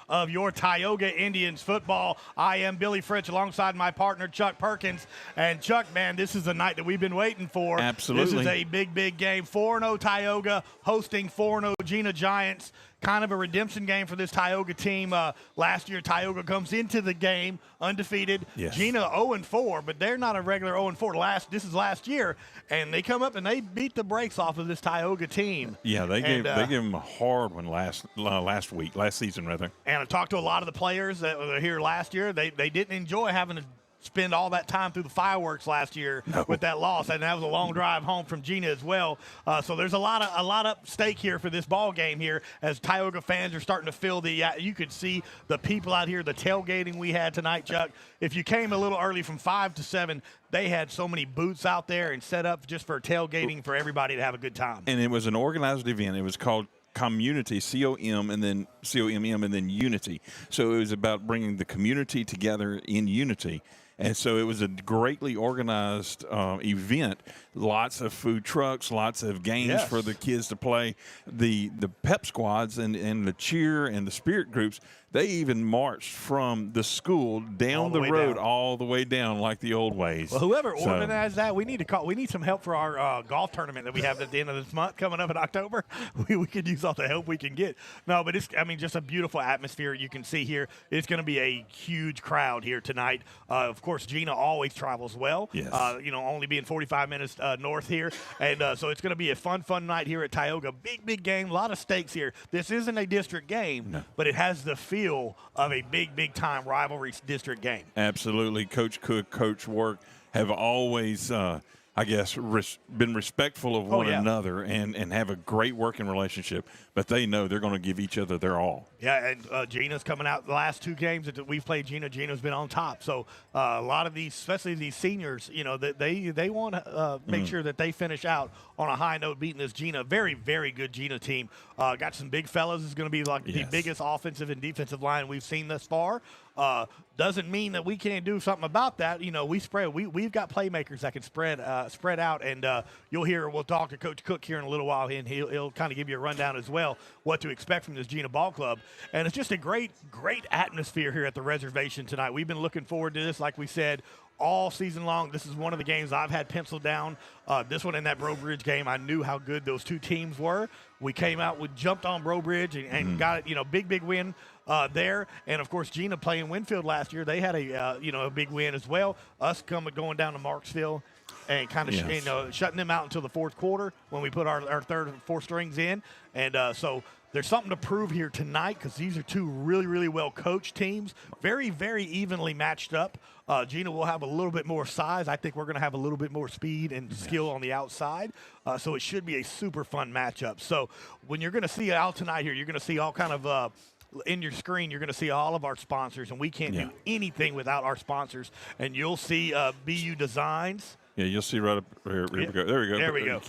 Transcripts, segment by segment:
of your Tioga Indians football. I am Billy Fritch alongside my partner Chuck Perkins. And Chuck, man, this is the night that we've been waiting for. Absolutely. This is a big game. 4-0 Tioga hosting 4-0 Jena Giants. Kind of a redemption game for this Tioga team. Last year, Tioga comes into the game undefeated. Yes. Jena 0-4, but they're not a regular 0-4. This is last year, and they come up and they beat the brakes off of this Tioga team. Yeah, they gave them a hard one last season rather. And I talked to a lot of the players that were here last year. They didn't enjoy having to spend all that time through the fireworks last year with that loss, and that was a long drive home from Gina as well. So there's a lot of stake here for this ball game here as Tioga fans are starting to feel you could see the people out here, the tailgating we had tonight, Chuck. If you came a little early from 5 to 7, they had so many booths out there and set up just for tailgating for everybody to have a good time. And it was an organized event. It was called Community, C-O-M, and then C-O-M-M, and then Unity. So it was about bringing the community together in unity. And so it was a greatly organized event. Lots of food trucks, lots of games for the kids to play. The pep squads and the cheer and the spirit groups, they even marched from the school down the road all the way down like the old ways. Well, whoever organized that, we need some help for our golf tournament that we have at the end of this month coming up in October. We could use all the help we can get. No, but it's just a beautiful atmosphere you can see here. It's going to be a huge crowd here tonight. Of course, Gina always travels well. Yes. Only being 45 minutes north here, and so it's going to be a fun night here at Tioga. Big game, a lot of stakes here. This isn't a district game, but it has the feel of a big time rivalry district game. Absolutely. Coach Cook, Coach Work have always been respectful of one another and have a great working relationship, but they know they're going to give each other their all. Yeah, and Gina's coming out the last two games that we've played. Gina's been on top. So a lot of these, especially these seniors, they want to make sure that they finish out on a high note, beating this Gina, very good Gina team. Got some big fellas. It's going to be like the biggest offensive and defensive line we've seen thus far. Doesn't mean that we can't do something about that. We've got playmakers that can spread out, and we'll talk to Coach Cook here in a little while, and he'll kind of give you a rundown as well what to expect from this Gina ball club. And it's just a great atmosphere here at the reservation tonight. We've been looking forward to this, like we said, all season long. This is one of the games I've had penciled down. This one and that Bro Bridge game, I knew how good those two teams were. We came out, we jumped on Bro Bridge and got it, big win there. And of course, Gina playing Winfield last year, they had a big win as well. Us going down to Marksville and kind of shutting them out until the fourth quarter when we put our third and fourth strings in. And so there's something to prove here tonight because these are two really well coached teams, very evenly matched up. Gina will have a little bit more size. I think we're going to have a little bit more speed and skill on the outside. So it should be a super fun matchup. So when you're going to see out tonight here, you're going to see all kind of in your screen, you're going to see all of our sponsors, and we can't do anything without our sponsors. And you'll see BU Designs. Yeah, you'll see right up here. There we go. There we go.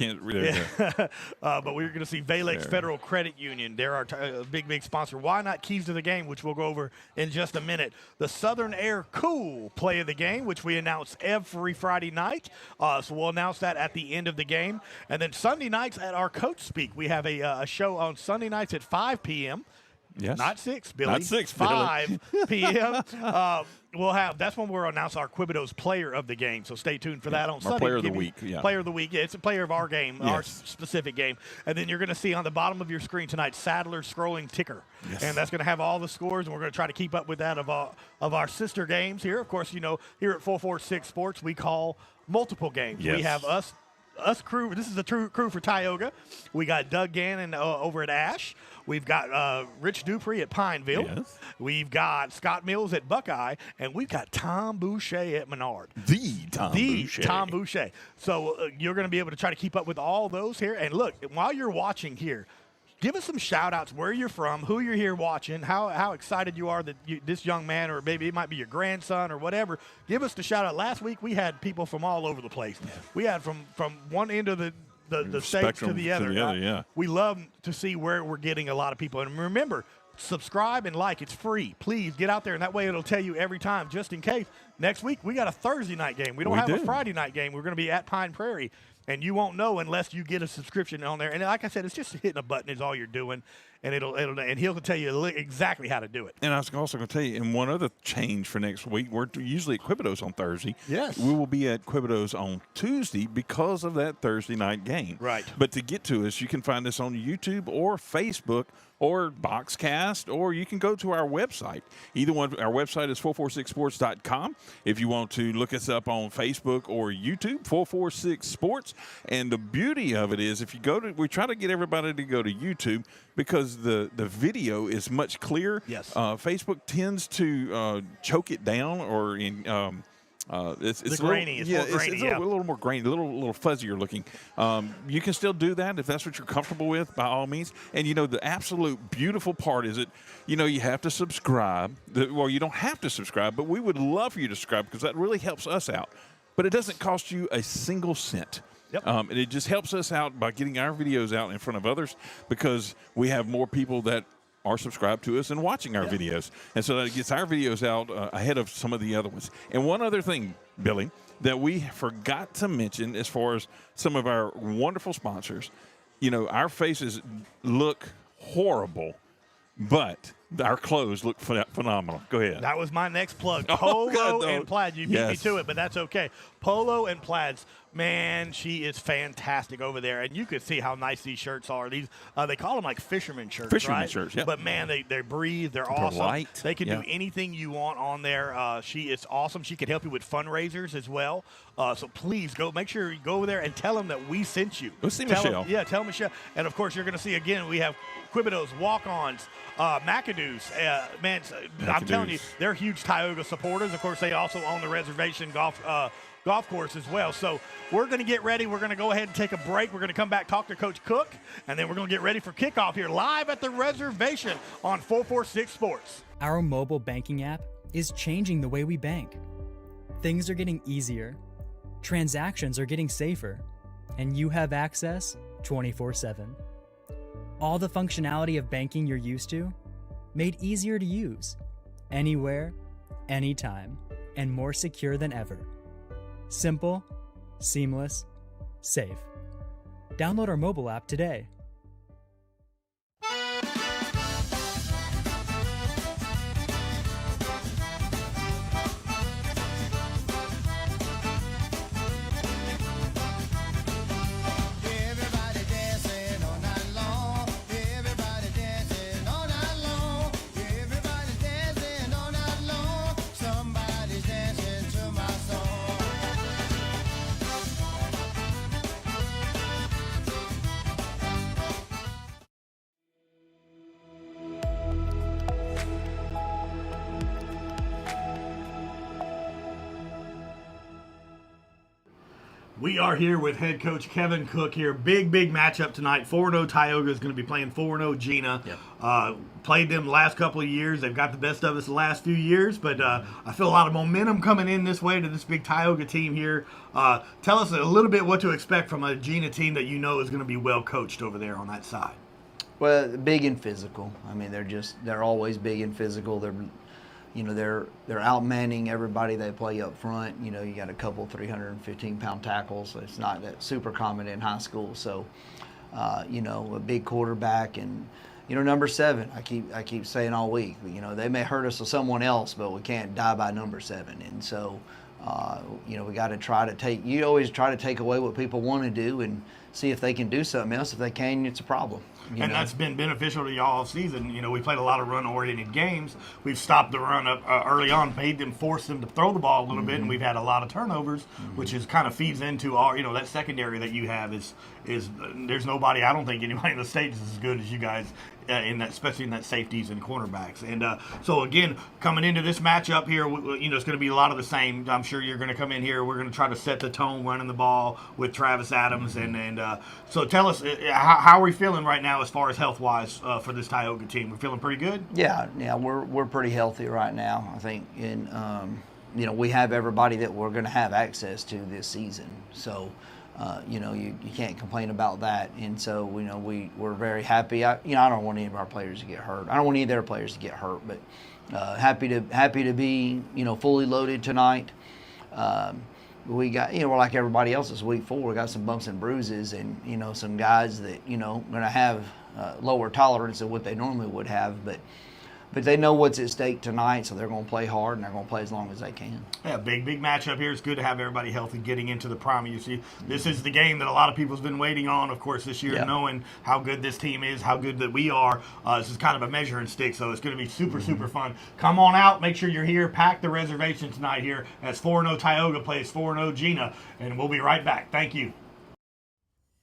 But we're going to see Valex Federal Credit Union. They're our big sponsor. Why not Keys to the Game, which we'll go over in just a minute. The Southern Air Cool play of the game, which we announce every Friday night. So we'll announce that at the end of the game. And then Sunday nights at our Coach Speak, we have a show on Sunday nights at 5 p.m. Yes. Not 6, Billy. Not 6, 5 p.m. That's when we'll announce our Quibido's player of the game. So stay tuned for that on Sunday. Player of the week. Player of the week. Yeah, it's a player of our game, our specific game. And then you're going to see on the bottom of your screen tonight, Sadler's scrolling ticker. Yes. And that's going to have all the scores, and we're going to try to keep up with that of our sister games here. Of course, here at 446 Sports, we call multiple games. Yes. We have us crew. This is the true crew for Tioga. We got Doug Gannon over at Ash. We've got Rich Dupree at Pineville. Yes. We've got Scott Mills at Buckeye. And we've got Tom Boucher at Menard. The Tom Boucher. So you're going to be able to try to keep up with all those here. And look, while you're watching here, give us some shout-outs, where you're from, who you're here watching, how excited you are that this young man, or maybe it might be your grandson or whatever. Give us the shout-out. Last week we had people from all over the place. We had from one end of the states to the other. We love to see where we're getting a lot of people. And remember, subscribe and like. It's free. Please get out there, and that way it'll tell you every time, just in case. Next week we got a Thursday night game. We don't have a Friday night game. We're going to be at Pine Prairie. and you won't know unless you get a subscription on there. And like I said, it's just hitting a button is all you're doing, and and he'll tell you exactly how to do it. And I was also going to tell you, and one other change for next week, we're usually at Quibido's on Thursday. Yes. We will be at Quibido's on Tuesday because of that Thursday night game. Right. But to get to us, you can find us on YouTube or Facebook or Boxcast, or you can go to our website. Either one, our website is 446sports.com. If you want to look us up on Facebook or YouTube, 446 Sports. And the beauty of it is, if you go to, we try to get everybody to go to YouTube because the video is much clearer. Yes. Facebook tends to choke it down, or it's grainy. It's more grainy. It's a little more grainy, a little fuzzier looking. You can still do that if that's what you're comfortable with, by all means. And the absolute beautiful part is that you have to subscribe. Well, you don't have to subscribe, but we would love for you to subscribe because that really helps us out. But it doesn't cost you a single cent. Yep. And it just helps us out by getting our videos out in front of others, because we have more people that are subscribed to us and watching our videos. And so that gets our videos out ahead of some of the other ones. And one other thing, Billy, that we forgot to mention as far as some of our wonderful sponsors, our faces look horrible, but our clothes look phenomenal. Go ahead. That was my next plug. Oh, Polo God, and plaid. You beat me to it, but that's okay. Polo and plaids. Man, she is fantastic over there. And you can see how nice these shirts are. These they call them like fisherman shirts, Fisherman shirts, yeah. But, man, they breathe. They're awesome. Light. They can do anything you want on there. She is awesome. She can help you with fundraisers as well. So please make sure you go over there and tell them that we sent you. Go see Michelle. Tell Michelle. And, of course, you're going to see, again, we have Quibido's, walk-ons, McAdoo's. Man, I'm telling you, they're huge Tioga supporters. Of course, they also own the reservation golf course as well. So we're going to get ready. We're going to go ahead and take a break. We're going to come back, talk to Coach Cook, and then we're going to get ready for kickoff here live at the reservation on 446 Sports. Our mobile banking app is changing the way we bank. Things are getting easier, transactions are getting safer, and you have access 24/7. All the functionality of banking you're used to, made easier to use, anywhere, anytime, and more secure than ever. Simple, seamless, safe. Download our mobile app today. We are here with head coach Kevin Cook here. Big matchup tonight. 4-0 Tioga is going to be playing 4-0 Gina. Yep. Played them the last couple of years. They've got the best of us the last few years, but I feel a lot of momentum coming in this way to this big Tioga team here. Tell us a little bit what to expect from a Gina team that you know is going to be well coached over there on that side. Well, big and physical. I mean, they're always big and physical. They're outmanning everybody they play up front. You got a couple 315-pound tackles. So it's not that super common in high school. So, a big quarterback and, number 7. I keep saying all week. They may hurt us with someone else, but we can't die by number 7. And so, we got to try to take. You always try to take away what people want to do and see if they can do something else. If they can, it's a problem. And that's been beneficial to y'all all season. We played a lot of run-oriented games. We've stopped the run up early on, forced them to throw the ball a little bit, and we've had a lot of turnovers, which is kind of feeds into our, that secondary that you have is there's nobody. I don't think anybody in the state is as good as you guys in that, especially in that safeties and cornerbacks. And so again, coming into this matchup here, it's going to be a lot of the same. I'm sure you're going to come in here. We're going to try to set the tone running the ball with Travis Adams, and so tell us how are we feeling right now as far as health-wise for this Tioga team? We're feeling pretty good? Yeah, we're pretty healthy right now, I think. And, we have everybody that we're going to have access to this season. So, you can't complain about that. And so, we're very happy. I don't want any of our players to get hurt. I don't want any of their players to get hurt, but happy to be, fully loaded tonight. we got, we're like everybody else this week 4. We got some bumps and bruises, and some guys that going to have lower tolerance than what they normally would have, but they know what's at stake tonight, so they're going to play hard, and they're going to play as long as they can. Yeah, big matchup here. It's good to have everybody healthy getting into the prime. You see, this is the game that a lot of people have been waiting on, of course, this year, knowing how good this team is, how good that we are. This is kind of a measuring stick, so it's going to be super, super fun. Come on out. Make sure you're here. Pack the reservation tonight here as 4-0 Tioga plays 4-0 Gina, and we'll be right back. Thank you.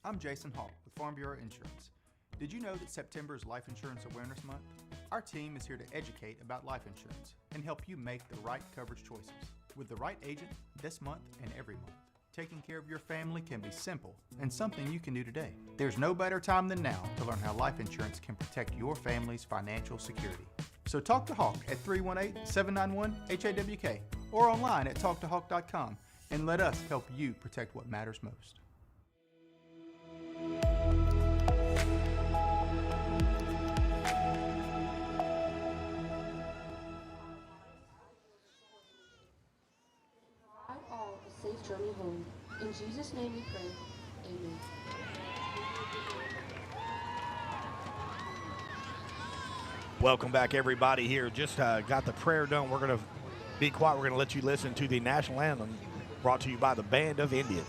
I'm Jason Hall with Farm Bureau Insurance. Did you know that September is Life Insurance Awareness Month? Our team is here to educate about life insurance and help you make the right coverage choices with the right agent this month and every month. Taking care of your family can be simple and something you can do today. There's no better time than now to learn how life insurance can protect your family's financial security. So talk to Hawk at 318-791-HAWK or online at talktohawk.com and let us help you protect what matters most. Safe journey home. In Jesus' name we pray. Amen. Welcome back, everybody. Here, just got the prayer done. We're going to be quiet. We're going to let you listen to the national anthem brought to you by the Band of Indians.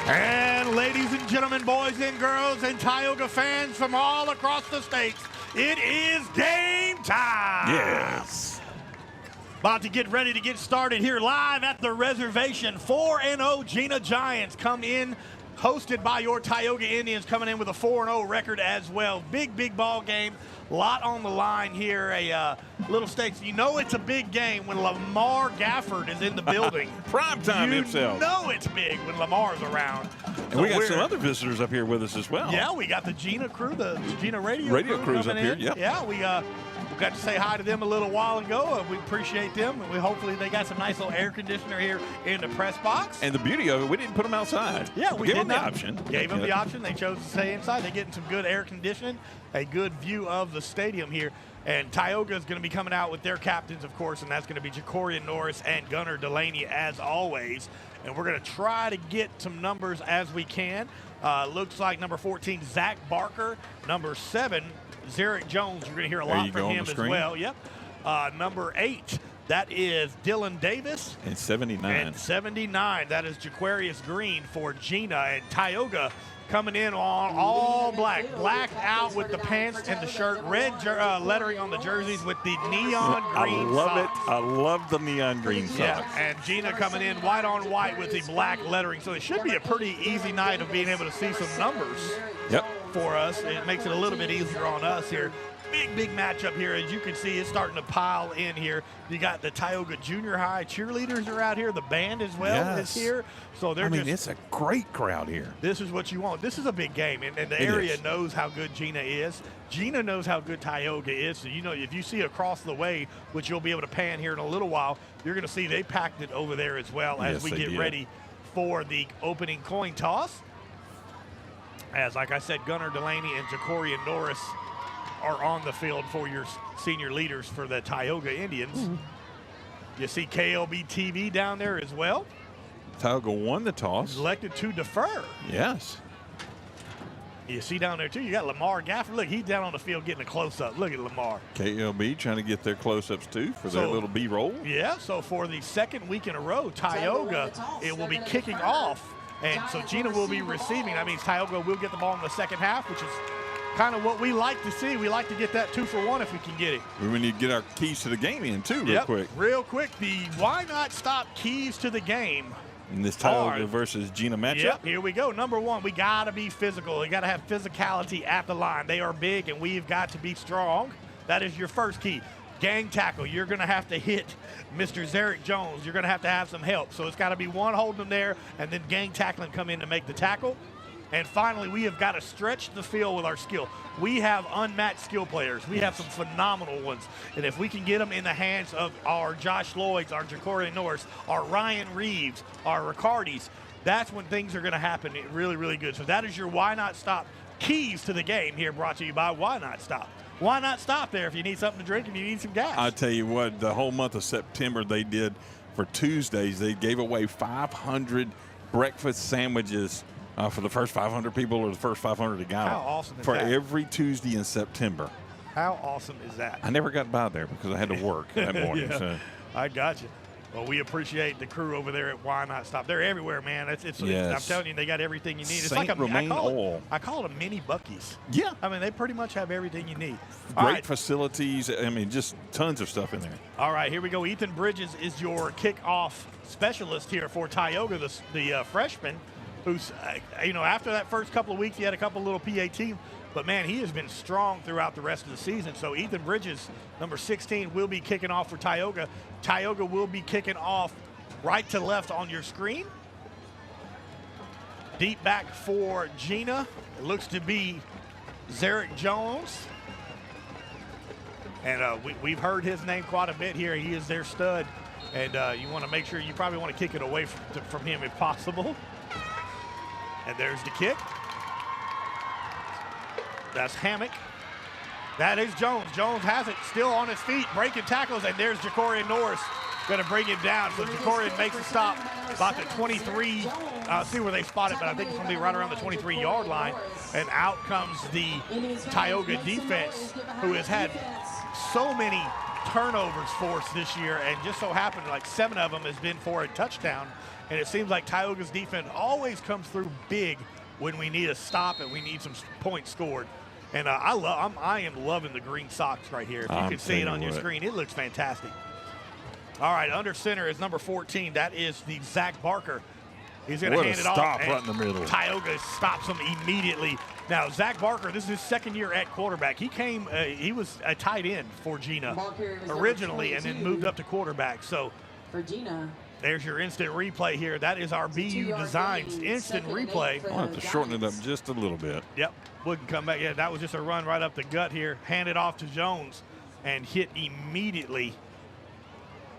And ladies and gentlemen, boys and girls, and Tioga fans from all across the states, it is game time. Yes. About to get ready to get started here live at the reservation. 4-0 Gina Giants come in, hosted by your Tioga Indians, coming in with a 4-0 record as well. Big ball game. A lot on the line here. A little stakes. You know it's a big game when Lamar Gafford is in the building. Prime time himself. You know it's big when Lamar's around. And we got some other visitors up here with us as well. Yeah, we got the Gina crew, the Gina radio crew's up here. Yep. Yeah, we got to say hi to them a little while ago. We appreciate them, and hopefully they got some nice little air conditioner here in the press box. And the beauty of it, we didn't put them outside. Yeah, we gave did them the option. Gave them the option. They chose to stay inside. They're getting some good air conditioning, a good view of the stadium here. And Tioga is going to be coming out with their captains, of course, and that's going to be Jacorian Norris and Gunnar Delaney as always. And we're going to try to get some numbers as we can. Looks like number 14, Zach Barker. Number 7, Zarek Jones. You're going to hear a lot from him as well. Yep. Number 8, that is Dylan Davis. And 79. And 79, that is Jaquarius Green for Gina. And Tioga coming in on all black. Blacked out with the pants and the shirt. Red lettering on the jerseys with the neon green I love socks. it. I love the neon green socks. Yeah, and Gina coming in white on white with the black lettering. So it should be a pretty easy night of being able to see some numbers for us. It makes it a little bit easier on us here. Big matchup here. As you can see, it's starting to pile in here. You got the Tioga Junior High cheerleaders are out here. The band as well is here. So they're it's a great crowd here. This is what you want. This is a big game, and the area knows how good Gina is. Gina knows how good Tioga is. So, you know, if you see across the way, which you'll be able to pan here in a little while, you're going to see they packed it over there as well as we get ready for the opening coin toss. As, like I said, Gunnar Delaney and Jacorian Norris are on the field for your senior leaders for the Tioga Indians. You see KLB TV down there as well. Tioga won the toss. Elected to defer. Yes. You see down there, too, you got Lamar Gafford. Look, he's down on the field getting a close-up. Look at Lamar. KLB trying to get their close-ups, too, for their little B-roll. Yeah, so for the second week in a row, Tioga, it will be kicking off. And so Gina will be receiving. That means Tioga will get the ball in the second half, which is kind of what we like to see. We like to get that 2-for-1 if we can get it. We need to get our keys to the game in, too, real quick. Real quick, the why not stop keys to the game. In this Tioga versus Gina matchup. Yep, here we go. Number one, we got to be physical. We got to have physicality at the line. They are big, and we've got to be strong. That is your first key. Gang tackle. You're going to have to hit Mr. Zarek Jones. You're going to have some help. So it's got to be one holding them there, and then gang tackling come in to make the tackle. And finally, we have got to stretch the field with our skill. We have unmatched skill players. We have some phenomenal ones. And if we can get them in the hands of our Josh Lloyds, our Jacorian Norris, our Ryan Reeves, our Ricardis, that's when things are going to happen really, really good. So that is your Why Not Stop keys to the game here, brought to you by Why Not Stop. Why not stop there if you need something to drink and you need some gas? I tell you what, the whole month of September they did for Tuesdays, they gave away 500 breakfast sandwiches for the first 500 people or the first 500 to got How awesome is for that? every Tuesday in September. How awesome is that? I never got by there because I had to work that morning. Yeah, So. I got you. Well, we appreciate the crew over there at Why Not Stop. They're everywhere, man. It's Yes. I'm telling you, they got everything you need. It's Saint like Romain oil. I call it a mini Buc-ee's. Yeah. I mean, they pretty much have everything you need. All Great right. facilities. I mean, just tons of stuff in there. All right, here we go. Ethan Bridges is your kickoff specialist here for Tioga, the freshman, who's, after that first couple of weeks, he had a couple little PAT, but, man, he has been strong throughout the rest of the season. So Ethan Bridges, number 16, will be kicking off for Tioga. Tioga will be kicking off right to left on your screen. Deep back for Gina. It looks to be Zarek Jones. And we've heard his name quite a bit here. He is their stud. And you want to make sure you probably want to kick it away from him if possible. And there's the kick. That's Hammock. That is Jones. Jones has it still on his feet, breaking tackles, and there's Jacorian Norris going to bring him down. So Jacorian makes a stop about the 23. I'll see where they spot it, but I think it's going to be right around the 23-yard line. And out comes the Tioga defense, who has had so many turnovers for us this year, and just so happened like 7 of them has been for a touchdown. And it seems like Tioga's defense always comes through big when we need a stop and we need some points scored. And I am loving the green socks right here. If you can see it on your screen, it looks fantastic. All right, under center is number 14. That is the Zach Barker. He's going to hand it off. Stop right in the middle. Tioga stops him immediately. Now, Zach Barker, this is his second year at quarterback. He was a tight end for Gina originally and then moved up to quarterback. So for Gina, there's your instant replay here. That is our BU Designs instant replay. I'll have to shorten it up just a little bit. Yep, wouldn't come back. Yeah, that was just a run right up the gut here. Handed off to Jones and hit immediately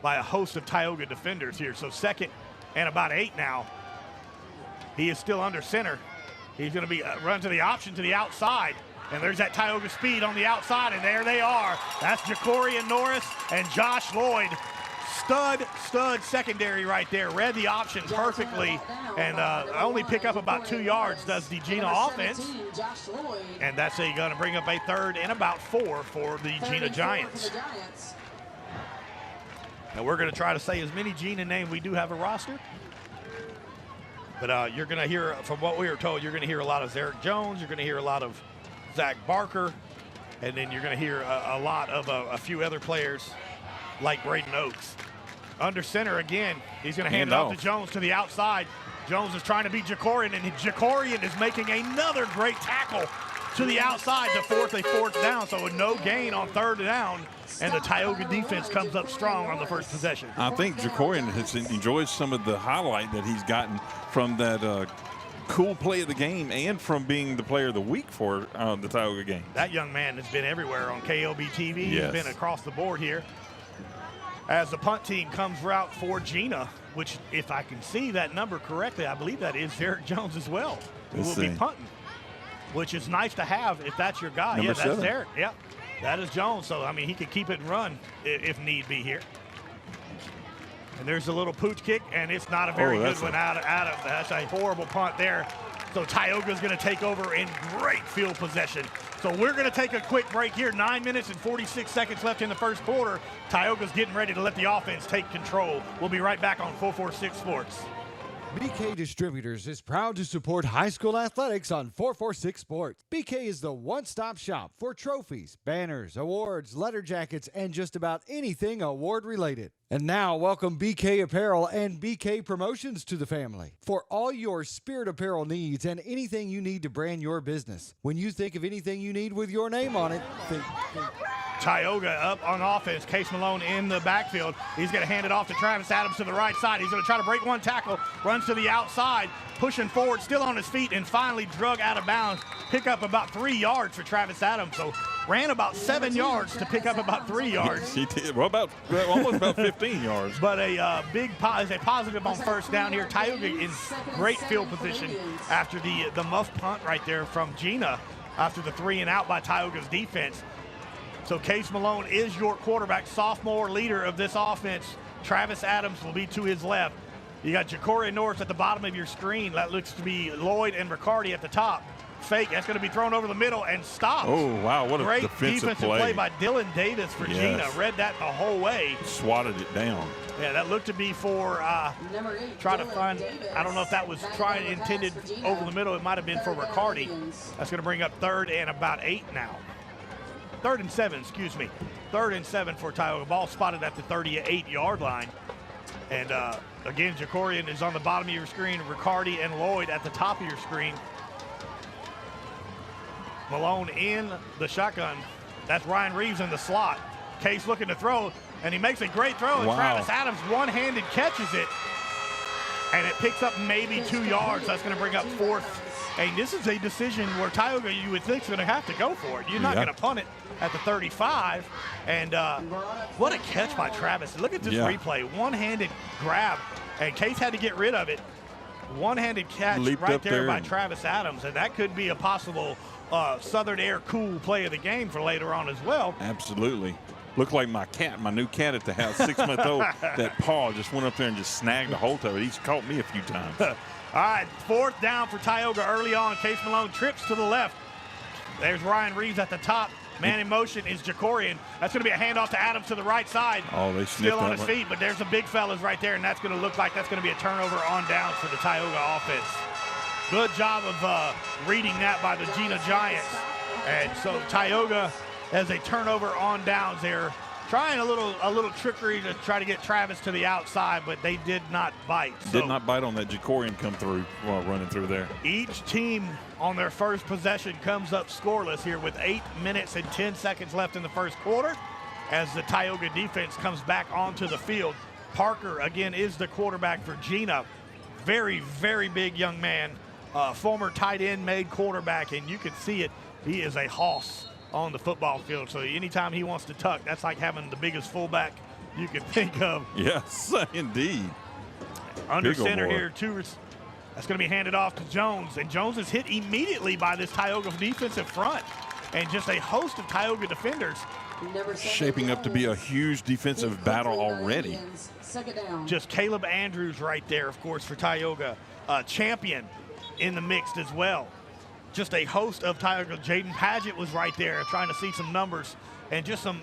by a host of Tioga defenders here. So second and about 8 now. He is still under center. He's going to be run to the option to the outside. And there's that Tioga speed on the outside, and there they are. That's Jacorian Norris and Josh Lloyd. Stud secondary right there. Read the option perfectly, and only pick up about 2 yards does the Gina offense. And that's going to bring up a 3rd and about 4 for the Gina Giants. And we're going to try to say as many Gina names. We do have a roster. But you're going to hear, from what we were told, you're going to hear a lot of Zarek Jones. You're going to hear a lot of Zach Barker. And then you're going to hear a lot of a few other players like Braden Oaks. Under center again. He's going to hand it off to Jones to the outside. Jones is trying to beat Jacorian, and Jacorian is making another great tackle to the outside to force a 4th down. So no gain on 3rd down. And the Tioga defense comes up strong on the first possession. I think Jacorian has enjoyed some of the highlight that he's gotten from that cool play of the game and from being the player of the week for the Tioga game. That young man has been everywhere on KLB TV. Yes. He's been across the board here. As the punt team comes out for Gina, which, if I can see that number correctly, I believe that is Zarek Jones as well, who will be punting. which is nice to have if that's your guy. Number Yeah, that's 7. Derek. Yeah, that is Jones. So, I mean, he could keep it and run if need be here. And there's a little pooch kick, and it's not a very good one out of. That's a horrible punt there. So Tioga's going to take over in great field possession. So we're going to take a quick break here. 9 minutes and 46 seconds left in the first quarter. Tioga's getting ready to let the offense take control. We'll be right back on 446 Sports. BK Distributors is proud to support high school athletics on 446 Sports. BK is the one-stop shop for trophies, banners, awards, letter jackets, and just about anything award-related. And now, welcome BK Apparel and BK Promotions to the family. For all your spirit apparel needs and anything you need to brand your business. When you think of anything you need with your name on it, think. Tioga up on offense. Case Malone in the backfield. He's going to hand it off to Travis Adams to the right side. He's going to try to break one tackle. Runs to the outside. Pushing forward. Still on his feet. And finally drug out of bounds. Pick up about 3 yards for Travis Adams. So ran about 7 yards to pick up about 3 yards. He did. Well, almost about 15 yards. But a positive on first down here. Tioga in great field position after the muff punt right there from Gina after the 3 and out by Tioga's defense. So Case Malone is your quarterback, sophomore leader of this offense. Travis Adams will be to his left. You got Ja'Cory Norris at the bottom of your screen. That looks to be Lloyd and Riccardi at the top. Fake, that's going to be thrown over the middle and stopped. Oh, wow, what a great defensive play by Dylan Davis for Gina. Read that the whole way. Swatted it down. Yeah, that looked to be for try to find. I don't know if that was intended over the middle. It might have been for Riccardi. That's going to bring up 3rd and about 8 now. 3rd and 7, excuse me. 3rd and 7 for Tioga. Ball spotted at the 38-yard line. And again, Ja'Cory is on the bottom of your screen. Riccardi and Lloyd at the top of your screen. Malone in the shotgun. That's Ryan Reeves in the slot. Case looking to throw, and he makes a great throw. And Travis Adams one-handed catches it. And it picks up maybe 2 yards. That's going to bring up 4th. And this is a decision where Tioga, you would think, is going to have to go for it. You're not going to punt it at the 35. And what a catch by Travis. Look at this replay. One-handed grab. And Case had to get rid of it. One-handed catch right there by Travis Adams. And that could be a possible Southern Air cool play of the game for later on as well. Absolutely. Looked like my new cat at the house, 6-month-old. That paw just went up there and just snagged a hold of it. He's caught me a few times. All right, 4th down for Tioga early on. Case Malone trips to the left. There's Ryan Reeves at the top. Man in motion is Ja'Cory. That's going to be a handoff to Adams to the right side. Oh, they sniffed Still on his feet, but there's some big fellas right there, and that's going to look like that's going to be a turnover on downs for the Tioga offense. Good job of reading that by the Gina Giants. And so Tioga has a turnover on downs there. Trying a little trickery to try to get Travis to the outside, but they did not bite. Did not bite on that Ja'Cory come through while running through there. Each team on their first possession comes up scoreless here with 8 minutes and 10 seconds left in the first quarter as the Tioga defense comes back onto the field. Parker, again, is the quarterback for Gina. Very, very big young man. Former tight end made quarterback, and you can see it. He is a hoss on the football field. So anytime he wants to tuck, that's like having the biggest fullback you can think of. Yes, indeed. Under center here, that's going to be handed off to Jones. And Jones is hit immediately by this Tioga defensive front. And just a host of Tioga defenders. Shaping up to be a huge defensive battle already. Just Caleb Andrews right there, of course, for Tioga. Champion in the mix as well. Just a host of Tioga. Jaden Padgett was right there trying to see some numbers. And just some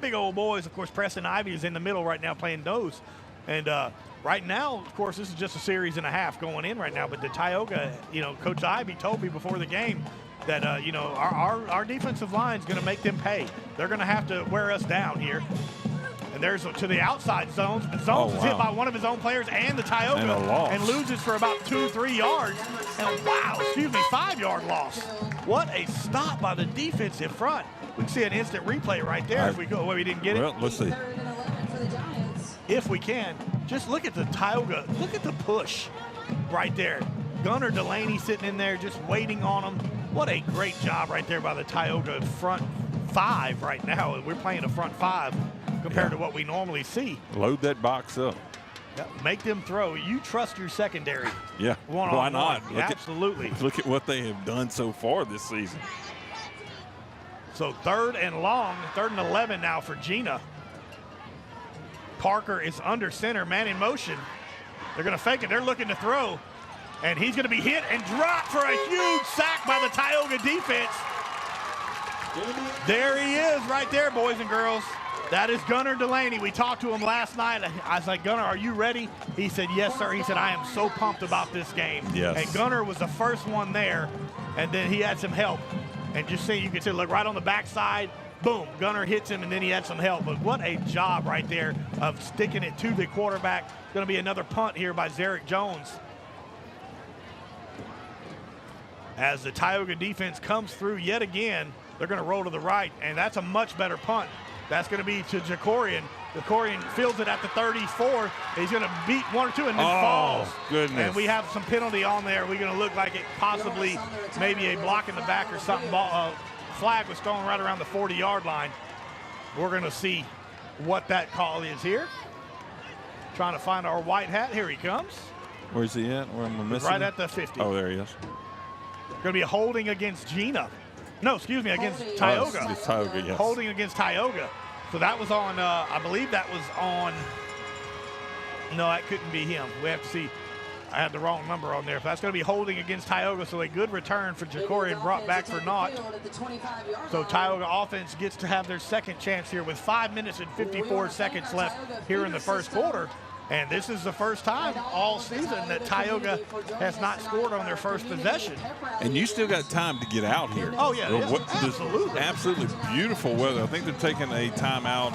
big old boys. Of course, Preston Ivy is in the middle right now playing those. And right now, of course, this is just a series and a half going in right now. But the Tioga, Coach Ivy told me before the game that, our defensive line is going to make them pay. They're going to have to wear us down here. And there's to the outside zones. Zones is hit by one of his own players and the Tioga and loses for about 2-3 yards. And 5-yard loss. What a stop by the defensive front. We can see an instant replay right there if we go. Well, we didn't get it. Well, let's see. If we can, just look at the Tioga. Look at the push right there. Gunnar Delaney sitting in there just waiting on them. What a great job right there by the Tioga front 5 right now. We're playing a front 5 compared to what we normally see. Load that box up. Make them throw. You trust your secondary. Yeah, why not? Absolutely. Look at what they have done so far this season. So 3rd and long, 3rd and 11 now for Gina. Parker is under center, man in motion. They're going to fake it. They're looking to throw. And he's going to be hit and dropped for a huge sack by the Tioga defense. There he is right there, boys and girls. That is Gunnar Delaney. We talked to him last night. I was like, Gunnar, are you ready? He said, yes, sir. He said, I am so pumped about this game. Yes. And Gunnar was the first one there, and then he had some help. And just see, you can see, look, right on the backside, boom, Gunnar hits him, and then he had some help. But what a job right there of sticking it to the quarterback. Going to be another punt here by Zarek Jones. As the Tioga defense comes through yet again, they're going to roll to the right, and that's a much better punt. That's going to be to Jacorian. Jacorian fields it at the 34. He's going to beat 1 or 2 and then falls. Goodness. And we have some penalty on there. We're going to look like it possibly maybe a block in the back or something. Flag was thrown right around the 40-yard line. We're going to see what that call is here. Trying to find our white hat. Here he comes. Where's he at? Where am I missing? Right at the 50. Oh, there he is. Going to be a holding against Gina. No, excuse me, against Tioga. It's Tioga, yes. Holding against Tioga. So that was on, I believe that was on, no, that couldn't be him. We have to see. I had the wrong number on there. That's going to be holding against Tioga, so a good return for Jacorian brought back for naught. So Tioga offense gets to have their second chance here with 5 minutes and 54 seconds left here in the first quarter. And this is the first time all season that Tioga has not scored on their first possession. And you still got time to get out here. Oh, yeah, absolutely. Absolutely beautiful weather. I think they're taking a timeout,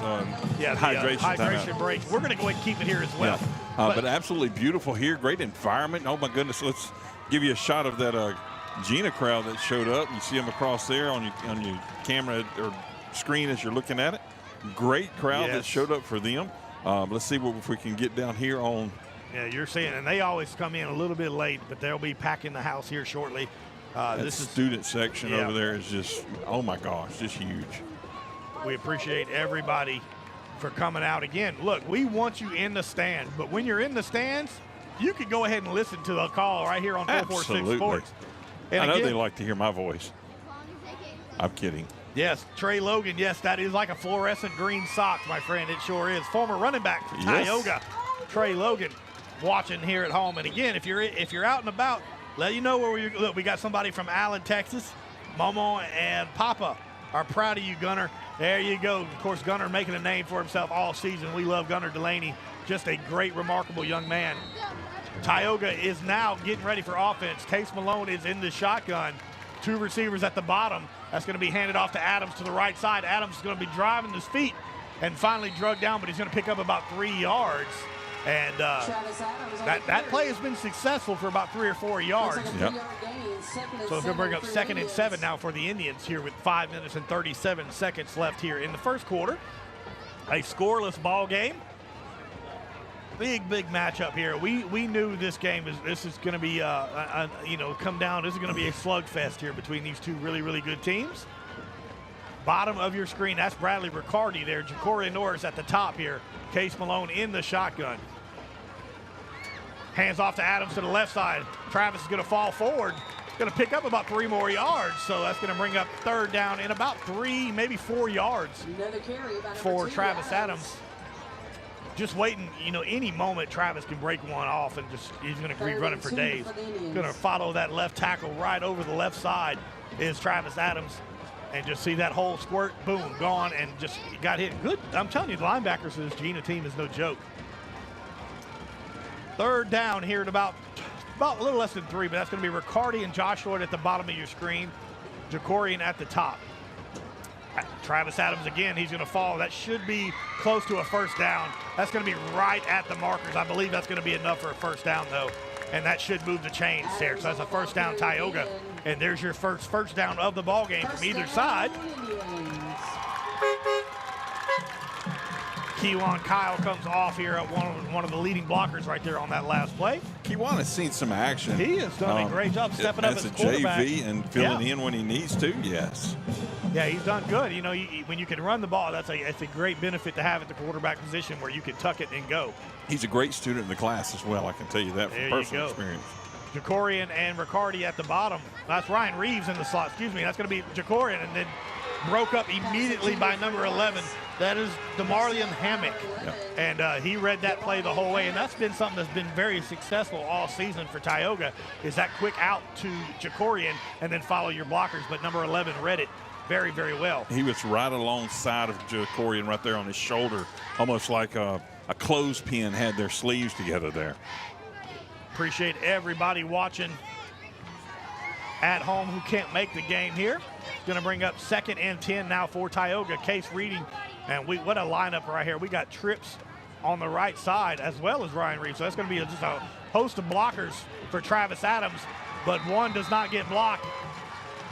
hydration break. We're going to go ahead and keep it here as well. Yeah. But absolutely beautiful here. Great environment. Oh, my goodness. Let's give you a shot of that Gina crowd that showed up. You see them across there on your camera or screen as you're looking at it. Great crowd that showed up for them. Let's see if we can get down here on. Yeah, you're seeing, and they always come in a little bit late, but they'll be packing the house here shortly. This student section over there is just, oh my gosh, just huge. We appreciate everybody for coming out. Again, look, we want you in the stand, but when you're in the stands, you can go ahead and listen to the call right here on 446 Sports. And I know they like to hear my voice. I'm kidding. Yes, Trey Logan, yes, that is like a fluorescent green sock, my friend. It sure is. Former running back for Tioga, Trey Logan, watching here at home. And again, if you're out and about, let you know where we got somebody from Allen, Texas. Momo and Papa are proud of you, Gunnar. There you go. Of course, Gunnar making a name for himself all season. We love Gunnar Delaney. Just a great, remarkable young man. Tioga is now getting ready for offense. Case Malone is in the shotgun. 2 receivers at the bottom. That's going to be handed off to Adams to the right side. Adams is going to be driving his feet and finally drug down, but he's going to pick up about 3 yards. And that play has been successful for about 3 or 4 yards. Yep. So it's going to bring up 2nd and 7 now for the Indians here with 5 minutes and 37 seconds left here in the first quarter. A scoreless ball game. Big matchup here. We knew this game this is going to be come down. This is going to be a slugfest here between these two really good teams. Bottom of your screen, that's Bradley Riccardi there. Jacorian Norris at the top here. Case Malone in the shotgun. Hands off to Adams to the left side. Travis is going to fall forward. Going to pick up about 3 more yards, so that's going to bring up 3rd down in about 3, maybe 4 yards for Travis Adams. Just waiting, any moment Travis can break one off and he's going to be running for days. Going to follow that left tackle right over the left side is Travis Adams. And just see that whole squirt, boom, gone, and just got hit. Good. I'm telling you, the linebackers for this Gina team is no joke. 3rd down here at about a little less than 3, but that's going to be Riccardi and Josh Lloyd at the bottom of your screen. Jacorian at the top. Travis Adams again, he's going to fall. That should be close to a 1st down. That's going to be right at the markers. I believe that's going to be enough for a 1st down, though. And that should move the chains there. So that's a 1st down Tioga. And there's your first down of the ball game from either side. Kiwan Kyle comes off here at one of the leading blockers right there on that last play. Kiwan has seen some action. He has done a great job stepping up as a quarterback. JV and filling in when he needs to. Yes. Yeah, he's done good. You know, when you can run the ball, it's a great benefit to have at the quarterback position where you can tuck it and go. He's a great student in the class as well. I can tell you that from personal experience. Jacorian and Riccardi at the bottom. That's Ryan Reeves in the slot. Excuse me. That's going to be Jacorian, and then broke up immediately by number 11. That is DeMarlian Hammock. Yep. And he read that play the whole way, and that's been something that's been very successful all season for Tioga, is that quick out to Jacorian and then follow your blockers. But number 11 read it very, very well. He was right alongside of Jacorian right there on his shoulder, almost like a clothespin had their sleeves together there. Appreciate everybody watching at home who can't make the game here. Going to bring up 2nd and 10 now for Tioga. Case Reading, and what a lineup right here. We got Trips on the right side as well as Ryan Reeves. So that's going to be just a host of blockers for Travis Adams, but one does not get blocked.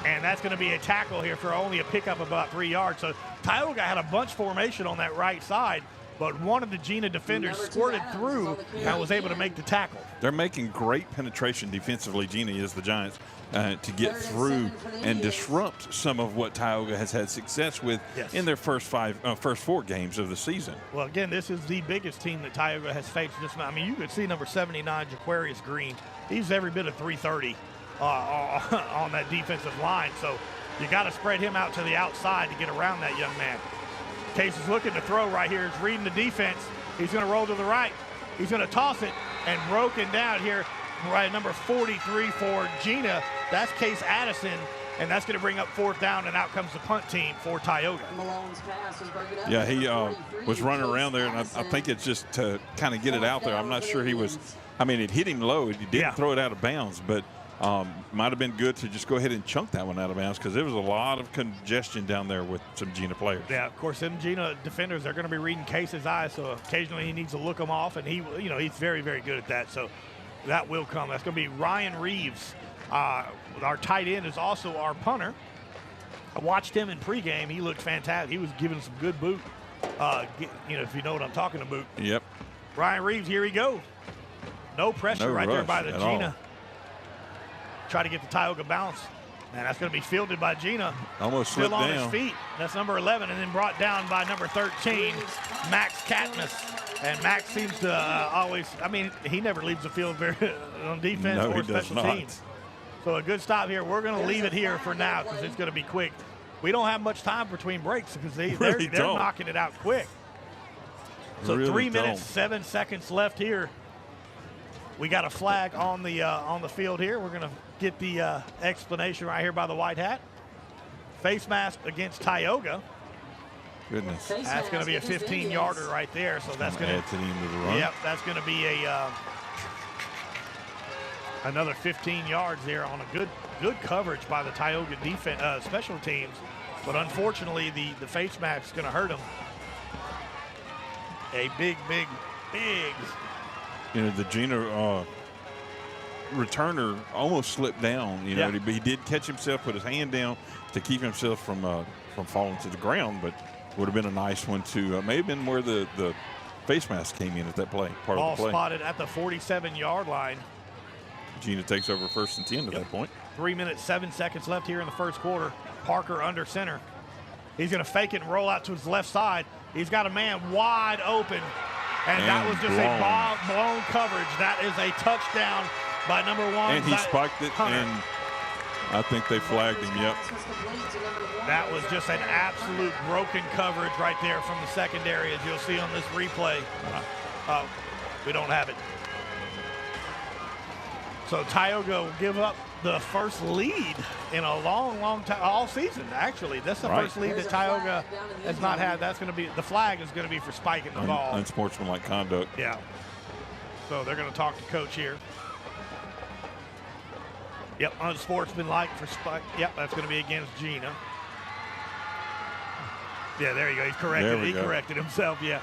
And that's going to be a tackle here for only a pickup of about 3 yards. So Tioga had a bunch formation on that right side, but one of the Gina defenders squirted through and was able to make the tackle. They're making great penetration defensively, Gina is the Giants, to get through and disrupt some of what Tioga has had success with in their first 4 games of the season. Well, again, this is the biggest team that Tioga has faced. I mean, you could see number 79, Jaquarius Green. He's every bit of 330 on that defensive line. So you got to spread him out to the outside to get around that young man. Case is looking to throw right here. He's reading the defense. He's going to roll to the right. He's going to toss it, and broken down here right number 43 for Gina. That's Case Addison, and that's going to bring up 4th down, and out comes the punt team for Tioga. Yeah, he was running around there, and I think it's just to kind of get it out there. I'm not sure he was – I mean, it hit him low. He didn't throw it out of bounds, but might have been good to just go ahead and chunk that one out of bounds because there was a lot of congestion down there with some Gina players. Yeah, of course, them Gina defenders, they're going to be reading Case's eyes, so occasionally he needs to look them off, and he's very, very good at that. So that will come. That's going to be Ryan Reeves. Our tight end is also our punter. I watched him in pregame. He looked fantastic. He was giving some good boot. If you know what I'm talking about. Yep. Ryan Reeves, here he go. No pressure right there by the Gina. Try to get the Tioga bounce. And that's going to be fielded by Gina. Almost slipped down. Still on his feet. That's number 11, and then brought down by number 13, Max Katniss. And Max seems to always, he never leaves the field on defense or special teams. So a good stop here. We're going to leave it here for now because it's going to be quick. We don't have much time between breaks because they're knocking it out quick. So really 3 minutes, 7 seconds left here. We got a flag on the field here. We're going to get the explanation right here by the white hat. Face mask against Tioga. Goodness. That's going to be a 15-yarder right there. So that's going to add to the end of the run. Yep, that's going to be another 15 yards there on a good coverage by the Tioga defense, special teams. But unfortunately, the face mask is going to hurt them. A big. The Gina returner almost slipped down. He did catch himself, put his hand down to keep himself from falling to the ground, but would have been a nice one to may have been where the face mask came in at that play. Ball spotted at the 47-yard line. Gina takes over 1st and 10 at that point. 3 minutes, 7 seconds left here in the first quarter. Parker under center. He's going to fake it and roll out to his left side. He's got a man wide open. And that was just a blown coverage. That is a touchdown by number 1. And he spiked it, Hunter. And I think they flagged him, yep. That was just an absolute broken coverage right there from the secondary, as you'll see on this replay. We don't have it. So Tioga will give up the first lead in a long time, all season, actually. That's the first lead that Tioga has not had. That's going to be, the flag is going to be for spiking the ball. Unsportsmanlike conduct. Yeah. So they're going to talk to coach here. Yep, unsportsmanlike for spike. Yep, that's going to be against Gina. Yeah, there you go. He's corrected. He corrected himself, yeah.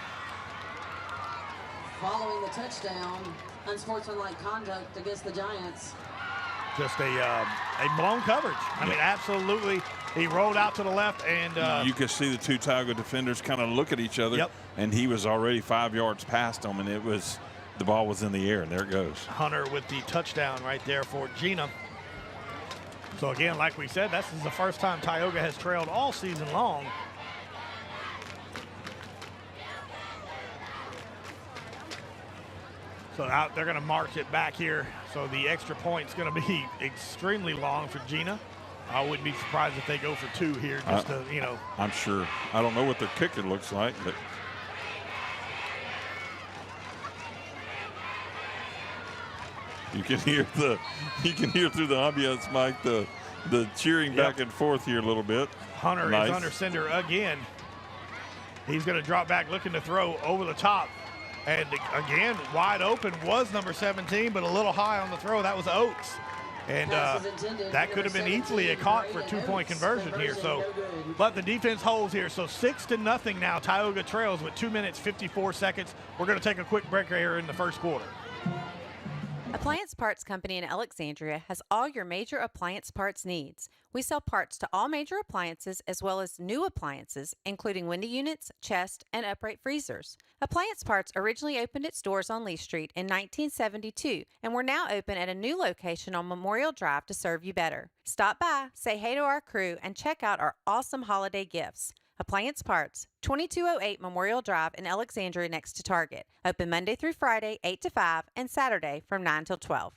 Following the touchdown, unsportsmanlike conduct against the Giants. just a blown coverage. I mean, absolutely. He rolled out to the left, and you could see the two Tioga defenders kind of look at each other. Yep. And he was already 5 yards past them, and the ball was in the air, and there it goes. Hunter with the touchdown right there for Gina. So again, like we said, this is the first time Tioga has trailed all season long. So out, they're going to march it back here. So the extra point's going to be extremely long for Gina. I wouldn't be surprised if they go for 2 here, just to, you know. I'm sure. I don't know what their kicker looks like, but you can hear through the ambiance, Mike, the cheering back and forth here a little bit. Hunter Nice. is under center again. He's going to drop back, looking to throw over the top. And again, wide open was number 17, but a little high on the throw. That was Oates. And that could have been easily a caught for a 2-point conversion here. So, but the defense holds here. So 6-0 now. Tioga trails with 2 minutes, 54 seconds. We're going to take a quick break here in the first quarter. Appliance Parts Company in Alexandria has all your major appliance parts needs. We sell parts to all major appliances as well as new appliances, including window units, chest, and upright freezers. Appliance Parts originally opened its doors on Lee Street in 1972, and we're now open at a new location on Memorial Drive to serve you better. Stop by, say hey to our crew, and check out our awesome holiday gifts. Appliance Parts, 2208 Memorial Drive in Alexandria next to Target. Open Monday through Friday, 8 to 5, and Saturday from 9 till 12.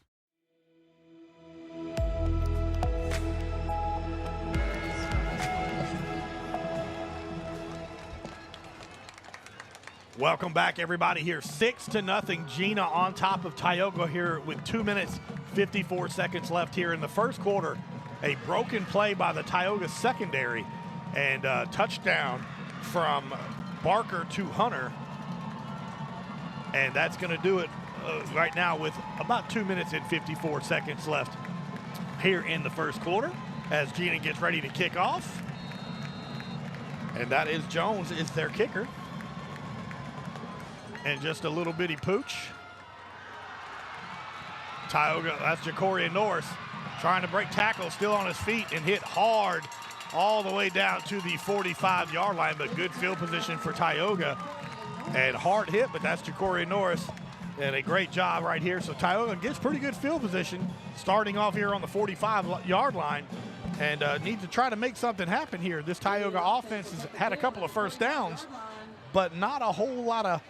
Welcome back, everybody. Here, 6-0. Gina on top of Tioga here with 2 minutes, 54 seconds left here in the first quarter. A broken play by the Tioga secondary. And touchdown from Barker to Hunter. And that's going to do it right now with about 2 minutes and 54 seconds left here in the first quarter as Gina gets ready to kick off. And that is Jones is their kicker. And just a little bitty pooch. Tioga, that's Jacorian Norris trying to break tackle, still on his feet and hit hard all the way down to the 45-yard line, but good field position for Tioga. And hard hit, but that's Jacorian Norris. And a great job right here. So Tioga gets pretty good field position starting off here on the 45-yard line and needs to try to make something happen here. This Tioga offense has had a couple of first downs, but not a whole lot of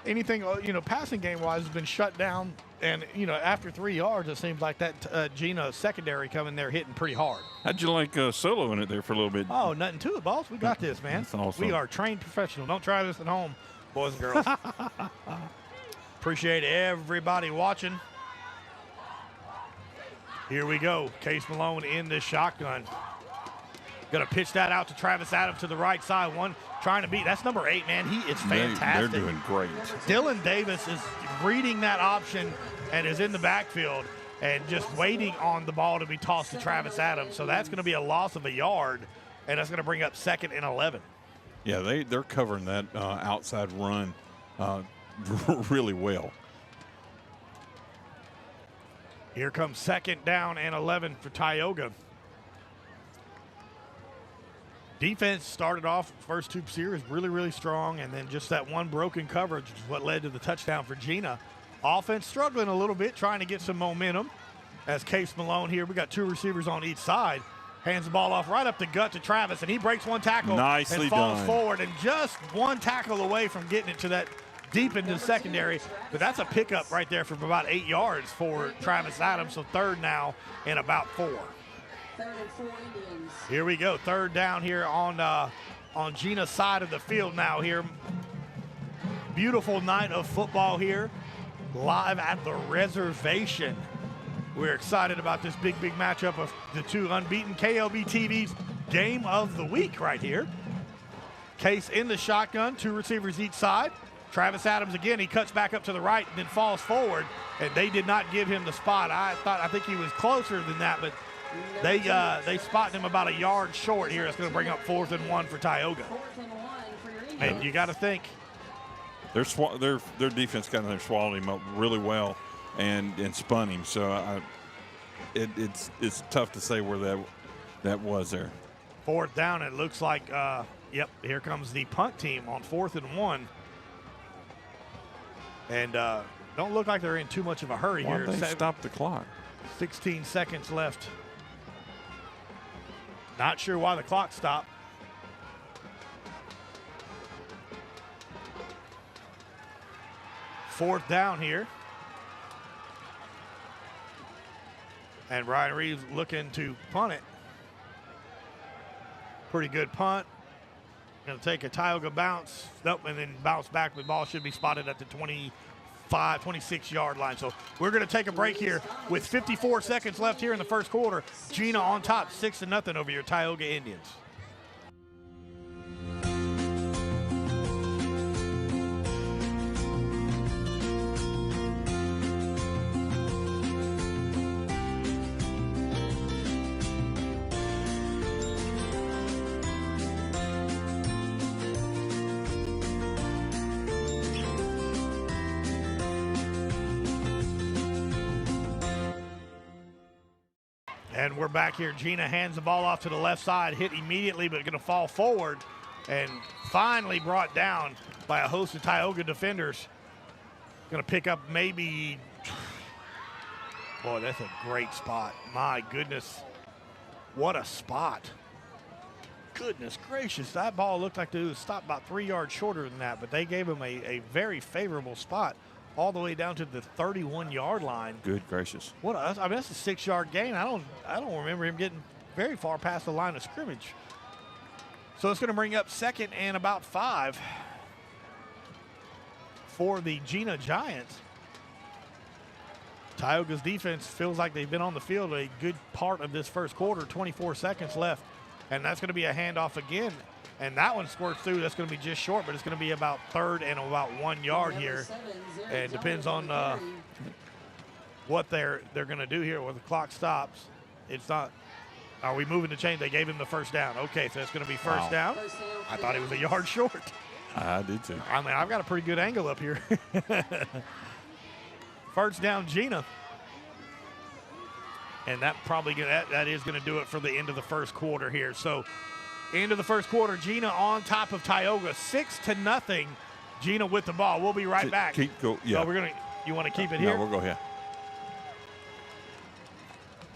anything, passing game-wise has been shut down. And, after 3 yards, it seems like that Gina secondary coming there hitting pretty hard. How'd you like soloing it there for a little bit? Oh, nothing to it, boss. We got this, man. That's awesome. We are trained professional. Don't try this at home, boys and girls. Appreciate everybody watching. Here we go. Case Malone in the shotgun. Going to pitch that out to Travis Adams to the right side. One trying to beat. That's number 8, man. He is fantastic. They're doing great. Dylan Davis is reading that option and is in the backfield and just waiting on the ball to be tossed to Travis Adams. So that's going to be a loss of a yard, and that's going to bring up 2nd and 11. Yeah, they're covering that outside run really well. Here comes 2nd down and 11 for Tioga. Defense started off first 2 series really, really strong, and then just that one broken coverage is what led to the touchdown for Gina. Offense struggling a little bit, trying to get some momentum. As Case Malone here, we got 2 receivers on each side. Hands the ball off right up the gut to Travis, and he breaks one tackle Nicely and falls done. forward, and just one tackle away from getting it to that deep into the secondary. But that's a pickup right there from about 8 yards for Travis Adams. So 3rd now and about 4. 3rd and 4 Indians. Here we go, 3rd down here on Gina's side of the field now here. Beautiful night of football here, live at the reservation. We're excited about this big matchup of the 2 unbeaten KLB TV's game of the week right here. Case in the shotgun, 2 receivers each side. Travis Adams again, he cuts back up to the right and then falls forward, and they did not give him the spot. I think he was closer than that, but they spotted him about a yard short here. It's going to bring up 4th and 1 for Tioga. 4th and 1 for your Indians. And you got to think their defense got in there, swallowed him up really well and spun him. So it's tough to say where that was there. 4th down, it looks like, yep, here comes the punt team on 4th and 1. And don't look like they're in too much of a hurry Why here. don't they stop the clock? 16 seconds left. Not sure why the clock stopped. Fourth down here. And Ryan Reeves looking to punt it. Pretty good punt. Going to take a Tioga bounce. Nope, and then bounce back. The ball should be spotted at the 26-yard line. So we're going to take a break here with 54 seconds left here in the first quarter. Gina on top, 6-0 over your Tioga Indians. And we're back here. Gina hands the ball off to the left side, hit immediately, but going to fall forward and finally brought down by a host of Tioga defenders. Going to pick up maybe, boy, that's a great spot. My goodness, what a spot. Goodness gracious, that ball looked like it was stopped about 3 yards shorter than that, but they gave him a very favorable spot all the way down to the 31-yard line. Good gracious. I mean, that's a 6-yard gain. I don't remember him getting very far past the line of scrimmage. So it's going to bring up 2nd and about 5 for the Gina Giants. Tioga's defense feels like they've been on the field a good part of this first quarter. 24 seconds left, and that's going to be a handoff again. And that one squirts through. That's going to be just short, but it's going to be about 3rd and about 1 yard here. And it depends on what they're going to do here when the clock stops. It's not. Are we moving the chain? They gave him the first down. Okay, so it's going to be first down. I thought he was a yard short. I did too. I mean, I've got a pretty good angle up here. First down, Gina. And that is going to do it for the end of the first quarter here. So, end of the first quarter, Gina on top of Tioga, 6-0. Gina with the ball. We'll be right back. Yeah. So you want to keep it here? No, we'll go here.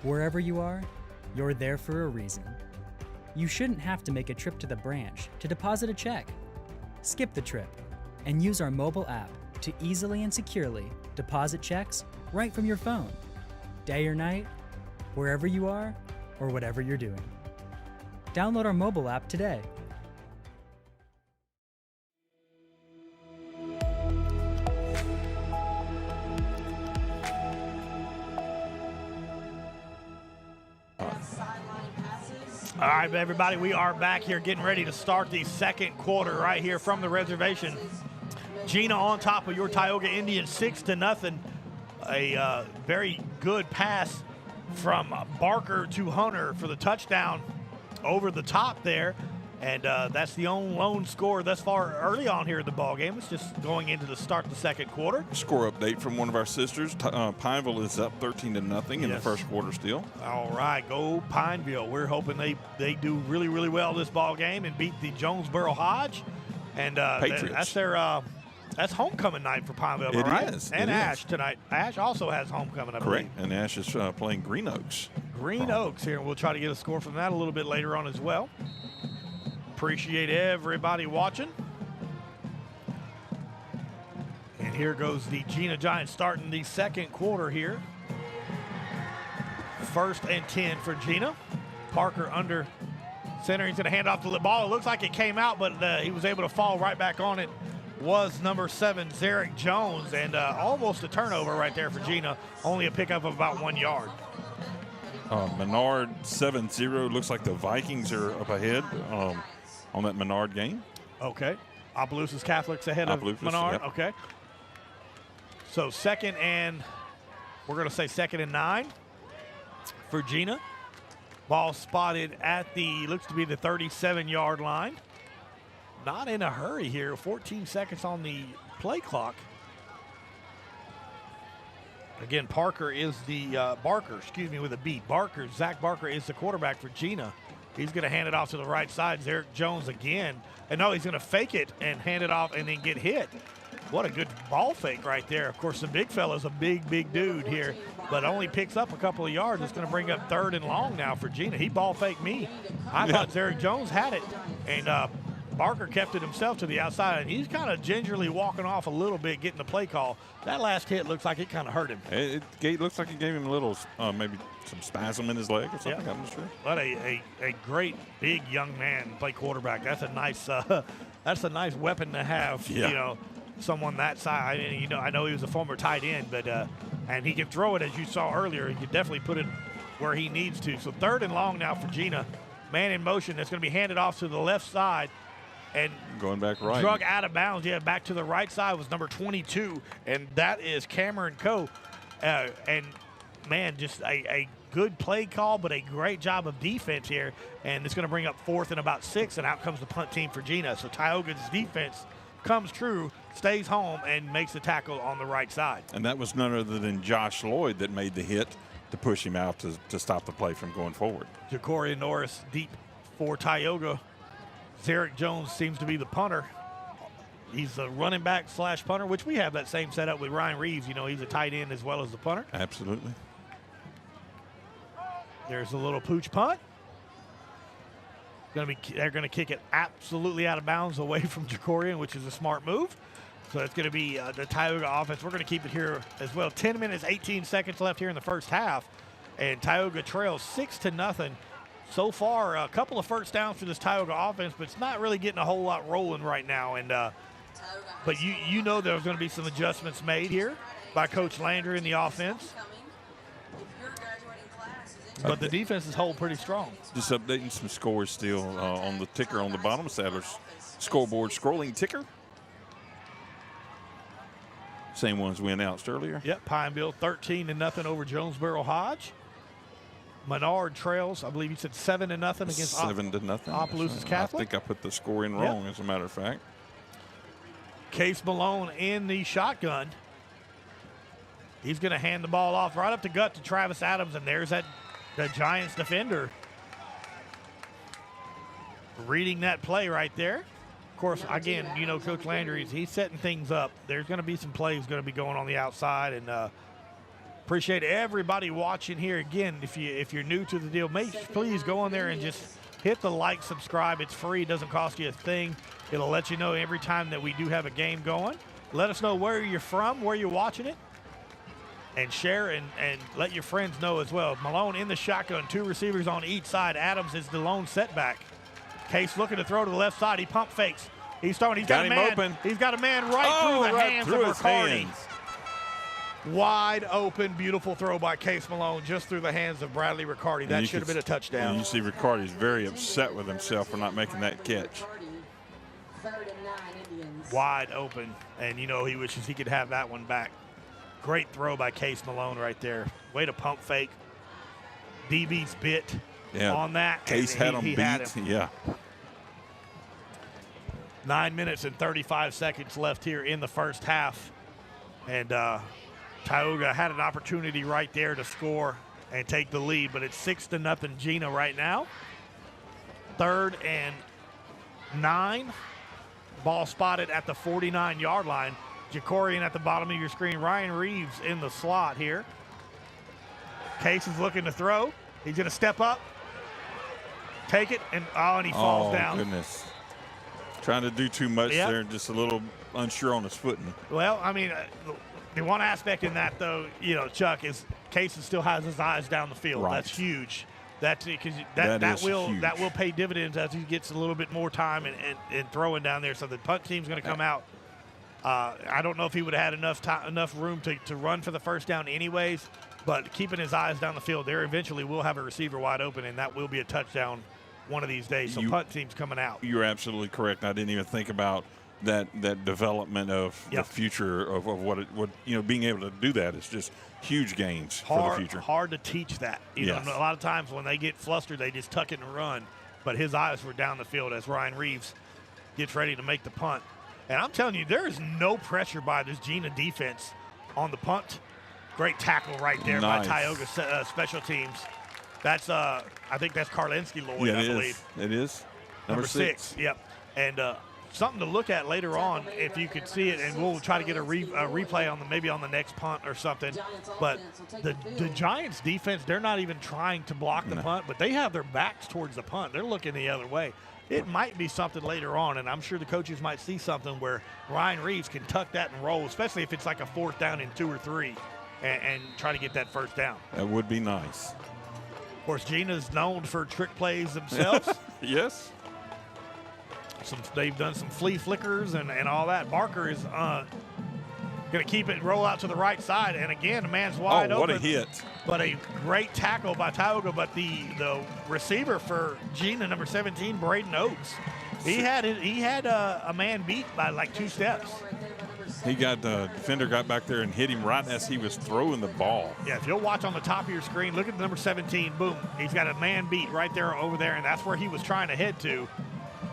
Wherever you are, you're there for a reason. You shouldn't have to make a trip to the branch to deposit a check. Skip the trip and use our mobile app to easily and securely deposit checks right from your phone. Day or night, wherever you are or whatever you're doing. Download our mobile app today. All right, everybody, we are back here getting ready to start the second quarter right here from the reservation. Gina on top of your Tioga Indians, 6-0. A very good pass from Barker to Hunter for the touchdown over the top there. And that's the only lone score thus far early on here in the ball game. It's just going into the start of the second quarter. Score update from one of our sisters. Pineville is up 13-0 in the first quarter still. All right, go Pineville. We're hoping they do really, really well this ball game and beat the Jonesboro Hodge. And Patriots. That's their that's homecoming night for Pineville, It right? is. And It Ash is. tonight. Ash also has homecoming, I Correct. believe. And Ash is playing Green Oaks. Green Oaks here. We'll try to get a score from that a little bit later on as well. Appreciate everybody watching. And here goes the Gina Giants starting the second quarter here. 1st and 10 for Gina. Parker under center. He's going to hand off the ball. It looks like it came out, but he was able to fall right back on it. Was number 7, Zarek Jones, and almost a turnover right there for Gina. Only a pickup of about 1 yard. Menard 7-0. Looks like the Vikings are up ahead on that Menard game. Okay. Opelousas Catholics ahead of Menard. Yep. Okay. So second and 9 for Gina. Ball spotted at looks to be the 37-yard line. Not in a hurry here. 14 seconds on the play clock. Again, Barker is the with a B. Zach Barker is the quarterback for Gina. He's going to hand it off to the right side. Eric Jones again. And no, he's going to fake it and hand it off and then get hit. What a good ball fake right there. Of course, the big fella's a big dude here, but only picks up a couple of yards. It's going to bring up 3rd and long now for Gina. He ball faked me. I thought Eric Jones had it, and Barker kept it himself to the outside, and he's kind of gingerly walking off a little bit, getting the play call. That last hit looks like it kind of hurt him. It looks like it gave him a little, maybe some spasm in his leg or something. I'm not sure. But a great big young man play quarterback. That's a nice weapon to have. Yeah. You know, someone that size. I know he was a former tight end, but and he can throw it as you saw earlier. He can definitely put it where he needs to. So 3rd and long now for Gina. Man in motion. That's going to be handed off to the left side. And going back right. Drug out of bounds. Yeah, back to the right side was number 22, and that is Cameron Coe. And, man, just a good play call, but a great job of defense here. And it's going to bring up 4th and about 6, and out comes the punt team for Gina. So Tioga's defense comes true, stays home, and makes the tackle on the right side. And that was none other than Josh Lloyd that made the hit to push him out to stop the play from going forward. Ja'Cory Norris deep for Tioga. Eric Jones seems to be the punter. He's the running back / punter, which we have that same setup with Ryan Reeves. You know, he's a tight end as well as the punter. Absolutely. There's a little pooch punt. They're going to kick it absolutely out of bounds away from Ja'Cory, which is a smart move. So it's going to be the Tioga offense. We're going to keep it here as well. 10 minutes, 18 seconds left here in the first half. And Tioga trails 6-0. So far, a couple of first downs for this Tioga offense, but it's not really getting a whole lot rolling right now. And but you know there's going to be some adjustments made here by Coach Landry in the offense. But the defense is holding pretty strong. Just updating some scores still on the ticker on the bottom. Sadler's scoreboard scrolling ticker. Same ones we announced earlier. Yep, Pineville 13-0 over Jonesboro Hodge. Menard trails, I believe you said 7-0 against 7-0. Opelousas Catholic. I think I put the score in wrong, as a matter of fact. Case Malone in the shotgun. He's going to hand the ball off right up the gut to Travis Adams, and there's the Giants defender reading that play right there. Of course, again, you know, Coach Landry, he's setting things up. There's going to be some plays going to be going on the outside, and appreciate everybody watching here. Again, if you're new to the deal, please go on there and just hit the like, subscribe. It's free. It doesn't cost you a thing. It'll let you know every time that we do have a game going. Let us know where you're from, where you're watching it, and share and let your friends know as well. Malone in the shotgun, 2 receivers on each side. Adams is the lone setback. Case looking to throw to the left side. He pump fakes. He's throwing. He's got a man open. He's got a man right through the hands of Riccardi. Wide open, beautiful throw by Case Malone just through the hands of Bradley Riccardi. That should have been a touchdown. And you see Riccardi's very upset with himself for not making that catch. Wide open, and you know he wishes he could have that one back. Great throw by Case Malone right there. Way to pump fake. DB's bit on that. Case had him beat. Yeah. 9 minutes and 35 seconds left here in the first half. And Tioga had an opportunity right there to score and take the lead, but it's 6-0 Gina right now. 3rd and 9. Ball spotted at the 49-yard line. Ja'Cory at the bottom of your screen. Ryan Reeves in the slot here. Case is looking to throw. He's going to step up, take it, and he falls down. Oh, goodness. Trying to do too much there, just a little unsure on his footing. Well, I mean, the one aspect in that, though, you know, Chuck, is Case still has his eyes down the field. Right. That's huge. That's because that will pay dividends as he gets a little bit more time and throwing down there. So the punt team's going to come out. I don't know if he would have had enough room to run for the first down anyways, but keeping his eyes down the field, there eventually will have a receiver wide open, and that will be a touchdown one of these days. So punt team's coming out. You're absolutely correct. I didn't even think about that development of the future of what you know, being able to do that is just huge gains for the future. Hard to teach that. You know, a lot of times when they get flustered, they just tuck it and run. But his eyes were down the field as Ryan Reeves gets ready to make the punt. And I'm telling you, there is no pressure by this Gina defense on the punt. Great tackle right there Nice. by Tioga special teams. That's I think that's Karlinski Lloyd, Yeah, I it believe. is. It is. Number 6. Yep. And something to look at later on if you could see it, and we'll try to get a replay on maybe on the next punt or something. But the Giants defense, they're not even trying to block the punt, but they have their backs towards the punt. They're looking the other way. It might be something later on, and I'm sure the coaches might see something where Ryan Reeves can tuck that and roll, especially if it's like a 4th down and 2 or 3, and try to get that first down. That would be nice. Of course, Gena's known for trick plays themselves. Yes. They've done some flea flickers and all that. Barker is going to keep it, roll out to the right side, and again, the man's wide open. What a hit. But a great tackle by Tioga, but the receiver for Gina, number 17, Braden Oates, he had a man beat by like 2 steps. He got the defender got back there and hit him right as he was throwing the ball. Yeah, if you'll watch on the top of your screen, look at the number 17, boom. He's got a man beat right there over there, and that's where he was trying to head to.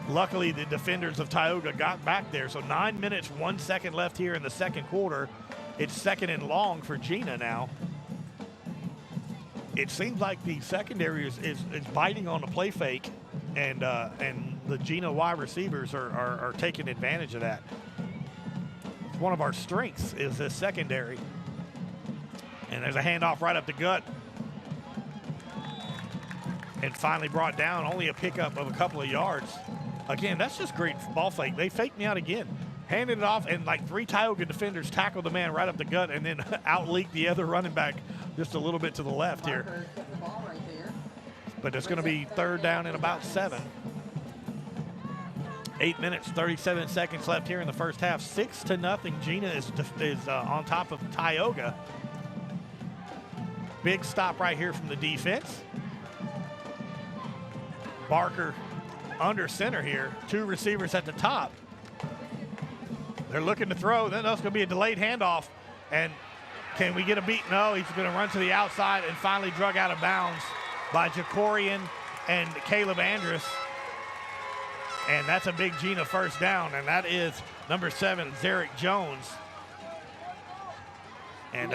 Luckily, the defenders of Tioga got back there. So 9 minutes, 1 second left here in the second quarter. It's 2nd and long for Gina now. It seems like the secondary is biting on the play fake, and the Gina wide receivers are taking advantage of that. One of our strengths is this secondary. And there's a handoff right up the gut. And finally brought down, only a pickup of a couple of yards. Again, that's just great ball fake. They faked me out again. Handed it off, and like 3 Tioga defenders tackled the man right up the gut and then out-leaked the other running back just a little bit to the left here. But it's going to be 3rd down and about 7. 8 minutes, 37 seconds left here in the first half. 6-0. Gina is on top of Tioga. Big stop right here from the defense. Barker under center here. 2 receivers at the top. They're looking to throw. Then that's going to be a delayed handoff. And can we get a beat? No, he's going to run to the outside and finally drug out of bounds by Jacorian and Caleb Andrus. And that's a big Gina first down, and that is number 7, Zarek Jones. And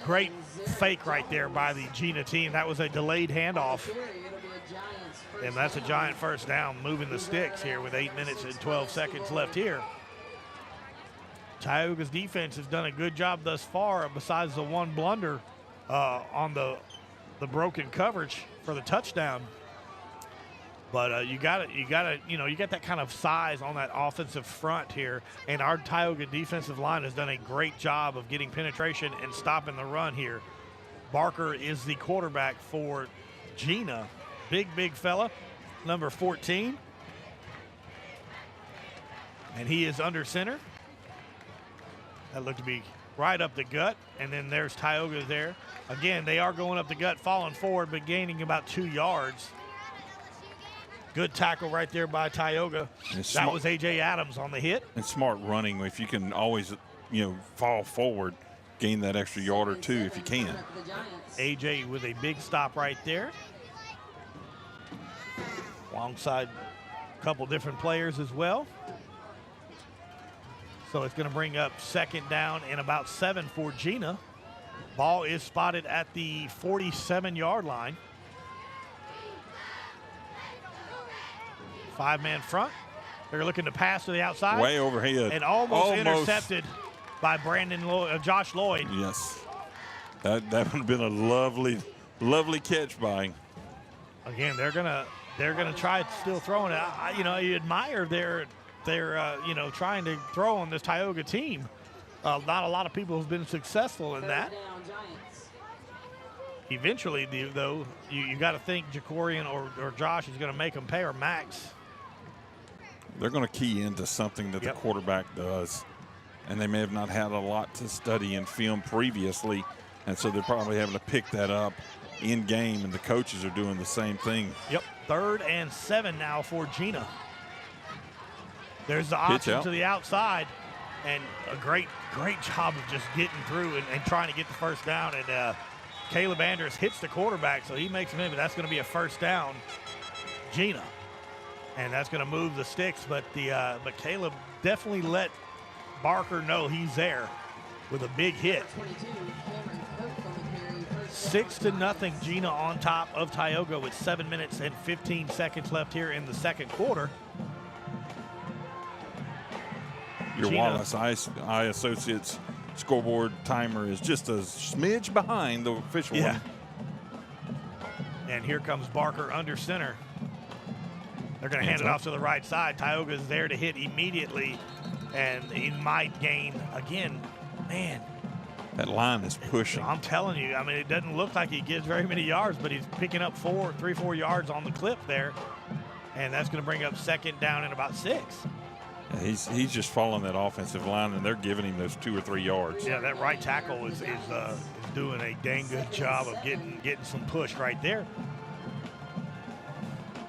great fake right there by the Gina team. That was a delayed handoff. And that's a Giant first down, moving the sticks here with 8 minutes and 12 seconds left here. Tioga's defense has done a good job thus far, besides the one blunder on the broken coverage for the touchdown. But you got that kind of size on that offensive front here, and our Tioga defensive line has done a great job of getting penetration and stopping the run here. Barker is the quarterback for Gina. Big fella, number 14. And he is under center. That looked to be right up the gut, and then there's Tioga there. Again, they are going up the gut, falling forward, but gaining about 2 yards. Good tackle right there by Tioga. That was A.J. Adams on the hit. And smart running. If you can always, fall forward, gain that extra yard or 2 if you can. A.J. with a big stop right there. Alongside a couple different players as well. So it's going to bring up 2nd down and about 7 for Gina. Ball is spotted at the 47-yard line. 5-man front. They're looking to pass to the outside. Way overhead. And almost intercepted by Josh Lloyd. Yes. That would have been a lovely catch by. Again, they're gonna try still throwing it. You admire their trying to throw on this Tioga team. Not a lot of people have been successful in that. Eventually, though, you got to think Jacorian or Josh is going to make them pay, or Max. They're going to key into something that the quarterback does, and they may have not had a lot to study in film previously, and so they're probably having to pick that up in game, and the coaches are doing the same thing. Yep, 3rd and 7 now for Gina. There's the option to the outside, and a great job of just getting through and trying to get the first down. And Caleb Andrus hits the quarterback, so he makes him in, but that's going to be a first down, Gina. And that's going to move the sticks, but Caleb definitely let Barker know he's there with a big hit. 6-0, Gina on top of Tioga with 7 minutes and 15 seconds left here in the second quarter. Your Gina. Wallace Eye Associates scoreboard timer is just a smidge behind the official one. And here comes Barker under center. They're going to hand it off to the right side. Tioga is there to hit immediately, and he might gain again. Man, that line is pushing. I'm telling you, I mean, it doesn't look like he gets very many yards, but he's picking up 3-4 yards on the clip there, and that's going to bring up second down and about 6. He's just following that offensive line, and they're giving him those 2 or 3 yards. Yeah, that right tackle is doing a dang good job of getting some push right there.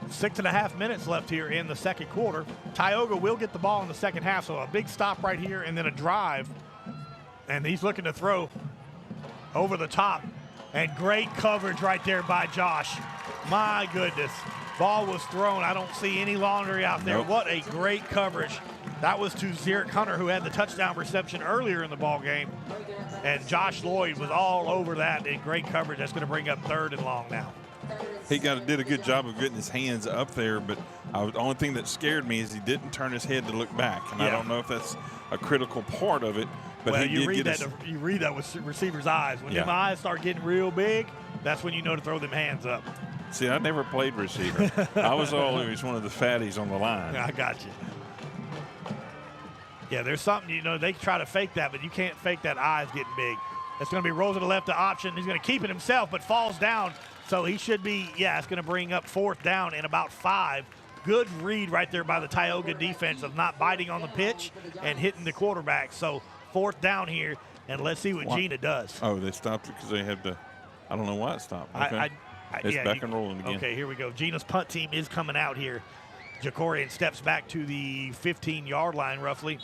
6.5 minutes left here in the second quarter. Tioga will get the ball in the second half, so a big stop right here and then a drive. And he's looking to throw over the top. And great coverage right there by Josh. My goodness. Ball was thrown. I don't see any laundry out there. Nope. What a great coverage. That was to Zerrick Hunter, who had the touchdown reception earlier in the ball game. And Josh Lloyd was all over that in great coverage. That's going to bring up 3rd and long now. He did a good job of getting his hands up there, but the only thing that scared me is he didn't turn his head to look back. And I don't know if that's a critical part of it. But well, he you did read that with receivers' eyes. When them eyes start getting real big, that's when you know to throw them hands up. See, I never played receiver. I was always one of the fatties on the line. I got you. Yeah, there's something, they try to fake that, but you can't fake that eyes getting big. It's going to be rolls to the left to option. He's going to keep it himself, but falls down. So he should be, it's going to bring up 4th down in about 5. Good read right there by the Tioga defense of not biting on the pitch and hitting the quarterback. So 4th down here, and let's see what Gina does. Oh, they stopped it because they had to. I don't know why it stopped. Okay. It's back and rolling again. Okay, here we go. Gina's punt team is coming out here. Jacorian steps back to the 15-yard line roughly.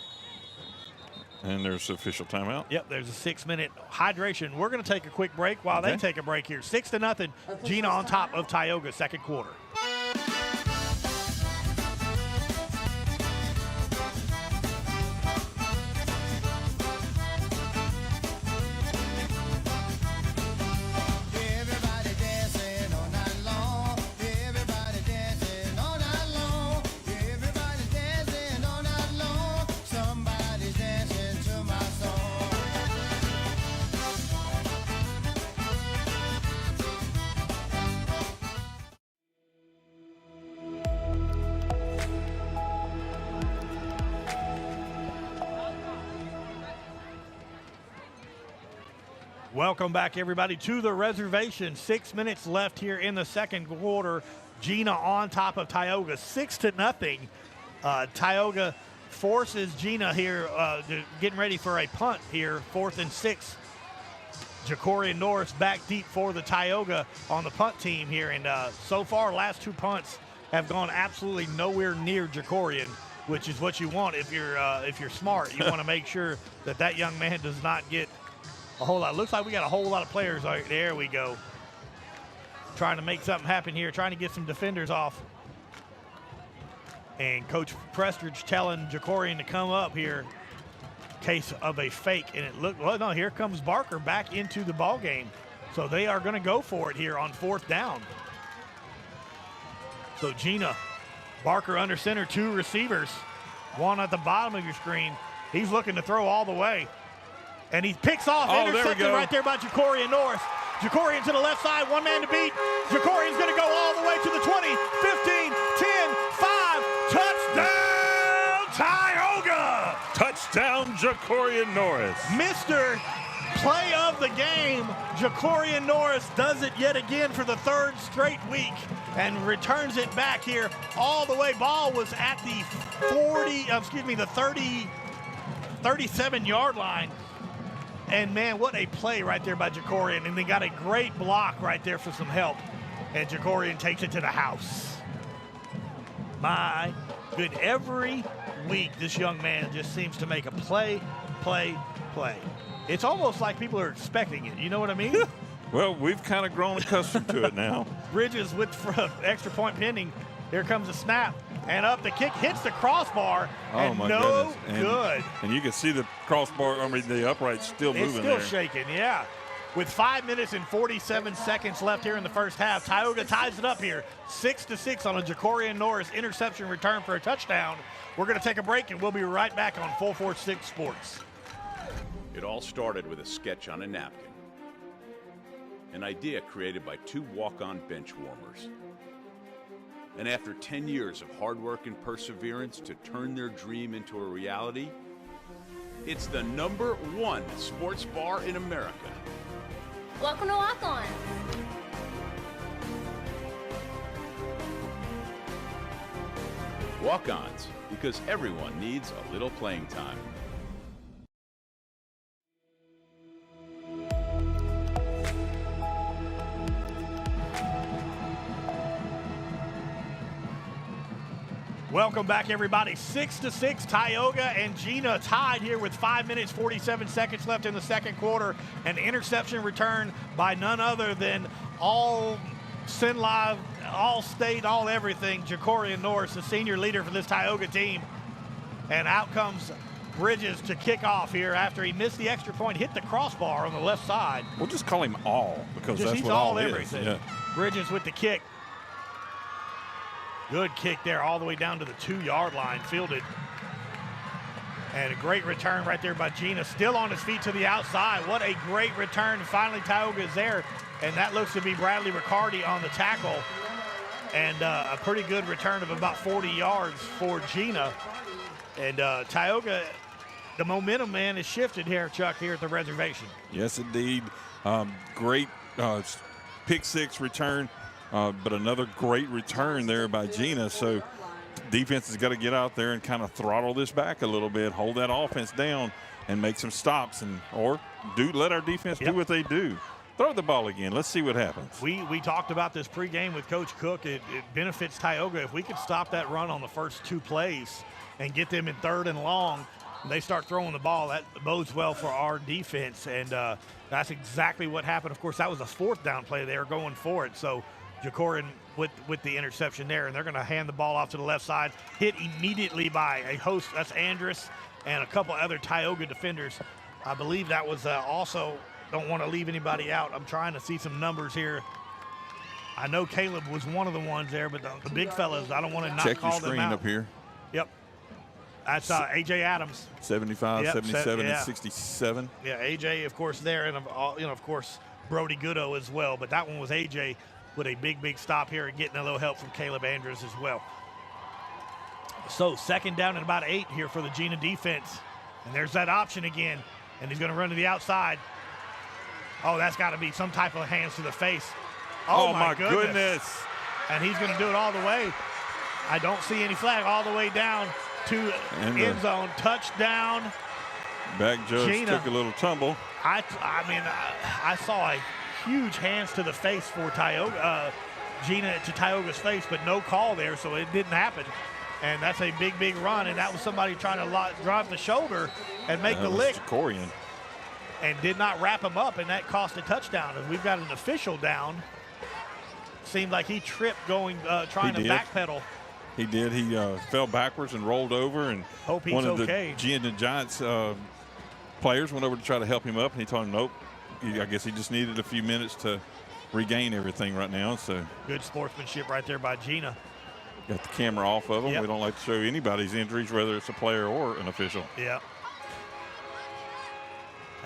And there's official timeout. Yep, there's a 6-minute hydration. We're going to take a quick break while they take a break here. 6-0, Gina on top of Tioga, second quarter. Welcome back, everybody, to the reservation. 6 minutes left here in the second quarter. Gina on top of Tioga, 6-0. Tioga forces Gina here, getting ready for a punt here, 4th and 6. Jacorian Norris back deep for the Tioga on the punt team here. And so far, last 2 punts have gone absolutely nowhere near Jacorian, which is what you want if you're smart. You want to make sure that young man does not get a whole lot. Looks like we got a whole lot of players. There we go. Trying to make something happen here, trying to get some defenders off. And Coach Prestridge telling Jacorian to come up here. Case of a fake, and it looked, well, no, here comes Barker back into the ball game. So they are going to go for it here on 4th down. So Gina, Barker under center, 2 receivers. One at the bottom of your screen. He's looking to throw all the way. And he picks off, intercepted right there by Jacorian Norris. Jacorian to the left side, 1 man to beat. Jacorian's going to go all the way to the 20, 15, 10, 5. Touchdown, Tioga! Touchdown, Jacorian Norris. Mr. Play of the game, Jacorian Norris does it yet again for the 3rd straight week and returns it back here all the way. Ball was at the 37-yard line. And, man, what a play right there by Jacorian. And they got a great block right there for some help. And Jacorian takes it to the house. My good. Every week, this young man just seems to make a play. It's almost like people are expecting it. You know what I mean? Well, we've kind of grown accustomed to it now. Bridges with extra point pending. Here comes the snap. And up the kick, hits the crossbar, and my no goodness. good. And you can see the crossbar, the upright still moving there. It's still shaking, yeah. with 5 minutes and 47 seconds left here in the first half. Tioga ties it up here, 6-6 on a Jacorian Norris interception return for a touchdown. We're going to take a break, and we'll be right back on 446 Sports. It all started with a sketch on a napkin, an idea created by two walk-on bench warmers. And after 10 years of hard work and perseverance to turn their dream into a reality, it's the #1 sports bar in America. Welcome to Walk On. Walk-ons, because everyone needs a little playing time. Welcome back, everybody. 6-6, Tioga and Gina tied here with 5 minutes, 47 seconds left in the second quarter. An interception return by none other than all Sin Live, all state, all everything, Jacorian Norris, the senior leader for this Tioga team. And out comes Bridges to kick off here after he missed the extra point, hit the crossbar on the left side. We'll just call him All, because that's He's what all All everything. is. Yeah. Bridges with the kick. Good kick there all the way down to the 2-yard line, fielded. And a great return right there by Gina, still on his feet to the outside. What a great return. Finally, Tioga is there, and that looks to be Bradley Riccardi on the tackle. And a pretty good return of about 40 yards for Gina. And Tioga, the momentum, man, is shifted here, Chuck, here at the reservation. Yes, indeed. Great pick six return. But another great return there by Gina. So defense has got to get out there and kind of throttle this back a little bit, hold that offense down, and make some stops, or let our defense do what they do. Throw the ball again. Let's see what happens. We talked about this pregame with Coach Cook. It benefits Tioga if we could stop that run on the first 2 plays and get them in 3rd and long. And they start throwing the ball. That bodes well for our defense, and that's exactly what happened. Of course, that was a 4th down play. They were going for it. So Jacorian with the interception there, and they're going to hand the ball off to the left side, hit immediately by a host. That's Andrus and a couple other Tioga defenders. I believe that was also, don't want to leave anybody out. I'm trying to see some numbers here. I know Caleb was one of the ones there, but the big fellas, I don't want to not Check call your them screen out. up here. Yep. That's A.J. Adams. 75, Yep, 77, yeah. and 67. Yeah, A.J., of course, there, and of course, Brody Goodo as well. But that one was A.J. with a big stop here and getting a little help from Caleb Andrews as well. So 2nd down and about 8 here for the Gina defense. And there's that option again. And he's going to run to the outside. Oh, that's got to be some type of hands to the face. Oh my goodness. And he's going to do it all the way. I don't see any flag, all the way down to end zone. Touchdown. Back judge Gina. took a little tumble. I mean, I saw a huge hands to the face for Tioga, Gina to Tioga's face, but no call there, so it didn't happen. And that's a big run, and that was somebody trying to drive the shoulder and make the lick. Jacorian. And did not wrap him up, and that cost a touchdown. And we've got an official down. Seemed like he tripped trying to backpedal. He did. He fell backwards and rolled over, and Hope he's one of okay. the Gina Giants players went over to try to help him up, and he told him, nope. I guess he just needed a few minutes to regain everything right now. So good sportsmanship right there by Gina. Got the camera off of him. Yep. We don't like to show anybody's injuries, whether it's a player or an official. Yeah.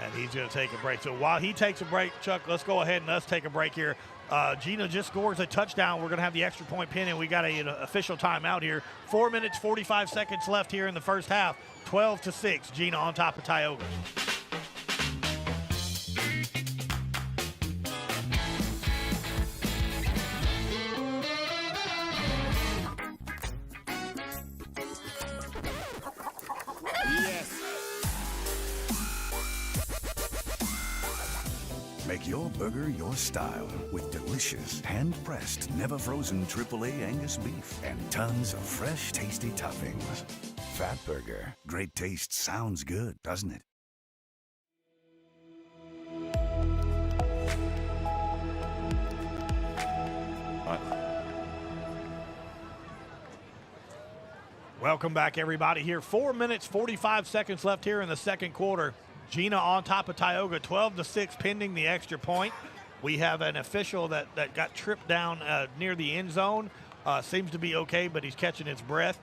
And he's going to take a break. So while he takes a break, Chuck, let's go ahead and let's take a break here. Gina just scores a touchdown. We're going to have the extra point pin, and we got an official timeout here. 4 minutes, 45 seconds left here in the first half. 12-6, Gina on top of Tioga. Make your burger your style with delicious, hand-pressed, never-frozen AAA Angus beef and tons of fresh, tasty toppings. Fat Burger. Great taste sounds good, doesn't it? Welcome back, everybody. Here, 4 minutes, 45 seconds left here in the second quarter. Gina on top of Tioga, 12-6 pending the extra point. We have an official that got tripped down near the end zone. Seems to be okay, but he's catching his breath.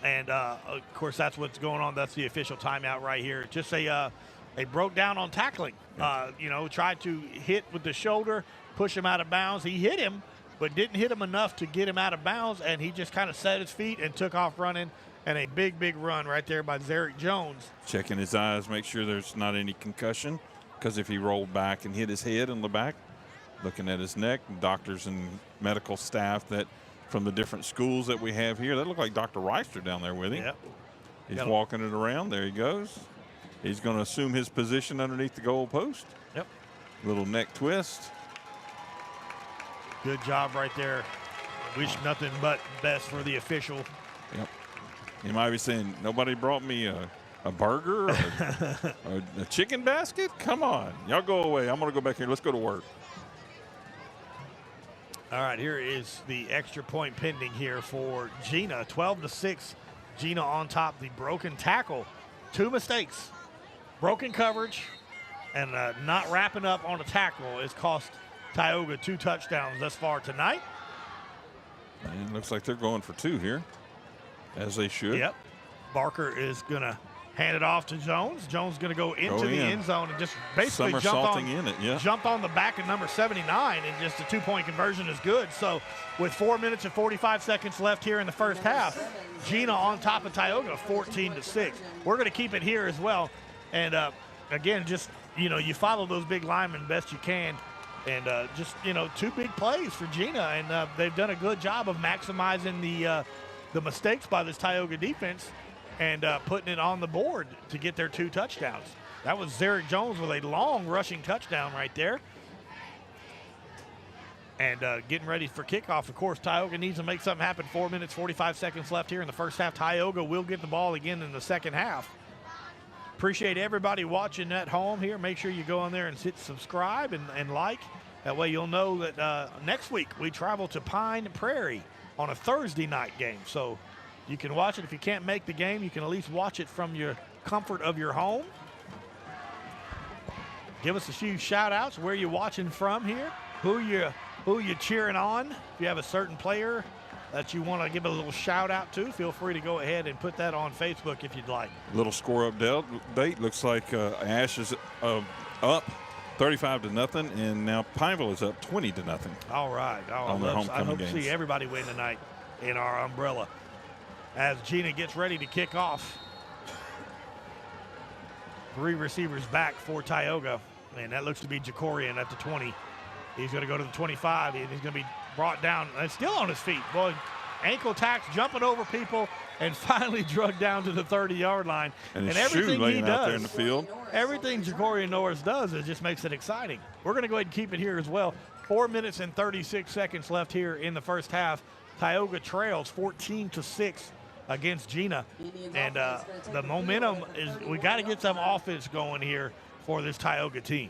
And, of course, that's what's going on. That's the official timeout right here. Just they broke down on tackling. Tried to hit with the shoulder, push him out of bounds. He hit him, but didn't hit him enough to get him out of bounds, and he just kind of set his feet and took off running. And a big, big run right there by Zerick Jones. Checking his eyes, make sure there's not any concussion, because if he rolled back and hit his head in the back, looking at his neck, doctors and medical staff that from the different schools that we have here, that look like Dr. Reister down there with him. Yep. He's walking it around. There he goes. He's going to assume his position underneath the goal post. Yep. Little neck twist. Good job right there. Wish nothing but best for the official. Yep. You might be saying, nobody brought me a burger or a chicken basket? Come on. Y'all go away. I'm going to go back here. Let's go to work. All right, here is the extra point pending here for Gina. 12-6. Gina on top. The broken tackle. 2 mistakes. Broken coverage and not wrapping up on a tackle has cost Tioga 2 touchdowns thus far tonight. And looks like they're going for 2 here, as they should. Yep. Barker is going to hand it off to Jones. Jones going to go into the end zone and just basically jump on the back of number 79, and just a 2-point conversion is good. So with 4 minutes and 45 seconds left here in the first half, Gina on top of Tioga, 14-6. We're going to keep it here as well. And again, just, you follow those big linemen best you can. And just, 2 big plays for Gina. And they've done a good job of maximizing the mistakes by this Tioga defense and putting it on the board to get their 2 touchdowns. That was Zerick Jones with a long rushing touchdown right there. And getting ready for kickoff. Of course, Tioga needs to make something happen. 4 minutes, 45 seconds left here in the first half. Tioga will get the ball again in the second half. Appreciate everybody watching at home here. Make sure you go on there and hit subscribe and like. That way you'll know that next week we travel to Pine Prairie on a Thursday night game. So you can watch it. If you can't make the game, you can at least watch it from your comfort of your home. Give us a few shout-outs. Where you watching from here? Who you cheering on? If you have a certain player that you want to give a little shout-out to, feel free to go ahead and put that on Facebook if you'd like. Little score update. Looks like Ash is up 35-0, and now Pineville is up 20-0. All right. I hope to see everybody win tonight in our umbrella. As Gina gets ready to kick off. 3 receivers back for Tioga, and that looks to be Jacorian at the 20. He's going to go to the 25, and he's going to be brought down and still on his feet. Boy, ankle tacks, jumping over people, and finally drugged down to the 30-yard line. And everything he does out there in the field. Everything Jacorian Norris does, it just makes it exciting. We're going to go ahead and keep it here as well. 4 minutes and 36 seconds left here in the first half. Tioga trails 14-6 against Gina, and the momentum is, we got to get some offense going here for this Tioga team.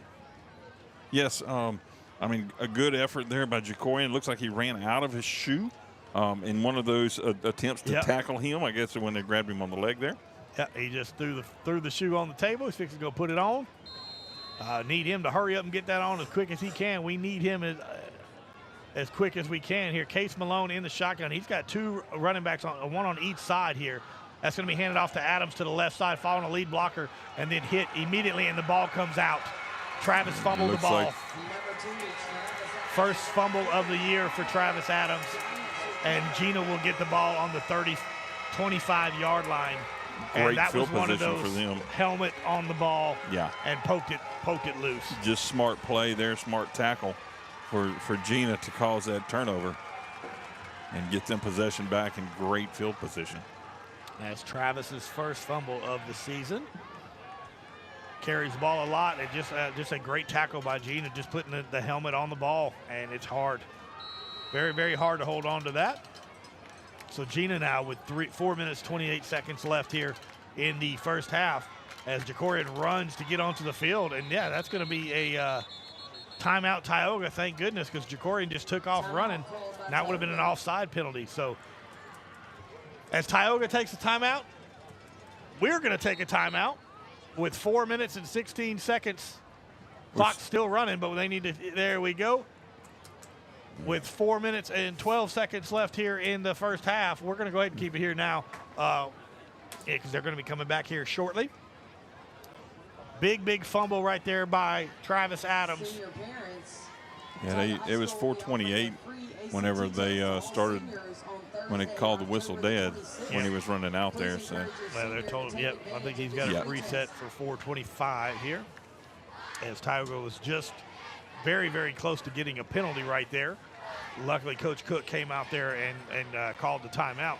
Yes, a good effort there by Jacorian. Looks like he ran out of his shoe in one of those attempts to tackle him, I guess, when they grabbed him on the leg there. Yeah, he just threw the shoe on the table. He's fixing to go put it on. Need him to hurry up and get that on as quick as he can. We need him as quick as we can here. Case Malone in the shotgun. He's got 2 running backs, one on each side here. That's going to be handed off to Adams to the left side, following a lead blocker, and then hit immediately, and the ball comes out. Travis fumbled the ball. First fumble of the year for Travis Adams, and Gina will get the ball on the 25-yard line. Great and that field was one of those for them. Helmet on the ball, yeah, and poked it loose. Just smart play there, smart tackle for Gina to cause that turnover and get them possession back in great field position. That's Travis's first fumble of the season. Carries the ball a lot, and just a great tackle by Gina, just putting the helmet on the ball, and it's hard. Very, very hard to hold on to that. So Gina now with 4 minutes, 28 seconds left here in the first half as Jacorian runs to get onto the field. And, yeah, that's going to be a timeout Tioga, thank goodness, because Jacorian just took off running. And that would have been an offside penalty. So as Tioga takes a timeout, we're going to take a timeout. with 4 minutes and 16 seconds. Clock's still running, but they need to. There we go. With 4 minutes and 12 seconds left here in the first half, we're going to go ahead and keep it here now because they're going to be coming back here shortly. Big fumble right there by Travis Adams. Yeah, it was 4:28 whenever they started, when they called the whistle dead, when he was running out there. So well, they're told him, yep, I think he's got it reset for 4:25 here. As Tioga was just very close to getting a penalty right there. Luckily, Coach Cook came out there and called the timeout.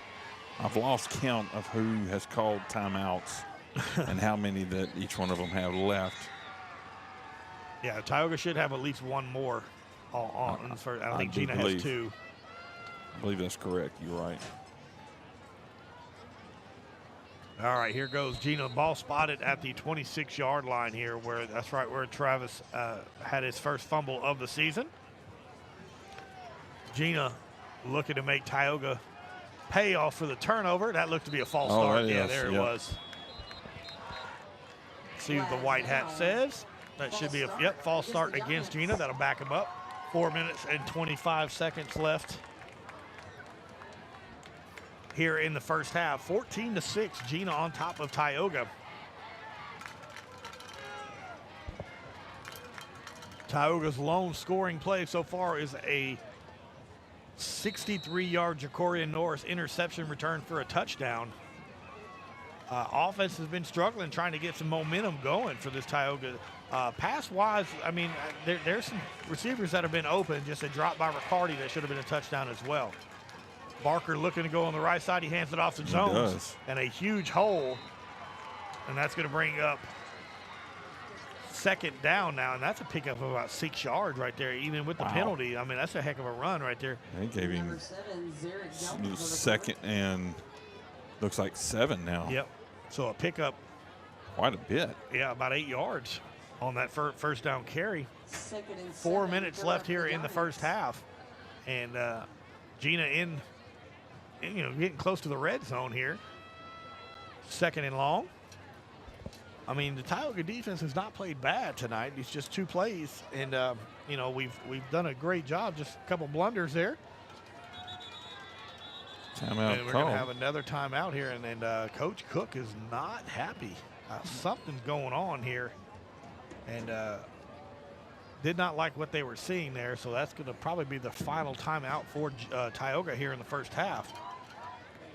I've lost count of who has called timeouts and how many that each one of them have left. Yeah, Tioga should have at least one more on. I think Gina has 2. I believe that's correct. You're right. All right, here goes Gina. Ball spotted at the 26-yard line here, where that's right where Travis had his first fumble of the season. Gina looking to make Tioga pay off for the turnover. That looked to be a false start. Yeah, there it was. See what the white hat says. That should be a false start against Gina. That'll back him up. 4 minutes and 25 seconds left here in the first half. 14-6, Gina on top of Tioga. Tioga's lone scoring play so far is a 63-yard Jacorian Norris interception return for a touchdown. Offense has been struggling trying to get some momentum going for this Tioga. Pass-wise, I mean, there's some receivers that have been open, just a drop by Riccardi that should have been a touchdown as well. Barker looking to go on the right side. He hands it off to Jones. And a huge hole. And that's going to bring up second down now. And that's a pickup of about 6 yards right there, even with the penalty. I mean, that's a heck of a run right there. They gave him second and looks like 7 now. Yep. So a pickup. Quite a bit. Yeah, about 8 yards on that first down carry. 4 minutes left here in the first half. And Gina getting close to the red zone here. Second and long. I mean, the Tioga defense has not played bad tonight. It's just 2 plays, and we've done a great job. Just a couple blunders there. Timeout. And we're going to have another timeout here, and Coach Cook is not happy. Something's going on here, and did not like what they were seeing there. So that's going to probably be the final timeout for Tioga here in the first half.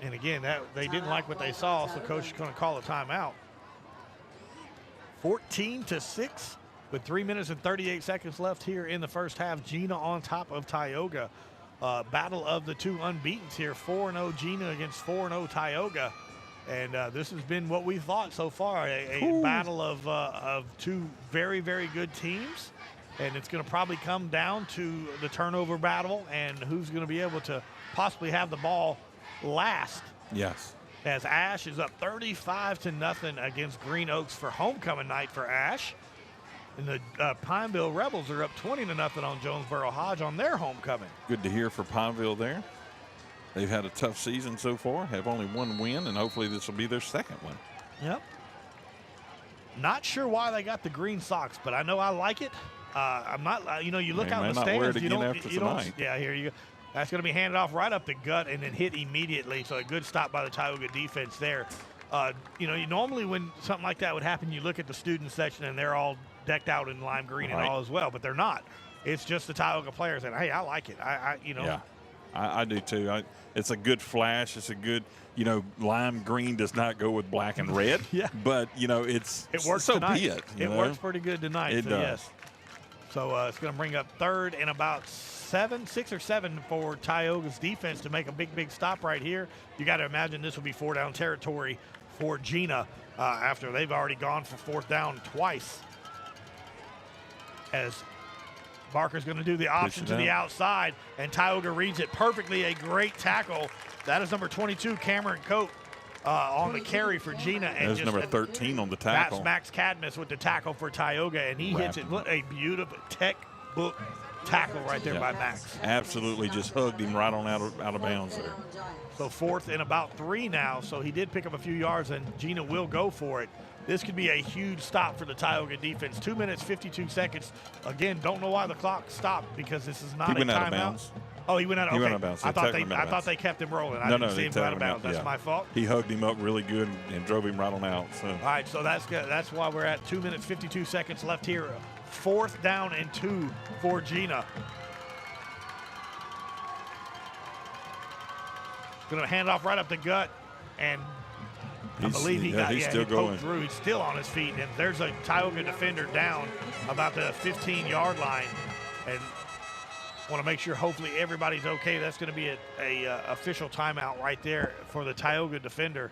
And again, they didn't like what they saw, so Coach is going to call a timeout. 14-6 with 3 minutes and 38 seconds left here in the first half. Gina on top of Tioga. Battle of the 2 unbeatens here. 4-0 Gina against 4-0 Tioga. And this has been what we thought so far, a battle of 2 very good teams. And it's going to probably come down to the turnover battle and who's going to be able to possibly have the ball last. Yes. As Ash is up 35-0 against Green Oaks for homecoming night for Ash. And the Pineville Rebels are up 20-0 on Jonesboro Hodge on their homecoming. Good to hear for Pineville there. They've had a tough season so far, have only 1 win, and hopefully this will be their second one. Yep. Not sure why they got the green socks, but I know I like it. I'm not, you look out in the stands. You don't. Yeah, here you go. That's going to be handed off right up the gut and then hit immediately. So a good stop by the Tioga defense there. Normally when something like that would happen, you look at the student section and they're all decked out in lime green and all as well, but they're not. It's just the Tioga players, and hey, I like it. Yeah, I do too. It's a good flash. It's a good, lime green does not go with black and red. Yeah, but it works so tonight. Be it. It works pretty good tonight. It does. Yes. So it's going to bring up third and about 6 or 7 for Tioga's defense to make a big stop right here. You got to imagine this will be 4-down territory for Gina after they've already gone for 4th down twice. As Barker's going to do the option to the outside, and Tioga reads it perfectly. A great tackle. That is number 22, Cameron Cope, on the carry for Gina. And that's number 13 on the tackle. That's Max Cadmus with the tackle for Tioga, and he hits it. What a beautiful textbook tackle right there by Max. Absolutely, just hugged him right on out of bounds there. So 4th and about 3 now. So he did pick up a few yards, and Gina will go for it. This could be a huge stop for the Tioga defense. 2 minutes, 52 seconds. Again, don't know why the clock stopped because this is not a timeout. He went out of bounds. Oh, he went out. Okay. He went out of bounds. I thought they kept him rolling. I didn't see him go out of bounds. That's my fault. He hugged him up really good and drove him right on out. So. All right, so that's good. That's why we're at 2 minutes, 52 seconds left here. 4th down and 2 for Gina. Going to hand off right up the gut, and I believe he poked through. He's still on his feet, and there's a Tioga defender down about the 15-yard line, and want to make sure hopefully everybody's okay. That's going to be a official timeout right there for the Tioga defender.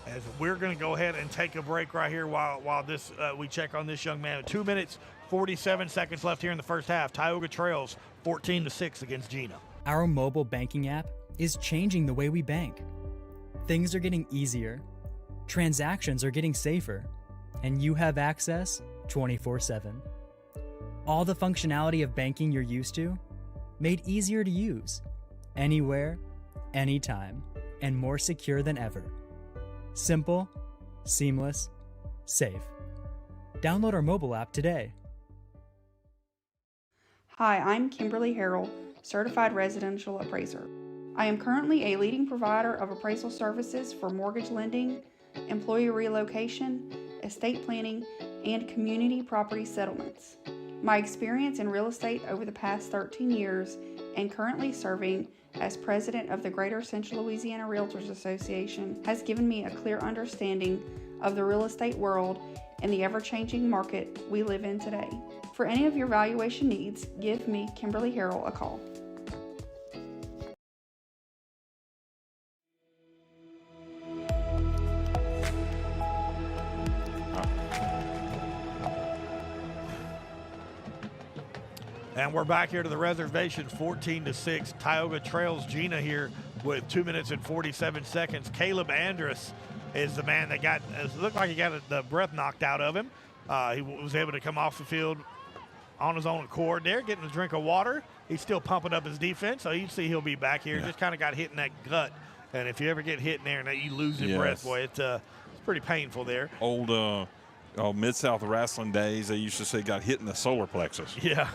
As we're going to go ahead and take a break right here while this we check on this young man. 2 minutes, 47 seconds left here in the first half. Tioga trails 14-6 against Gina. Our mobile banking app is changing the way we bank. Things are getting easier, transactions are getting safer, and you have access 24/7. All the functionality of banking you're used to, made easier to use, anywhere, anytime, and more secure than ever. Simple, seamless, safe. Download our mobile app today. Hi, I'm Kimberly Harrell, Certified Residential Appraiser. I am currently a leading provider of appraisal services for mortgage lending, employee relocation, estate planning, and community property settlements. My experience in real estate over the past 13 years and currently serving as president of the Greater Central Louisiana Realtors Association has given me a clear understanding of the real estate world and the ever-changing market we live in today. For any of your valuation needs, give me, Kimberly Harrell, a call. And we're back here to the reservation, 14-6. Tioga trails Gina here with 2 minutes and 47 seconds. Caleb Andrus is the man that looked like he got the breath knocked out of him. He was able to come off the field on his own accord there, getting a drink of water. He's still pumping up his defense, so you see he'll be back here. Just kind of got hit in that gut. And if you ever get hit in there and you lose your breath, boy, it's pretty painful there. Old Mid-South wrestling days, they used to say got hit in the solar plexus. Yeah.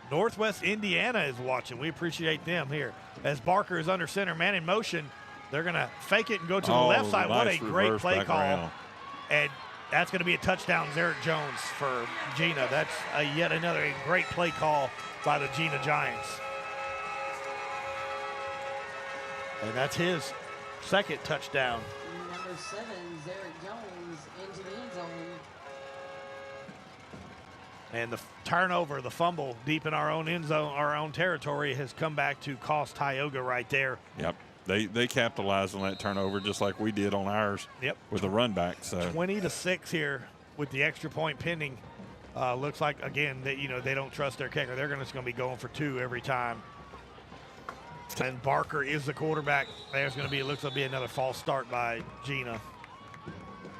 Northwest Indiana is watching. We appreciate them here. As Barker is under center, man in motion, they're going to fake it and go to the left side. What a great play call. Around. And that's going to be a touchdown, Zarek Jones for Gina. That's yet another great play call by the Gina Giants. And that's his second touchdown. Number 7, Zarek Jones into the end zone. And the turnover, the fumble deep in our own end zone, our own territory, has come back to cost Tioga right there. Yep. They capitalized on that turnover just like we did on ours. Yep. With the run back. So 20-6 here with the extra point pending. Looks like again that they don't trust their kicker. They're just going to be going for 2 every time. And Barker is the quarterback. There's going to be looks like be another false start by Gina.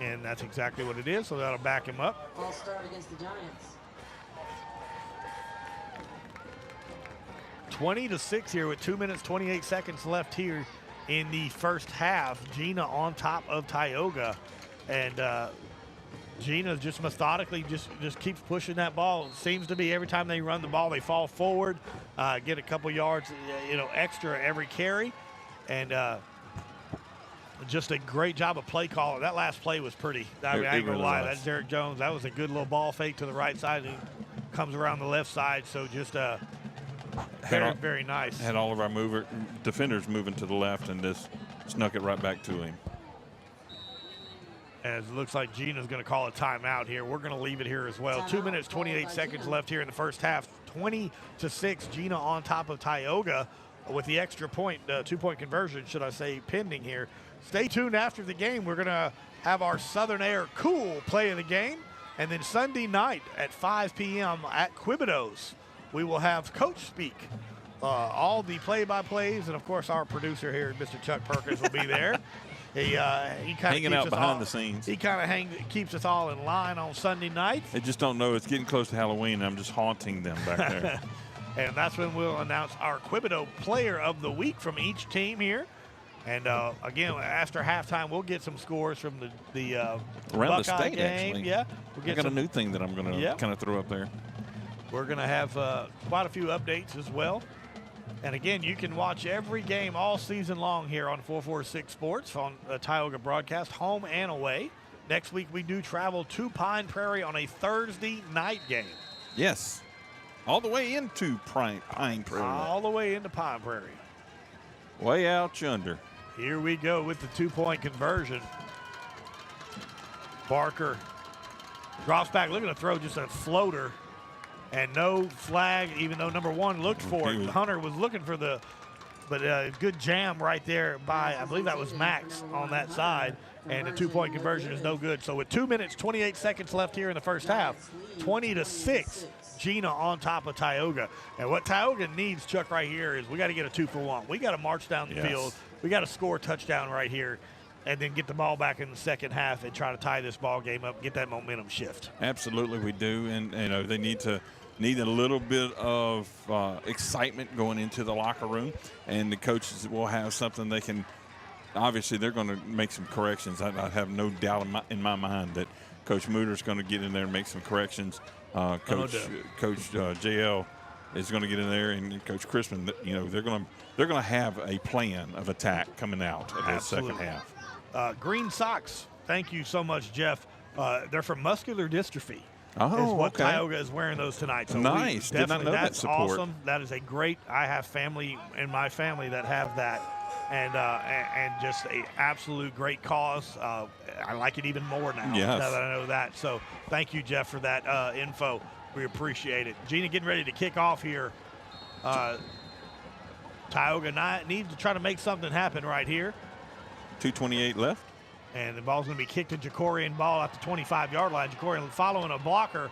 And that's exactly what it is. So that'll back him up. False start against the Giants. 20-6 here with 2 minutes, 28 seconds left here in the first half. Gina on top of Tioga. And Gina just methodically just keeps pushing that ball. It seems to be every time they run the ball, they fall forward, get a couple yards, extra every carry. And just a great job of play calling. That last play was pretty. I ain't going to lie. That's Zarek Jones. That was a good little ball fake to the right side. He comes around the left side. So just very nice. Had all of our defenders moving to the left and just snuck it right back to him. As it looks like Gina's going to call a timeout here. We're going to leave it here as well. 2 minutes, 28 seconds left here in the first half. 20-6, Gina on top of Tioga with the extra point, 2-point conversion, should I say, pending here. Stay tuned after the game. We're going to have our Southern Air Cool play of the game. And then Sunday night at 5 p.m. at Quibido's, we will have Coach speak. All the play-by-plays, and, of course, our producer here, Mr. Chuck Perkins, will be there. He kind of hanging out behind the scenes. He kind of keeps us all in line on Sunday nights. They just don't know it's getting close to Halloween. I'm just haunting them back there. And that's when we'll announce our Quibido Player of the Week from each team here. And again, after halftime, we'll get some scores from the around Buckeye the state. game. Actually, Yeah, we'll I get got some, a new thing that I'm going to kind of throw up there. We're going to have quite a few updates as well. And again, you can watch every game all season long here on 446 Sports on the Tioga broadcast, home and away. Next week, we do travel to Pine Prairie on a Thursday night game. Yes, all the way into Pine Prairie. All the way into Pine Prairie. Way out yonder. Here we go with the two-point conversion. Barker drops back, looking to throw just a floater. And no flag, even though number one looked for it. Hunter was looking for good jam right there by, I believe that was Max on that side. And the two-point conversion is no good. So with 2 minutes, 28 seconds left here in the first half, 20-6, Gina on top of Tioga. And what Tioga needs, Chuck, right here is we got to get a 2-for-1. We got to march down the field. We got to score a touchdown right here and then get the ball back in the second half and try to tie this ball game up, get that momentum shift. Absolutely, we do. And they need a little bit of excitement going into the locker room, and the coaches will have something they can. Obviously, they're going to make some corrections. I have no doubt in my mind that Coach Mooter's going to get in there and make some corrections. Coach JL is going to get in there, and Coach Crispin. They're going to have a plan of attack coming out of the second half. Green socks. Thank you so much, Jeff. They're from muscular dystrophy. Oh, is what okay. Tioga is wearing those tonight. So nice. Did not know that support. Awesome. That is a great. I have family in my family that have that, and just a absolute great cause. I like it even more now. Yes. Now that I know that. So thank you, Jeff, for that info. We appreciate it. Gina getting ready to kick off here. Tioga needs to try to make something happen right here. 2:28 left. And the ball's going to be kicked to Jacorian, ball at the 25-yard line. Jacorian following a blocker,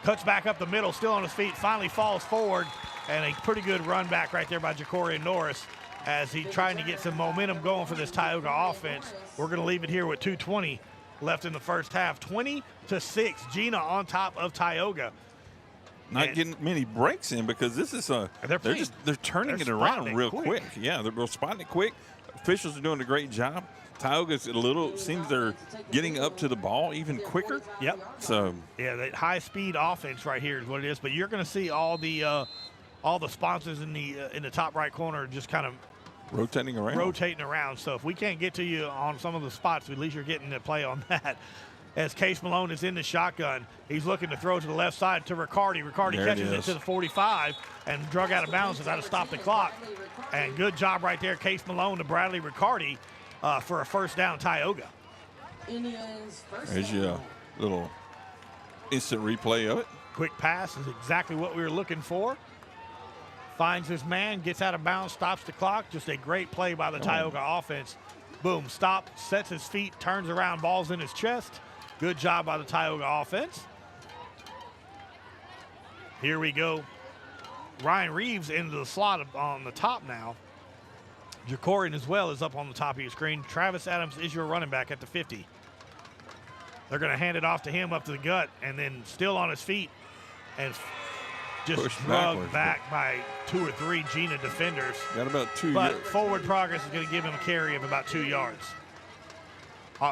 cuts back up the middle, still on his feet, finally falls forward, and a pretty good run back right there by Jacorian Norris as he's trying to get some momentum going for this Tioga offense. We're going to leave it here with 2:20 left in the first half. 20-6, Gina on top of Tioga. Not getting many breaks in because this is they're turning it around real quick. Yeah, they're spotting it quick. Officials are doing a great job. Tioga's seems they're getting up to the ball even quicker. Yep. So yeah, that high-speed offense right here is what it is. But you're going to see all the sponsors in the top right corner just kind of rotating around. So if we can't get to you on some of the spots, at least you're getting to play on that. As Case Malone is in the shotgun, he's looking to throw to the left side to Riccardi. Riccardi catches it to the 45 and drug out of bounds. Has got to stop the clock. And good job right there, Case Malone to Bradley Riccardi for a first down, Tioga. There's your little instant replay of it. Quick pass is exactly what we were looking for. Finds his man, gets out of bounds, stops the clock. Just a great play by the Tioga offense. Boom, stop, sets his feet, turns around, ball's in his chest. Good job by the Tioga offense. Here we go. Ryan Reeves into the slot on the top now. Jacorian as well is up on the top of your screen. Travis Adams is your running back at the 50. They're going to hand it off to him up to the gut, and then still on his feet and just drugged back by 2 or 3 Gina defenders. Got about 2 But yards. forward progress is going to give him a carry of about 2 yards.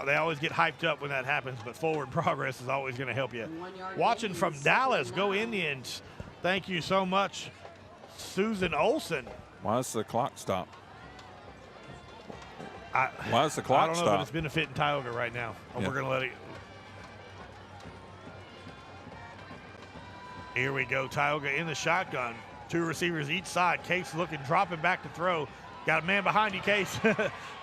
They always get hyped up when that happens, but forward progress is always going to help you. Watching from Dallas, go Indians. Thank you so much, Susan Olson. Why does the clock stop? Why does the clock stop? I don't know, but it's benefiting Tioga right now. We're going to let it. Here we go, Tioga in the shotgun. 2 receivers each side. Case looking, dropping back to throw. Got a man behind you, Case.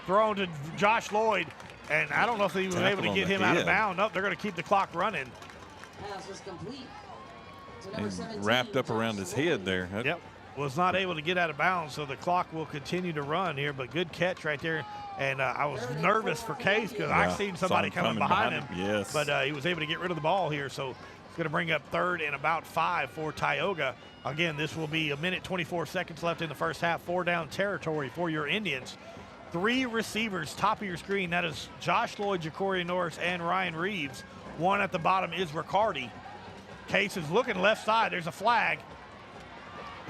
Throwing to Josh Lloyd. And I don't know if he was able to get him out of bounds. Nope, they're going to keep the clock running. Pass was complete. And wrapped up around his head there. Yep. Was not able to get out of bounds, so the clock will continue to run here. But good catch right there. And I was nervous for Case because I seen somebody coming behind him. Yes. But he was able to get rid of the ball here. So it's going to bring up 3rd and about 5 for Tioga. Again, this will be 1 minute 24 seconds left in the first half. 4 down territory for your Indians. 3 receivers, top of your screen. That is Josh Lloyd, Ja'Cory Norris, and Ryan Reeves. 1 at the bottom is Riccardi. Case is looking left side. There's a flag.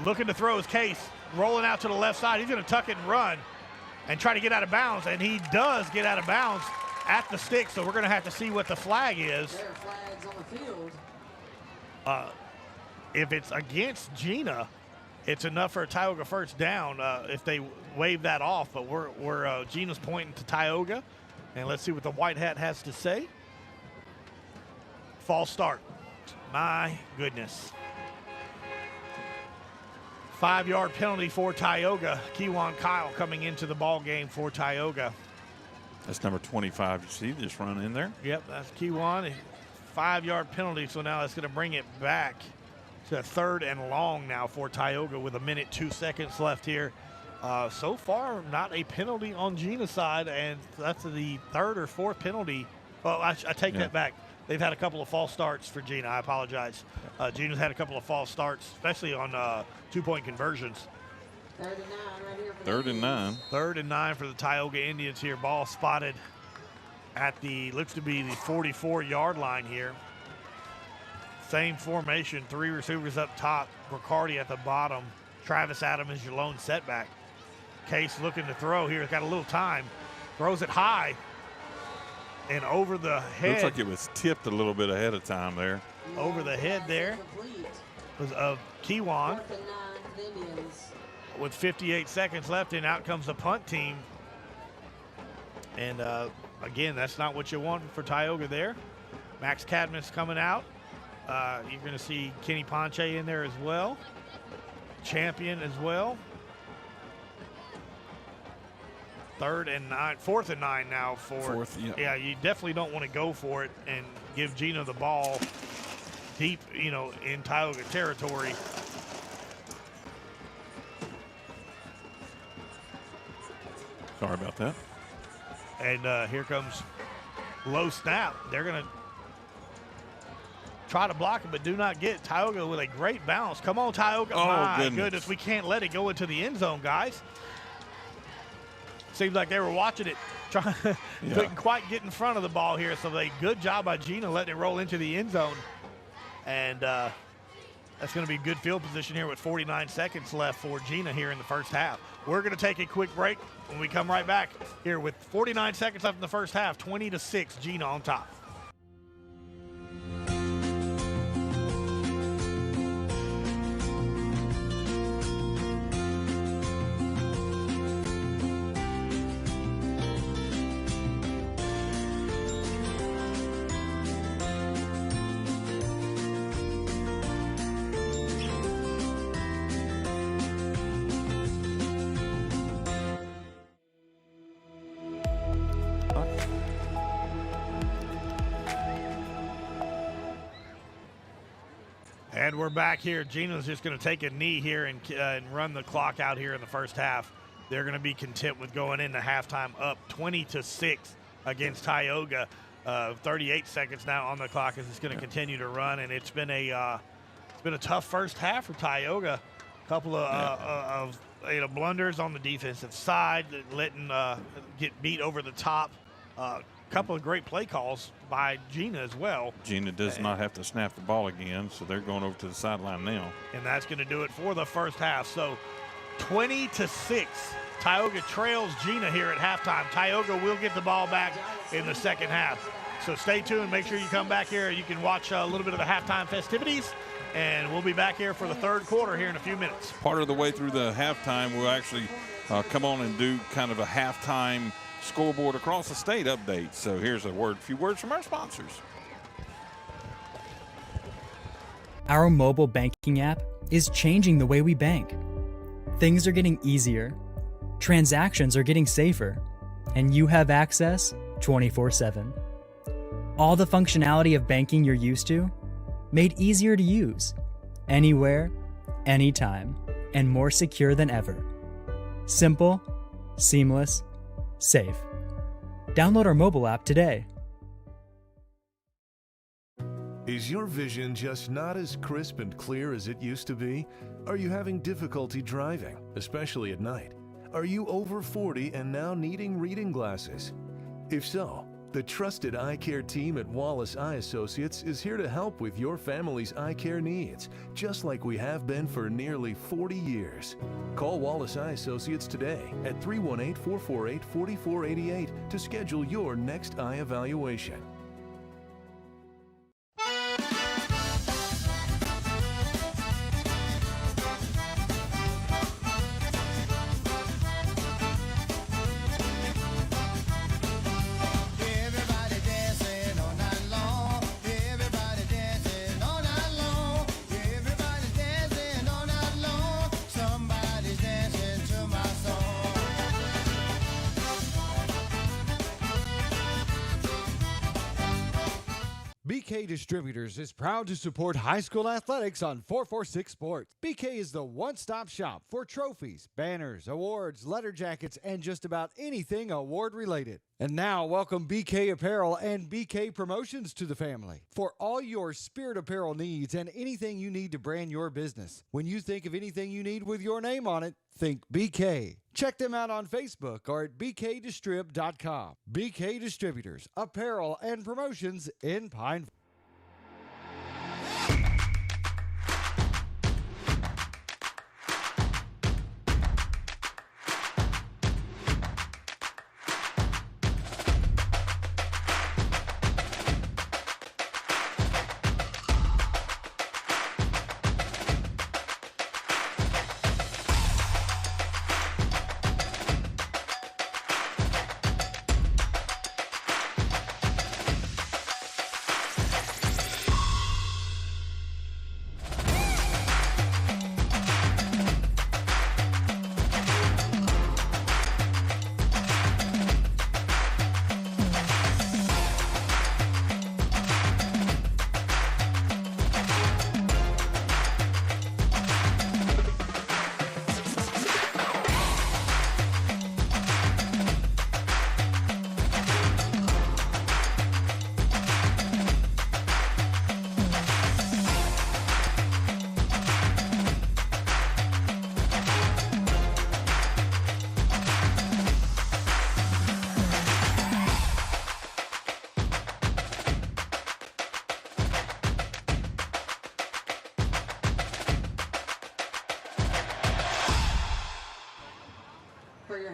Looking to throw his Case. Rolling out to the left side. He's going to tuck it and run and try to get out of bounds. And he does get out of bounds at the stick. So we're going to have to see what the flag is. There are flags on the field. If it's against Gina, it's enough for a Tioga first down if they wave that off. But we're Gina's pointing to Tioga. And let's see what the white hat has to say. False start. My goodness. 5-yard penalty for Tioga. Kewan Kyle coming into the ball game for Tioga. That's number 25. You see, just run in there. Yep, that's Kewan. 5-yard penalty, so now that's going to bring it back to a 3rd and long now for Tioga with 1:02 left here. So far, not a penalty on Gina's side, and that's the 3rd or 4th penalty. Well, I take that back. They've had a couple of false starts for Gina. I apologize. Gina's had a couple of false starts, especially on 2-point conversions. 3rd and 9 right here. For 3rd and 9. 3rd and 9 for the Tioga Indians here. Ball spotted at the, looks to be the 44-yard line here. Same formation, 3 receivers up top, Riccardi at the bottom. Travis Adams is your lone setback. Case looking to throw here. Got a little time. Throws it high and over the head. Looks like it was tipped a little bit ahead of time there. Over the head there was of Kewan. 4th and 9 for the Indians. With 58 seconds left, and out comes the punt team. And again, that's not what you want for Tioga there. Max Cadmus coming out. You're going to see Kenny Ponche in there as well. Champion as well. 4th and 9 now for. 4th, yeah, you definitely don't want to go for it and give Gina the ball deep, in Tioga territory. Sorry about that. And here comes low snap. They're going to try to block it, but do not get Tioga with a great bounce. Come on, Tioga. Oh, my goodness. We can't let it go into the end zone, guys. Seems like they were watching it, couldn't quite get in front of the ball here. So good job by Gina letting it roll into the end zone. And that's going to be good field position here with 49 seconds left for Gina here in the first half. We're going to take a quick break. When we come right back here with 49 seconds left in the first half, 20-6, Gina on top. And we're back here. Gina's just going to take a knee here and run the clock out here in the first half. They're going to be content with going into halftime up 20-6 against Tioga. 38 seconds now on the clock as it's going to continue to run, and it's been a tough first half for Tioga. A couple of blunders on the defensive side, letting get beat over the top. Couple of great play calls by Gina as well. Gina does not have to snap the ball again, so they're going over to the sideline now. And that's going to do it for the first half. So 20-6, Tioga trails Gina here at halftime. Tioga will get the ball back in the second half. So stay tuned. Make sure you come back here. You can watch a little bit of the halftime festivities, and we'll be back here for the third quarter here in a few minutes. Part of the way through the halftime, we'll actually come on and do kind of a halftime scoreboard across the state update. So here's a few words from our sponsors. Our mobile banking app is changing the way we bank. Things are getting easier, transactions are getting safer, and you have access 24/7. All the functionality of banking you're used to, made easier to use, anywhere, anytime, and more secure than ever. Simple, seamless, safe. Download our mobile app today. Is your vision just not as crisp and clear as it used to be? Are you having difficulty driving, especially at night? Are you over 40 and now needing reading glasses? If so, the trusted eye care team at Wallace Eye Associates is here to help with your family's eye care needs, just like we have been for nearly 40 years. Call Wallace Eye Associates today at 318-448-4488 to schedule your next eye evaluation. BK Distributors is proud to support high school athletics on 446 Sports. BK is the one-stop shop for trophies, banners, awards, letter jackets, and just about anything award-related. And now, welcome BK Apparel and BK Promotions to the family. For all your spirit apparel needs and anything you need to brand your business. When you think of anything you need with your name on it, think BK. Check them out on Facebook or at bkdistrib.com. BK Distributors, apparel and promotions in Pineville.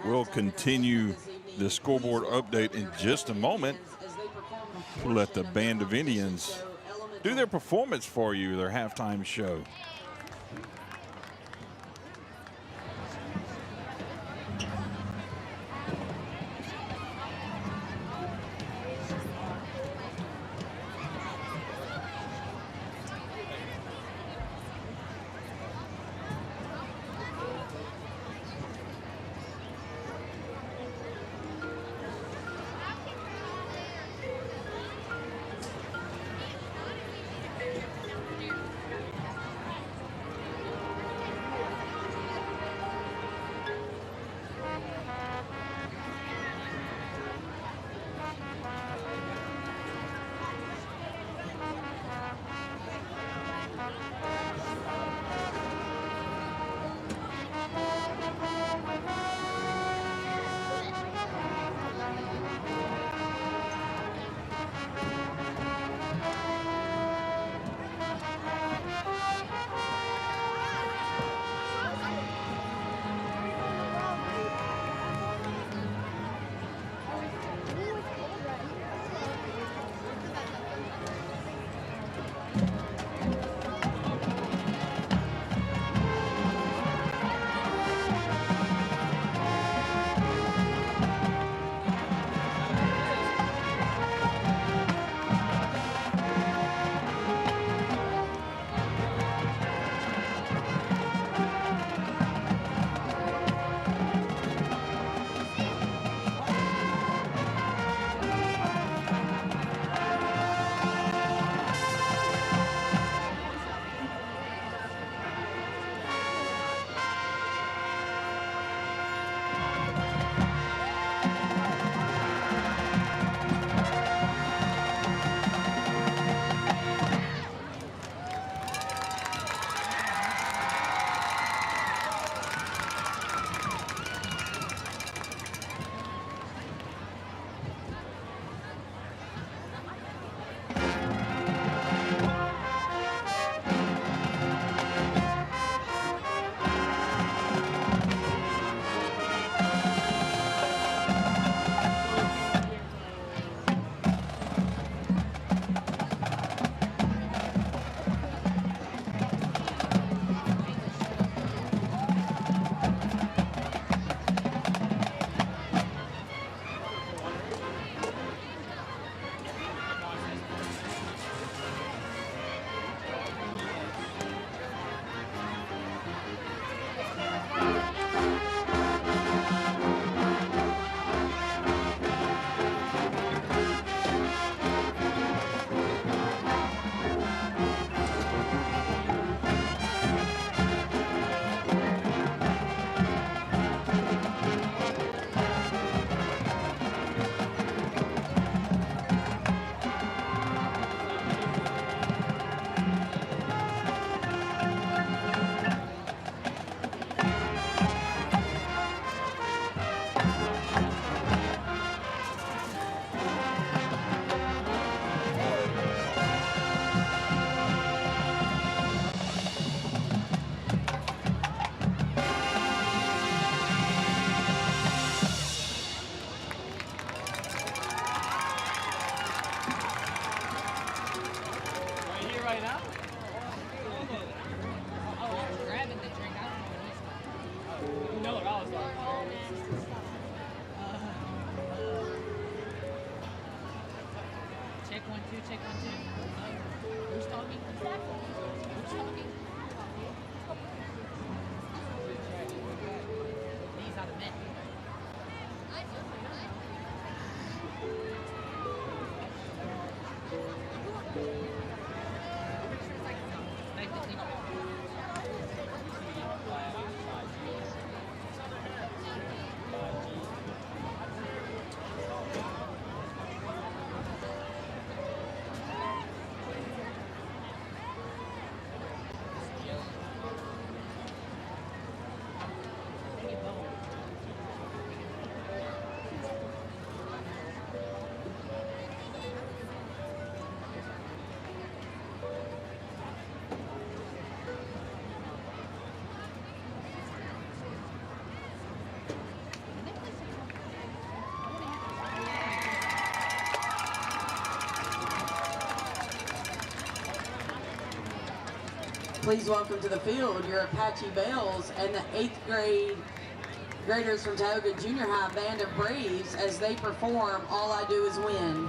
We'll continue the scoreboard update in just a moment. We'll let the Band of Indians do their performance for you, their halftime show. Check 1, 2, check 1, 2. Who's talking? Who's talking? These are the men. Please welcome to the field your Apache Bells and the 8th graders from Tioga Junior High Band of Braves as they perform All I Do Is Win.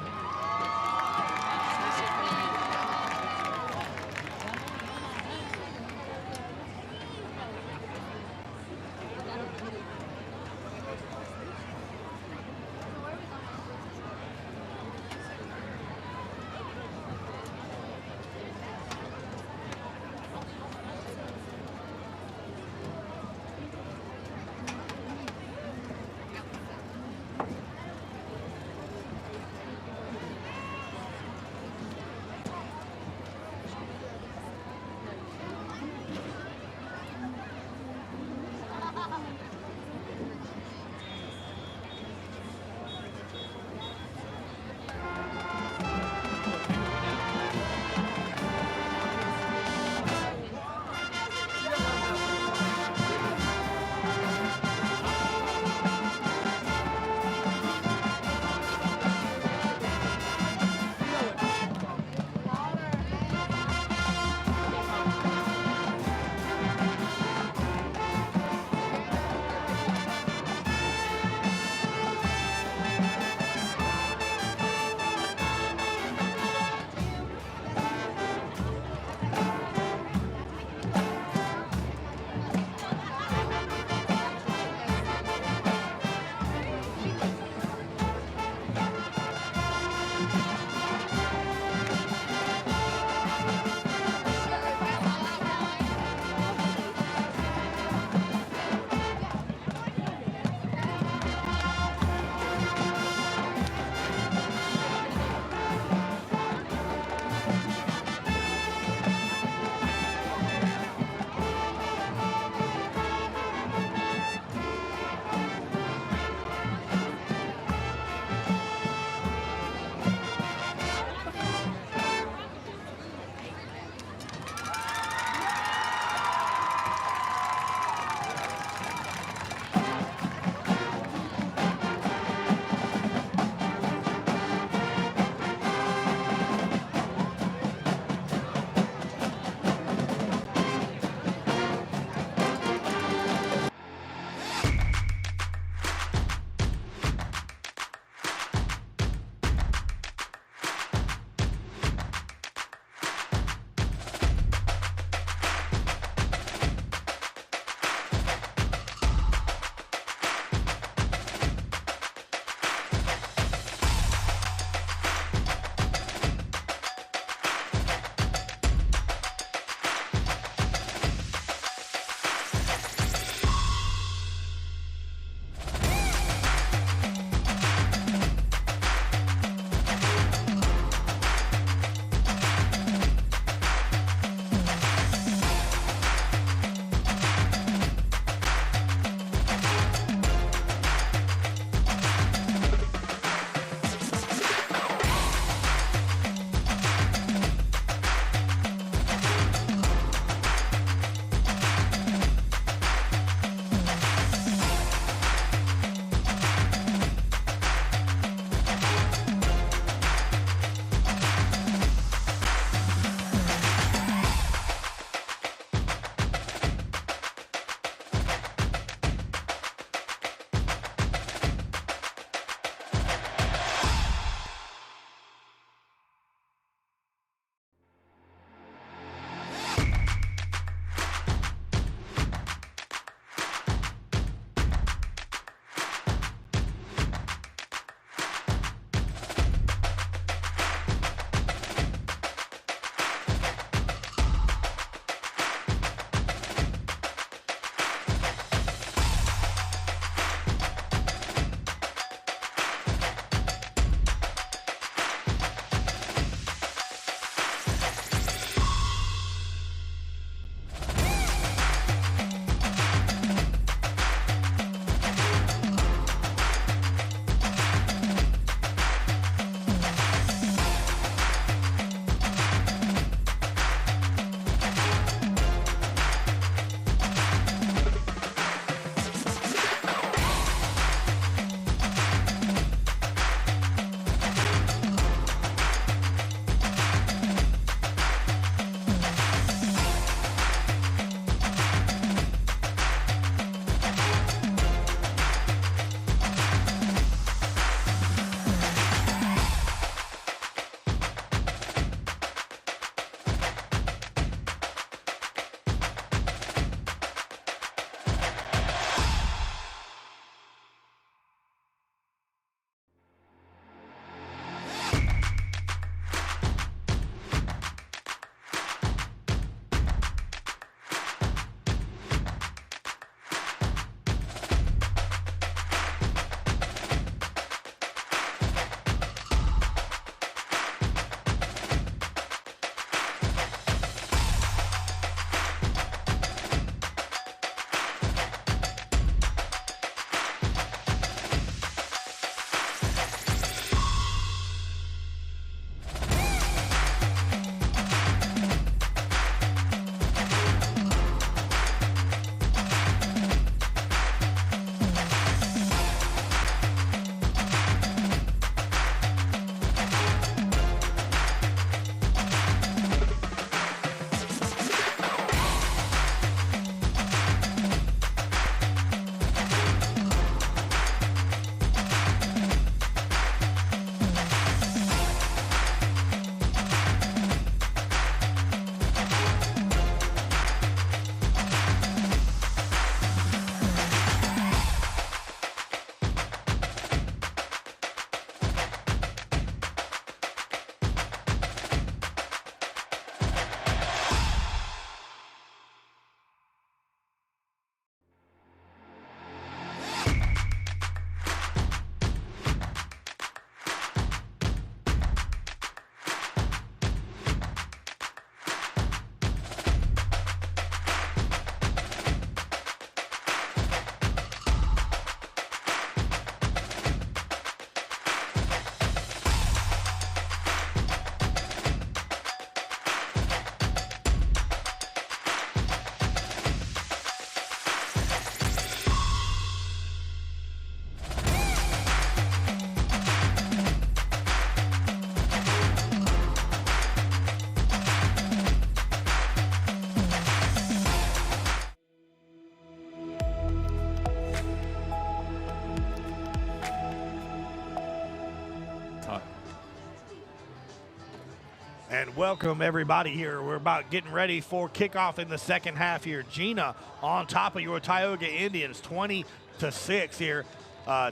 And welcome everybody here. We're about getting ready for kickoff in the second half here. Gina on top of your Tioga Indians, 20-6 here.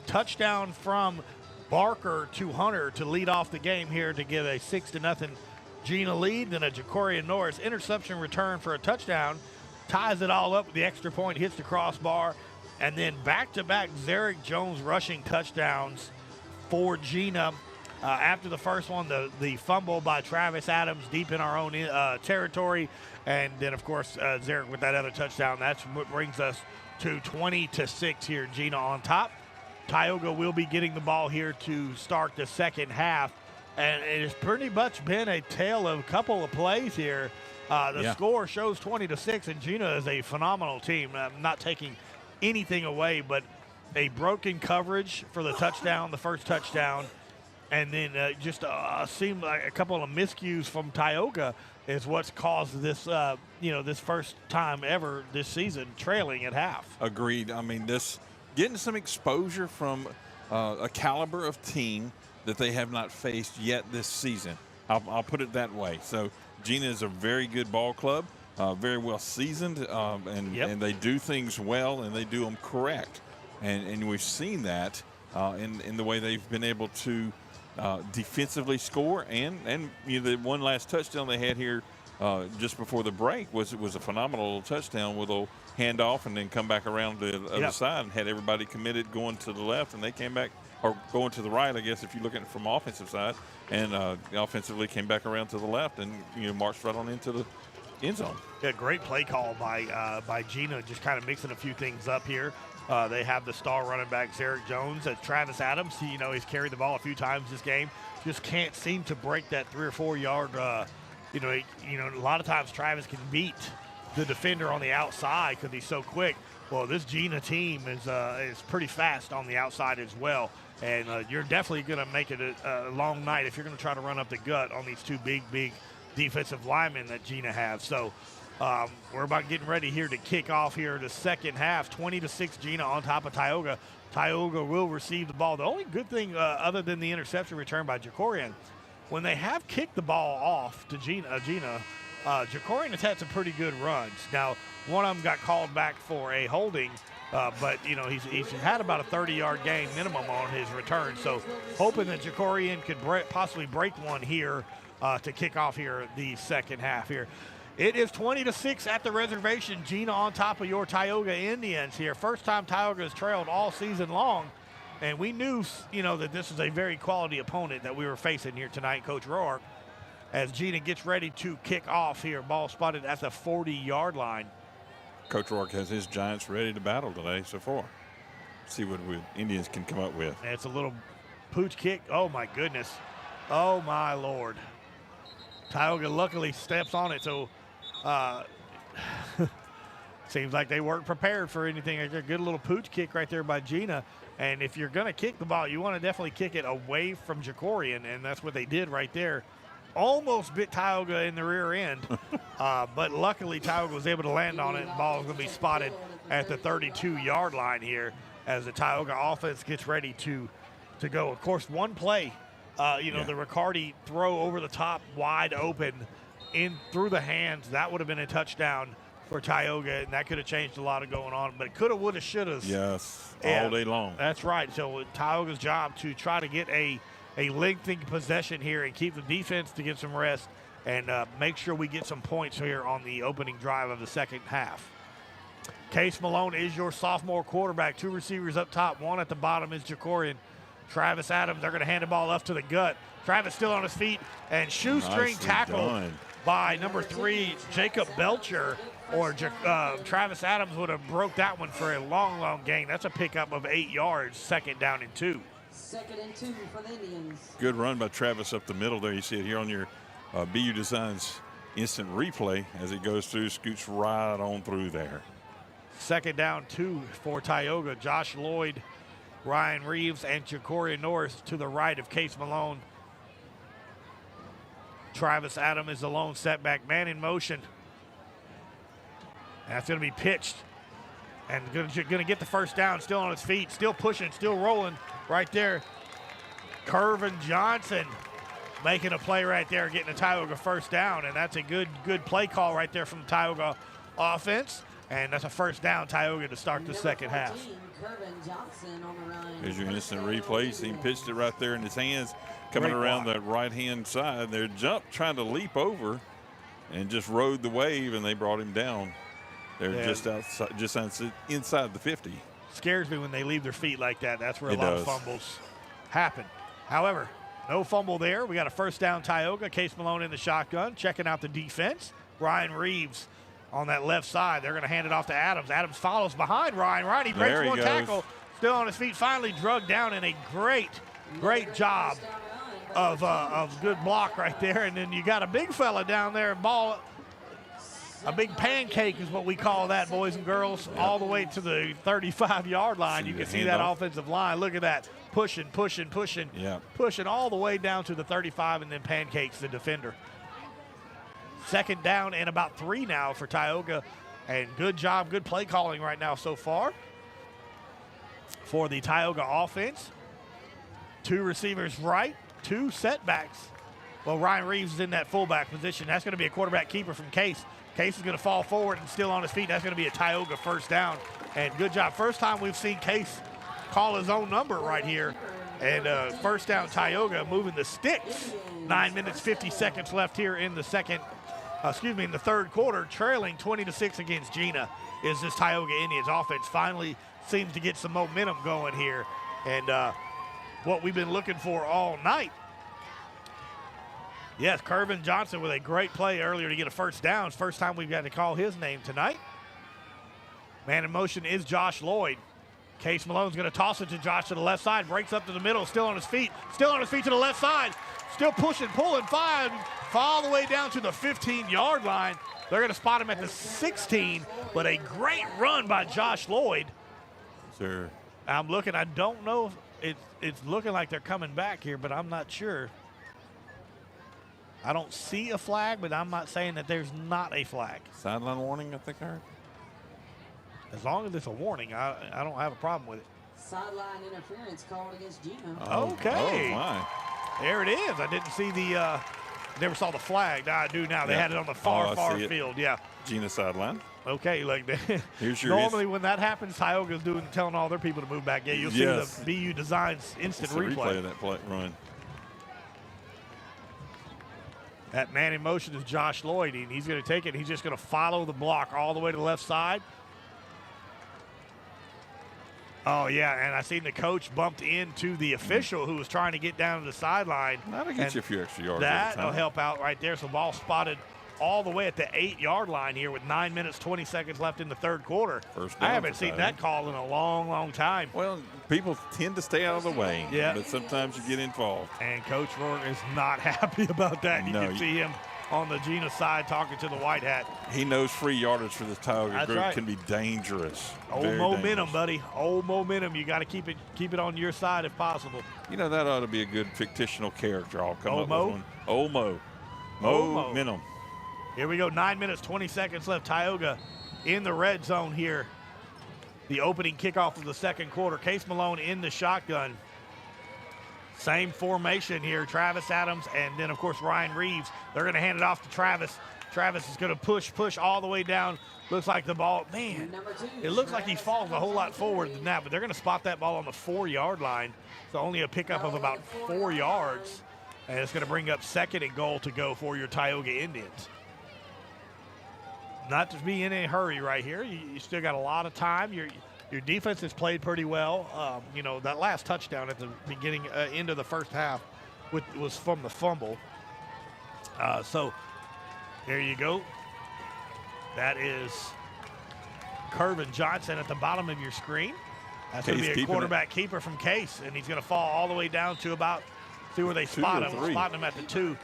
Touchdown from Barker to Hunter to lead off the game here to give a 6-0 Gina lead. Then a Jacorian Norris interception return for a touchdown. Ties it all up with the extra point, hits the crossbar. And then back-to-back Zarek Jones rushing touchdowns for Gina. After the first one, the fumble by Travis Adams deep in our own territory. And then, of course, Zarek with that other touchdown. That's what brings us to 20-6 here. Gina on top. Tioga will be getting the ball here to start the second half. And it has pretty much been a tale of a couple of plays here. The score shows 20-6, and Gina is a phenomenal team. I'm not taking anything away, but a broken coverage for the touchdown, the first touchdown. And then just seemed like a couple of miscues from Tioga is what's caused this, this first time ever this season trailing at half. Agreed. I mean, this getting some exposure from a caliber of team that they have not faced yet this season. I'll put it that way. So Gina is a very good ball club, very well seasoned, and they do things well and they do them correct. And we've seen that in the way they've been able to defensively score, and the one last touchdown they had here just before the break was a phenomenal touchdown with a handoff and then come back around the other side and had everybody committed going to the left, and they came back, or going to the right, I guess, if you look at it from offensive side, and offensively came back around to the left and marched right on into the end zone. Yeah, great play call by Gina, just kind of mixing a few things up here. They have the star running back, Zarek Jones. Travis Adams, he's carried the ball a few times this game. Just can't seem to break that 3 or 4 yard. A lot of times Travis can beat the defender on the outside because he's so quick. Well, this Gina team is pretty fast on the outside as well. And you're definitely going to make it a long night if you're going to try to run up the gut on these two big defensive linemen that Gina has. So we're about getting ready here to kick off here the second half. 20-6 Gina on top of Tioga. Tioga will receive the ball. The only good thing other than the interception return by Jacorian, when they have kicked the ball off to Gina, Jacorian has had some pretty good runs. Now, one of them got called back for a holding, but he's had about a 30-yard gain minimum on his return. So hoping that Jacorian could possibly break one here to kick off here the second half here. It is 20-6 at the reservation. Gina on top of your Tioga Indians here. First time Tioga has trailed all season long, and we knew, that this is a very quality opponent that we were facing here tonight, Coach Roark, as Gina gets ready to kick off here. Ball spotted at the 40-yard line. Coach Roark has his Giants ready to battle today so far. See what Indians can come up with. And it's a little pooch kick. Oh, my goodness. Oh, my Lord. Tioga luckily steps on it, so seems like they weren't prepared for anything. A good little pooch kick right there by Gina. And if you're going to kick the ball, you want to definitely kick it away from Jacorian, and that's what they did right there. Almost bit Tioga in the rear end, but luckily Tioga was able to land on it, and the ball is going to be spotted at the 32-yard line here as the Tioga offense gets ready to go. Of course, one play, the Riccardi throw over the top, wide open, in through the hands, that would have been a touchdown for Tioga, and that could have changed a lot of going on. But it coulda, woulda, shoulda. Yes, all day long. That's right. So Tioga's job to try to get a lengthy possession here and keep the defense to get some rest and make sure we get some points here on the opening drive of the second half. Case Malone is your sophomore quarterback. 2 receivers up top. 1 at the bottom is Jacorian. Travis Adams, they're going to hand the ball off to the gut. Travis still on his feet, and shoestring tackle by number 3, Jacob Belcher, or Travis Adams would have broke that one for a long gain. That's a pickup of 8 yards, 2nd down and 2. 2nd and 2 for the Indians. Good run by Travis up the middle there. You see it here on your BU Designs instant replay as it goes through, scoots right on through there. 2nd down 2 for Tioga. Josh Lloyd, Ryan Reeves, and Jacorian Norris to the right of Case Malone. Travis Adams is the lone setback man in motion. That's going to be pitched. And going to get the first down, still on his feet, still pushing, still rolling right there. Curvin Johnson making a play right there, getting a Tioga first down, and that's a good play call right there from the Tioga offense, and that's a first down Tioga to start the second half. Here's your instant replay. He pitched it right there in his hands, coming around the right-hand side. They jumped, trying to leap over, and just rode the wave, and they brought him down. They're just outside, just inside the 50. Scares me when they leave their feet like that. That's where a lot of fumbles happen. However, no fumble there. We got a first down Tioga. Case Malone in the shotgun, checking out the defense. Ryan Reeves on that left side. They're going to hand it off to Adams. Adams follows behind Ryan. Ryan, he breaks one tackle. Still on his feet, finally drugged down in a great job of good block right there. And then you got a big fella down there, ball. A big pancake is what we call that, boys and girls, all the way to the 35-yard line. You can see that offensive line. Look at that. Pushing all the way down to the 35 and then pancakes the defender. Second down and about 3 now for Tioga. And good job, good play calling right now so far for the Tioga offense. 2 receivers right, 2 setbacks. Well, Ryan Reeves is in that fullback position. That's going to be a quarterback keeper from Case. Case is going to fall forward and still on his feet. That's going to be a Tioga first down. And good job. First time we've seen Case call his own number right here. And first down Tioga moving the sticks. 9 minutes, 50 seconds left here in the in the third quarter. Trailing 20-6 against Gina is this Tioga Indians offense. Finally seems to get some momentum going here. And what we've been looking for all night. Yes, Kervin Johnson with a great play earlier to get a first down. It's first time we've got to call his name tonight. Man in motion is Josh Lloyd. Case Malone's going to toss it to Josh to the left side. Breaks up to the middle, still on his feet. Still on his feet to the left side. Still pushing, pulling, fine. All the way down to the 15-yard line. They're going to spot him at the 16, but a great run by Josh Lloyd. Sir. I'm looking. I don't know if it's looking like they're coming back here, but I'm not sure. I don't see a flag, but I'm not saying that there's not a flag. Sideline warning, I think I heard. As long as it's a warning, I don't have a problem with it. Sideline interference called against Gina. Okay. Oh, my. There it is. I didn't see never saw the flag. Now I do now. They had it on the far field. Yeah. Gina sideline. Okay, like here's your normally when that happens, Tioga's telling all their people to move back. Yeah, you'll see the BU Designs instant replay of that play run. That man in motion is Josh Lloyd, and he's going to take it. He's just going to follow the block all the way to the left side. Oh, yeah, and I seen the coach bumped into the official who was trying to get down to the sideline. That'll get you a few extra yards. That'll help out right there. So ball spotted all the way at the 8-yard line here with 9 minutes, 20 seconds left in the third quarter. First down. I haven't seen that call in a long, long time. Well, people tend to stay out of the way, but sometimes you get involved. And Coach Rourke is not happy about that. You can see him on the Gina side talking to the white hat. He knows free yardage for the Tioga group can be dangerous. Old momentum, buddy. Old momentum. You got to keep it on your side if possible. You know, that ought to be a good fictional character. I'll come up Mo? with one. Old Mo. Momentum. Here we go. 9 minutes, 20 seconds left. Tioga in the red zone here. The opening kickoff of the second quarter. Case Malone in the shotgun. Same formation here. Travis Adams and then, of course, Ryan Reeves. They're going to hand it off to Travis. Travis is going to push all the way down. Looks like the ball, man, it looks like he falls a whole lot forward than that, but they're going to spot that ball on the 4-yard line. So only a pickup of about 4 yards. And it's going to bring up second and goal to go for your Tioga Indians. Not to be in a hurry right here. You still got a lot of time. Your defense has played pretty well. That last touchdown at the beginning, end of the first half was from the fumble. So there you go. That is Kervin Johnson at the bottom of your screen. That's going to be a quarterback keeper from Case, and he's going to fall all the way down to about, see where they spot him. Spotting him at the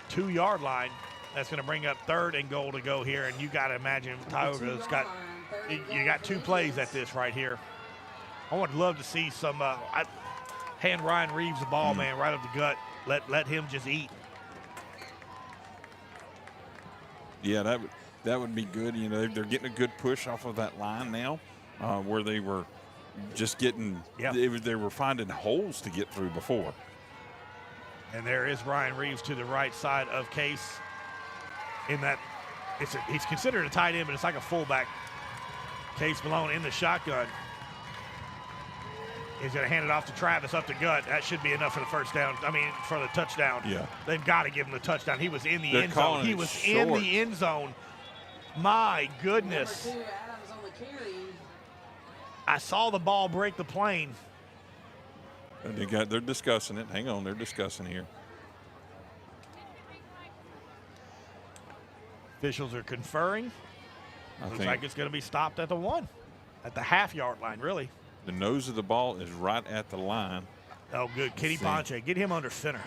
2-yard line. That's going to bring up third and goal to go here, and you got to imagine Tioga's you got 2 plays at this right here. I would love to see some hand Ryan Reeves the ball, man, right up the gut. Let him just eat. Yeah, that would be good. They're getting a good push off of that line now, where they were just getting they were finding holes to get through before. And there is Brian Reeves to the right side of Case. In that, he's considered a tight end, but it's like a fullback. Case Malone in the shotgun. He's going to hand it off to Travis up the gut. That should be enough for the first down. I mean, for the touchdown. Yeah. They've got to give him the touchdown. He was in the They're end zone. He it was short. in the end zone. My goodness. Number 2, Adams on the carry. I saw the ball break the plane. And they're discussing it. Hang on, they're discussing here. Officials are conferring. I Looks think like it's going to be stopped at the 1, at the half-yard line, really. the nose of the ball is right at the line. Oh, good. Kenny Ponche. Get him under center.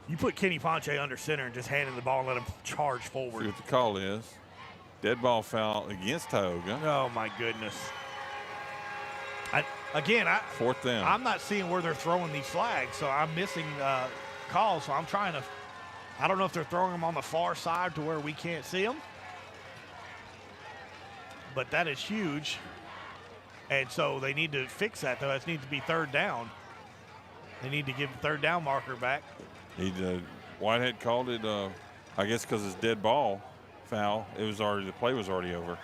You put Kenny Ponche under center and just hand him the ball and let him charge forward. See what the call is. Dead ball foul against Tioga. Oh, my goodness. Fourth down. I'm not seeing where they're throwing these flags, so I'm missing calls. So I'm trying to – I don't know if they're throwing them on the far side to where we can't see them. But that is huge. And so they need to fix that, though. It needs to be third down. They need to give the third down marker back. Whitehead called it, I guess because it's dead ball foul. The play was already over.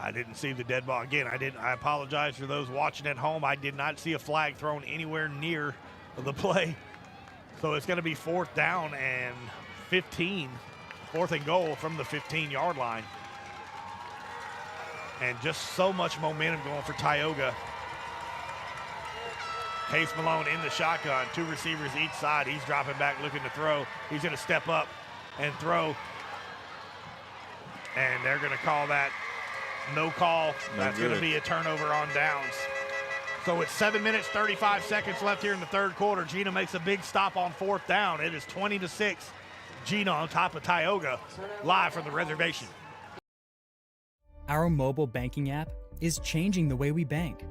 I didn't see the dead ball. Again, I apologize for those watching at home. I did not see a flag thrown anywhere near the play. So it's going to be fourth down and 15. Fourth and goal from the 15-yard line. And just so much momentum going for Tioga. Case Malone in the shotgun. 2 receivers each side. He's dropping back looking to throw. He's going to step up and throw. And they're going to call that no call. That's going to be a turnover on downs. So it's 7 minutes, 35 seconds left here in the third quarter. Gina makes a big stop on fourth down. It is 20-6. Gina on top of Tioga, live from the reservation. Our mobile banking app is changing the way we bank.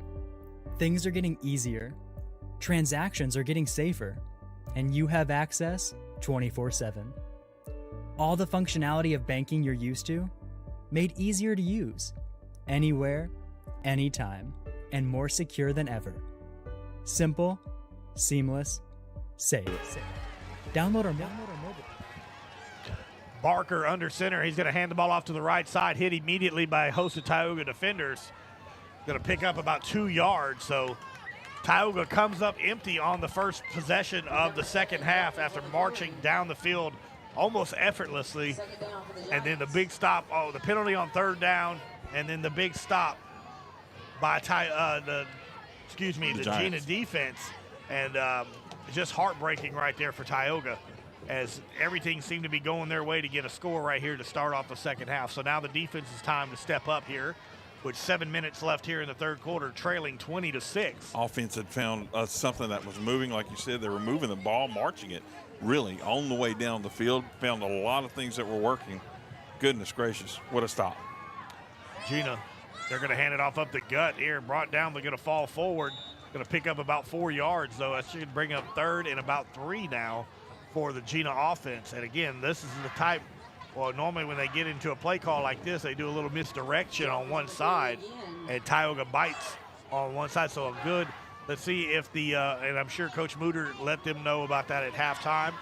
Things are getting easier, transactions are getting safer, and you have access 24/7. All the functionality of banking you're used to, made easier to use, anywhere, anytime, and more secure than ever. Simple, seamless, safe. Download our mobile. Barker under center. He's going to hand the ball off to the right side, hit immediately by a host of Tioga defenders. Going to pick up about 2 yards. So Tioga comes up empty on the first possession of the second half after marching down the field almost effortlessly. And then the big stop, the penalty on third down, and then the big stop by the Gina defense. And just heartbreaking right there for Tioga, as everything seemed to be going their way to get a score right here to start off the second half. So now the defense is time to step up here with 7 minutes left here in the third quarter, trailing 20-6. Offense had found something that was moving. Like you said, they were moving the ball, marching it really on the way down the field. Found a lot of things that were working. Goodness gracious, what a stop. Gina, they're going to hand it off up the gut here. Brought down, they're going to fall forward. Going to pick up about 4 yards, though. That should bring up third and about 3 now for the Gina offense. And again, this is the type, normally when they get into a play call like this, they do a little misdirection on one side, and Tioga bites on one side. So let's see if and I'm sure Coach Mooter let them know about that at halftime.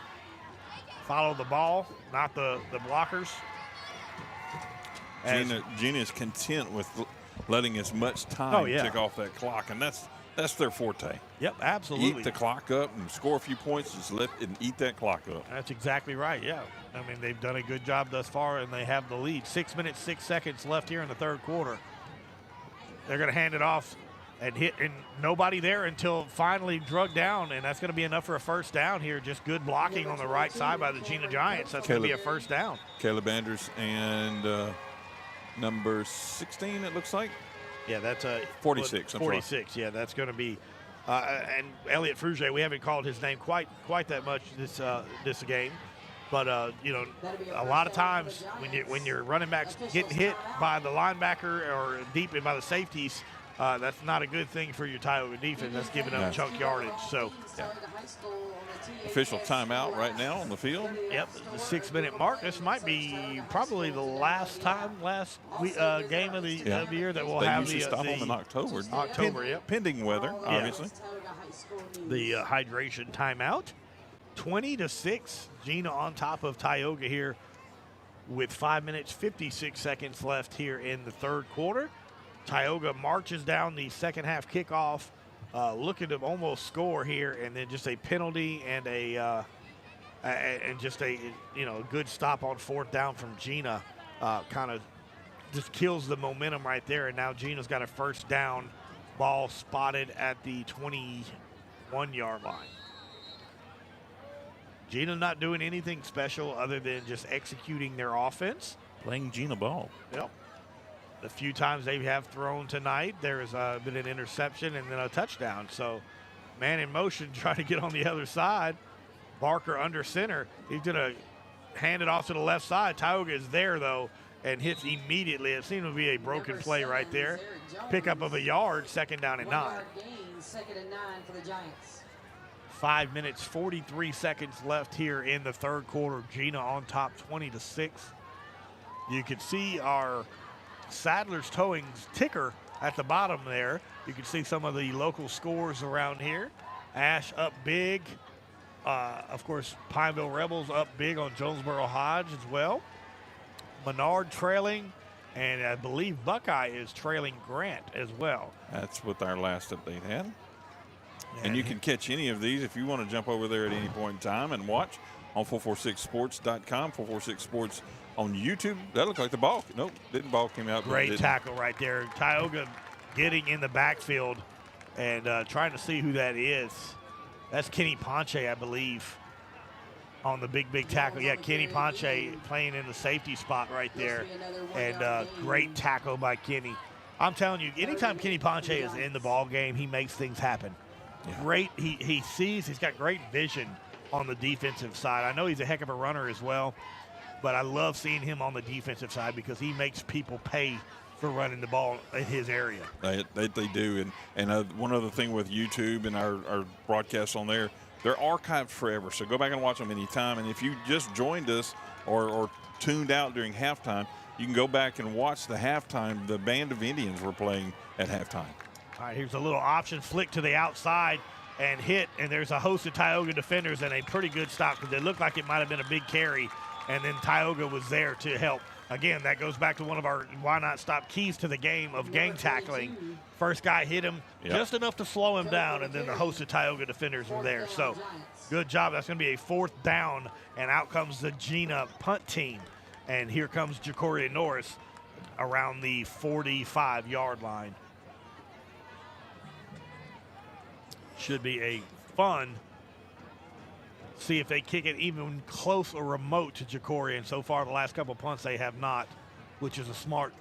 Follow the ball, not the blockers. Gina is content with letting as much time tick off that clock, and that's their forte. Yep, absolutely. Eat the clock up and score a few points, just eat that clock up. That's exactly right, yeah. I mean, they've done a good job thus far, and they have the lead. 6 minutes, 6 seconds left here in the third quarter. They're going to hand it off and hit, and nobody there until finally drug down, and that's going to be enough for a first down here. Just good blocking on the right side by the Gina Giants. That's going to be a first down. Caleb Andrews and number 16, it looks like. Yeah, that's a 46. 46. Yeah, that's going to be, and Elliot Frugier. We haven't called his name quite that much this game, but a lot of times when your running backs getting hit by the linebacker or deep in by the safeties, That's not a good thing for your Tioga defense. That's giving up chunk yardage. So, official timeout right now on the field. Yep, the 6-minute mark. This might be probably the last game of the year that we'll have the stop them in October. Yep. Pending weather, obviously. The hydration timeout. 20-6. Gina on top of Tioga here with 5 minutes 56 seconds left here in the third quarter. Tioga marches down the second half kickoff, looking to almost score here, and then just a penalty and just a good stop on fourth down from Gina kind of just kills the momentum right there. And now Gina's got a first down, ball spotted at the 21-yard line. Gina not doing anything special other than just executing their offense. Playing Gina ball. Yep. The few times they have thrown tonight, there's been an interception and then a touchdown. So, man in motion trying to get on the other side. Barker under center. He's going to hand it off to the left side. Tioga is there, though, and hits immediately. It seemed to be a broken play right there. Pickup of a yard, second down and 9. Second and 9 for the Giants. 5 minutes, 43 seconds left here in the third quarter. Gina on top, 20-6. You can see our Sadler's Towing's ticker at the bottom there. You can see some of the local scores around here. Ash up big. Of course, Pineville Rebels up big on Jonesboro Hodge as well. Menard trailing, and I believe Buckeye is trailing Grant as well. That's what our last update had. And you can catch any of these if you want to jump over there at any point in time and watch on 446sports.com, 446 Sports on YouTube. That looked like the ball. Nope, ball came out. Great tackle right there. Tioga getting in the backfield and trying to see who that is. That's Kenny Ponche, I believe, on the big tackle. Yeah, Kenny Ponche playing in the safety spot right there. And great tackle by Kenny. I'm telling you, anytime Kenny Ponche is in the ball game, he makes things happen. Yeah. Great. He sees. He's got great vision on the defensive side. I know he's a heck of a runner as well, but I love seeing him on the defensive side because he makes people pay for running the ball in his area. They do. And one other thing with YouTube and our broadcasts on there, they're archived forever. So go back and watch them anytime. And if you just joined us or tuned out during halftime, you can go back and watch the halftime. The Band of Indians were playing at halftime. All right, here's a little option flick to the outside and hit, and there's a host of Tioga defenders and a pretty good stop because it looked like it might have been a big carry, and then Tioga was there to help. Again, that goes back to one of our why not stop keys to the game of gang tackling. First guy hit him just enough to slow him down, and then the host of Tioga defenders were there. So good job. That's going to be a fourth down, and out comes the Gina punt team. And here comes Jacoria Norris around the 45-yard line. Should be a fun. See if they kick it even close or remote to Jacoria. And so far, the last couple punts they have not, which is a smart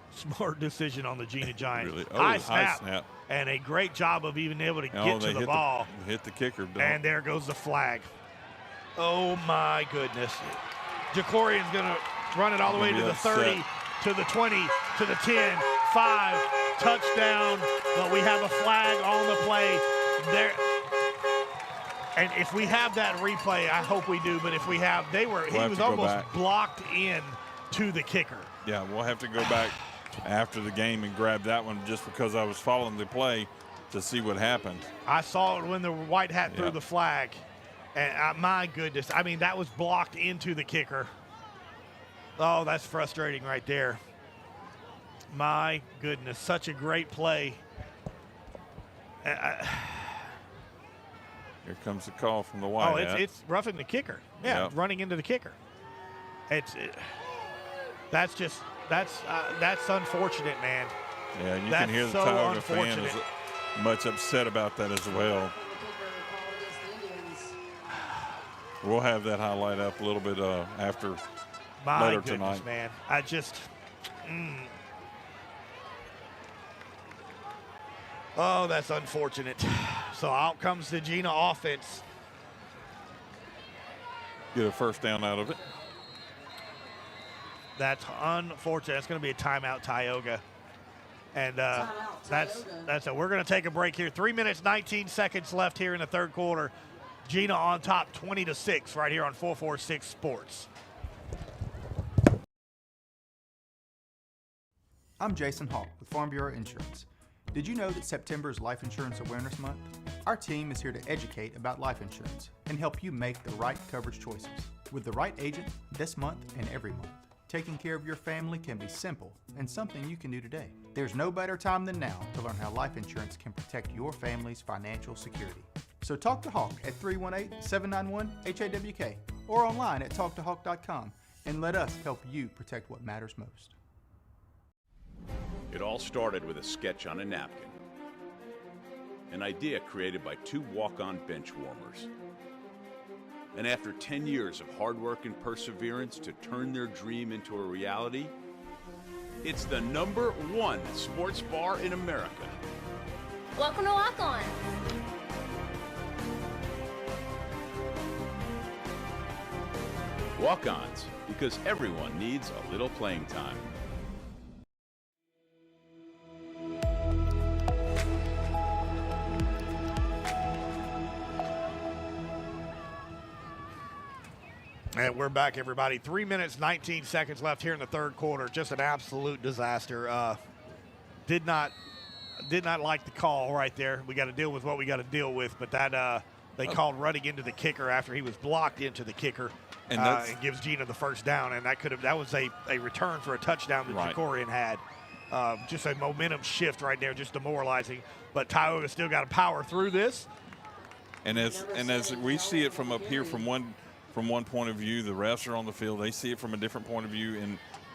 decision on the Gina Giants. Really? High snap. And a great job of even able to get to the ball. Hit the kicker. And there goes the flag. Oh, my goodness. Jacorian's going to run it all the way to the 30, to the 20, to the 10, 5, touchdown. But we have a flag on the play. There. And if we have that replay, I hope we do. But if we have, he was almost blocked in to the kicker. Yeah, we'll have to go back after the game and grab that one just because I was following the play to see what happened. I saw it when the white hat threw the flag. And my goodness, I mean, that was blocked into the kicker. Oh, that's frustrating right there. My goodness, such a great play. Here comes the call from the white hat. It's roughing the kicker. Yeah, running into the kicker. That's unfortunate, man. Yeah, you can hear the Tioga fan is much upset about that as well. We'll have that highlight up a little bit after later tonight. Man, I just. Oh, that's unfortunate. So out comes the Gina offense. Get a first down out of it. That's unfortunate. That's going to be a timeout, Tioga. And that's it. We're going to take a break here. 3 minutes, 19 seconds left here in the third quarter. Gina on top 20-6 right here on 446 Sports. I'm Jason Hall with Farm Bureau Insurance. Did you know that September is Life Insurance Awareness Month? Our team is here to educate about life insurance and help you make the right coverage choices. With the right agent this month and every month, taking care of your family can be simple and something you can do today. There's no better time than now to learn how life insurance can protect your family's financial security. So talk to Hawk at 318-791-HAWK or online at talktohawk.com and let us help you protect what matters most. It all started with a sketch on a napkin. An idea created by two walk-on bench warmers. And after 10 years of hard work and perseverance to turn their dream into a reality, it's the #1 sports bar in America. Welcome to Walk On. Walk-ons, because everyone needs a little playing time. And we're back, everybody. 3 minutes, 19 seconds left here in the third quarter. Just an absolute disaster. Did not like the call right there. We got to deal with what we got to deal with. But that they called running into the kicker after he was blocked into the kicker, and gives Gina the first down. And that was a return for a touchdown that Jacorian had. Just a momentum shift right there, just demoralizing. But Tioga still got to power through this. And as we see it from up here, from one point of view, the refs are on the field. They see it from a different point of view,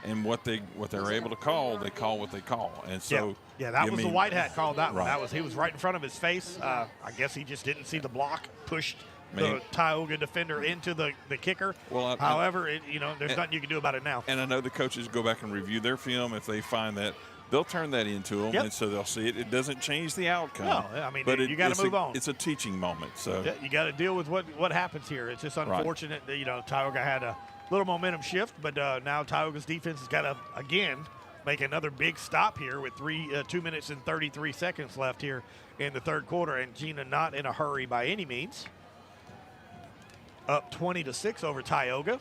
and what they're able to call, they call what they call. And so that was the white hat called that one. He was right in front of his face. I guess he just didn't see the block, pushed the Tioga defender into the kicker. Well, however, there's nothing you can do about it now. And I know the coaches go back and review their film. If they find that, they'll turn that into them, and so they'll see it. It doesn't change the outcome. No, I mean, but you got to move on. It's a teaching moment. So you got to deal with what happens here. It's just unfortunate that Tioga had a little momentum shift, but now Tioga's defense has got to again make another big stop here with 2 minutes and 33 seconds left here in the third quarter, and Gina not in a hurry by any means. Up 20-6 over Tioga.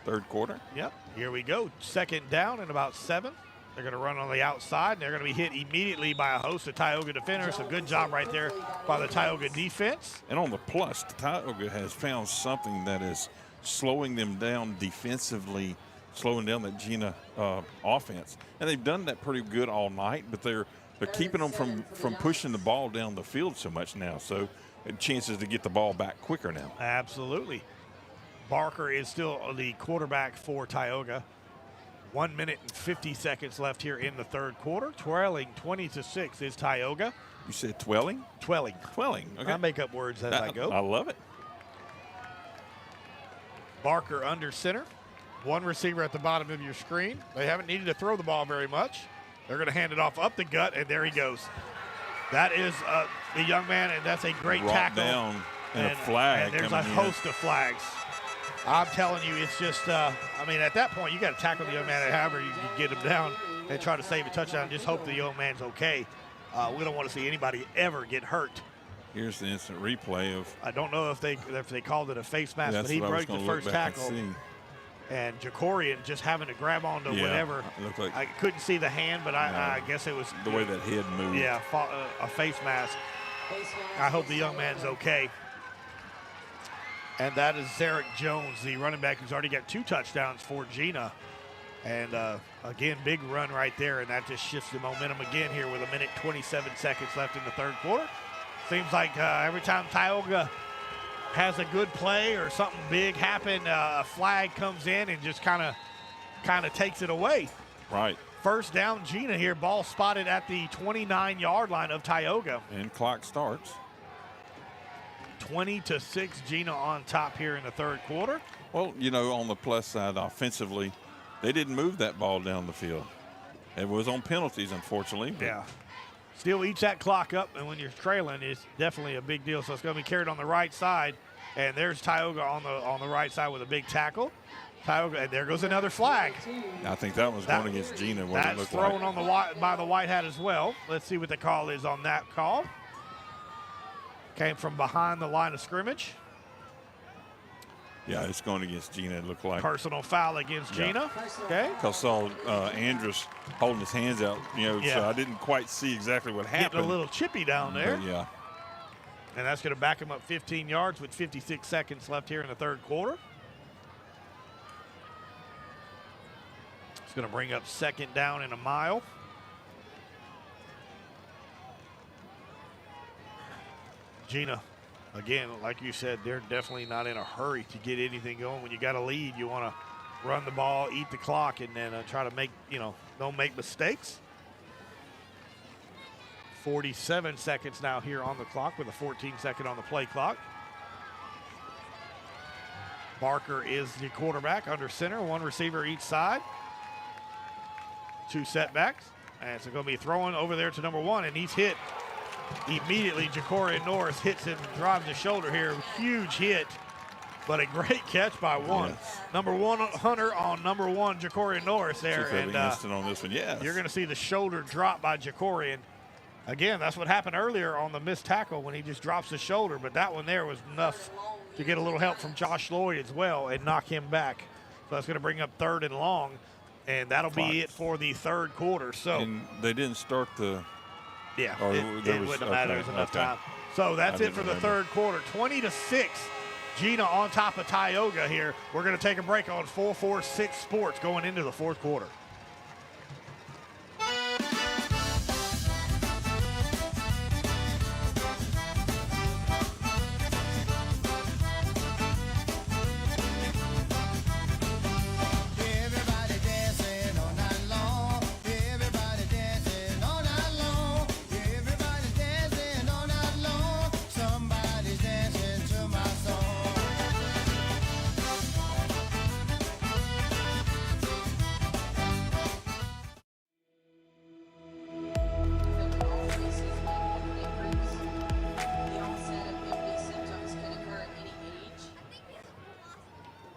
Third quarter. Yep. Here we go. Second down and about 7. They're going to run on the outside, and they're going to be hit immediately by a host of Tioga defenders. So good job right there by the Tioga defense. And on the plus, Tioga has found something that is slowing them down defensively, slowing down that Gina offense. And they've done that pretty good all night, but they're keeping them from pushing the ball down the field so much now. So chances to get the ball back quicker now. Absolutely. Barker is still the quarterback for Tioga. 1 minute and 50 seconds left here in the third quarter. Twirling 20-6 is Tioga. You said twelling? Twelling. Okay. I make up words as I go. I love it. Barker under center. One receiver at the bottom of your screen. They haven't needed to throw the ball very much. They're going to hand it off up the gut, and there he goes. That is the young man, and that's a great tackle. Down and a flag. And there's a host of flags. I'm telling you, it's just, at that point, you got to tackle the young man however you can get him down and try to save a touchdown. Just hope the young man's okay. We don't want to see anybody ever get hurt. Here's the instant replay of. I don't know if they called it a face mask, but he broke the first tackle. And Jacorian just having to grab onto whatever. Like, I couldn't see the hand, but I guess it was the way that head moved. Yeah, a face mask. I hope the young man's okay. And that is Zarek Jones, the running back who's already got 2 touchdowns for Gina. And, again, big run right there, and that just shifts the momentum again here with 1 minute 27 seconds left in the third quarter. Seems like every time Tioga has a good play or something big happen, a flag comes in and just kind of takes it away. Right. First down, Gina here, ball spotted at the 29-yard line of Tioga. And clock starts. 20-6, Gina on top here in the third quarter. Well, on the plus side, offensively, they didn't move that ball down the field. It was on penalties, unfortunately. Yeah. Still eats that clock up, and when you're trailing, it's definitely a big deal. So it's going to be carried on the right side, and there's Tioga on the right side with a big tackle. Tioga, and there goes another flag. I think that was going against Gina. What it That's looked thrown like. on by the white hat as well. Let's see what the call is on that call. Came from behind the line of scrimmage. Yeah, it's going against Gina, it looked like. Personal foul against Gina. Okay. Because I saw Andrus holding his hands out, so I didn't quite see exactly what happened. Getting a little chippy down there. But yeah. And that's going to back him up 15 yards with 56 seconds left here in the third quarter. It's going to bring up second down and a mile. Gina, again, like you said, they're definitely not in a hurry to get anything going. When you got a lead, you want to run the ball, eat the clock, and then try to make, don't make mistakes. 47 seconds now here on the clock with a 14-second on the play clock. Barker is the quarterback under center, one receiver each side. Two setbacks, and so going to be throwing over there to number 1, and he's hit immediately. Jacorian Norris hits him, drives the shoulder here. Huge hit, but a great catch by one. Yes. Number 1 Hunter on number 1 Jacorian Norris there, and instant on this one. Yes. You're going to see the shoulder drop by Jacorian. Again, that's what happened earlier on the missed tackle when he just drops the shoulder, but that one there was enough to get a little help from Josh Lloyd as well and knock him back. So that's going to bring up third and long. And that'll be it for the third quarter. So and they didn't start the. Yeah, or it wouldn't have mattered. There was enough time. So that's it for the third quarter. 20-6. Gina on top of Tioga here. We're going to take a break on 446 Sports going into the fourth quarter.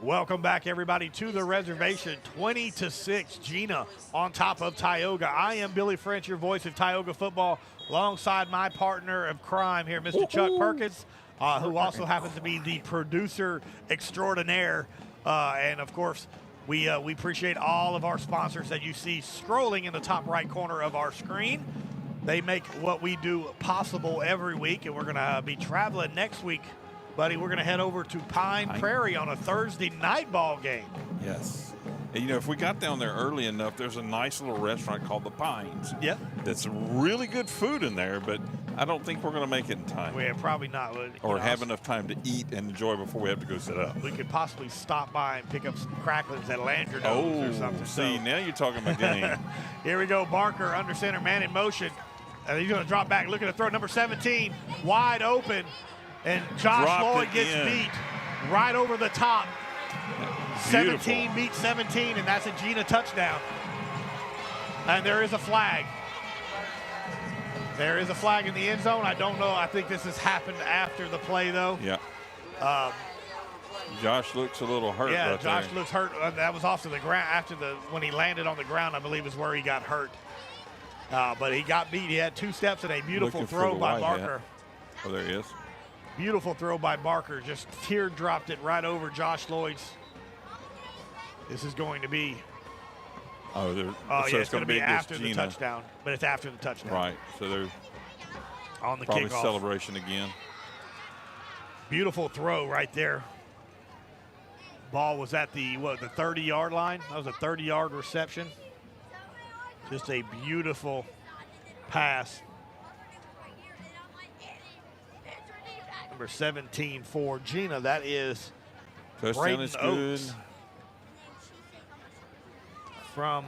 Welcome back, everybody, to the reservation. 20-6, Gina on top of Tioga. I am Billy French, your voice of Tioga football, alongside my partner of crime here, Mr. Chuck Perkins, who also happens to be the producer extraordinaire. And, of course, we appreciate all of our sponsors that you see scrolling in the top right corner of our screen. They make what we do possible every week, and we're going to be traveling next week. Buddy, we're going to head over to Pine Prairie on a Thursday night ball game. Yes. And, if we got down there early enough, there's a nice little restaurant called The Pines. Yep. That's really good food in there, but I don't think we're going to make it in time. Well, probably not. Or have enough time to eat and enjoy before we have to go sit up. We could possibly stop by and pick up some cracklings at Landry or something. See, now you're talking about game. Here we go. Barker under center, man in motion. And he's going to drop back, looking to throw. Number 17, wide open. And Josh Lloyd gets beat right over the top. Beautiful. 17 beats 17, and that's a Gina touchdown. And there is a flag. There is a flag in the end zone. I don't know. I think this has happened after the play, though. Yeah. Josh looks a little hurt. Yeah, right Josh there. looks hurt. That was off to the ground when he landed on the ground, I believe is where he got hurt. But he got beat. He had 2 steps and a beautiful Looking throw for the by white Barker. hat. Oh, there he is. Beautiful throw by Barker. Just teardropped it right over Josh Lloyd's. This is going to be. So it's going to be after the Gina. touchdown, but it's after the touchdown. Right. So they're on the probably kickoff. Celebration again. Beautiful throw right there. Ball was at the 30-yard line. That was a 30-yard reception. Just a beautiful pass. Number 17 for Gina. That is Touchdown is good. From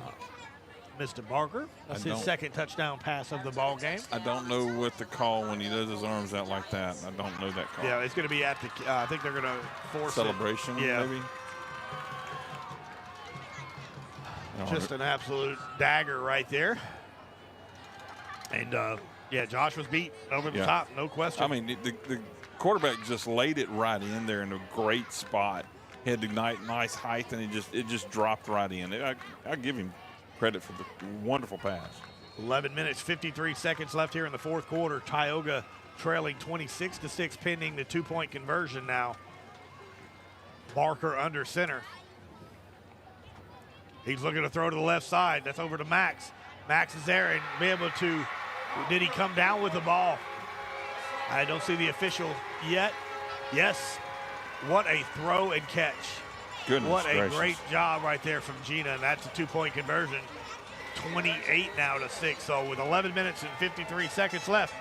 Mr. Barker. That's his second touchdown pass of the ball game. I don't know what to call when he does his arms out like that. I don't know that call. Yeah, it's going to be at the. I think they're going to force celebration. Yeah. Maybe. Just an absolute dagger right there. And Josh was beat over the top, no question. I mean, the quarterback just laid it right in there in a great spot. He had nice height, and it just dropped right in. I give him credit for the wonderful pass. 11 minutes, 53 seconds left here in the fourth quarter. Tioga trailing 26-6 pending the two-point conversion now. Barker under center. He's looking to throw to the left side. That's over to Max. Max is there and be able to, did he come down with the ball? I don't see the official yet. Yes. What a throw and catch. Goodness what a gracious. great job right there from Gina, and that's a two-point conversion. 28 now to 6. So with 11 minutes and 53 seconds left,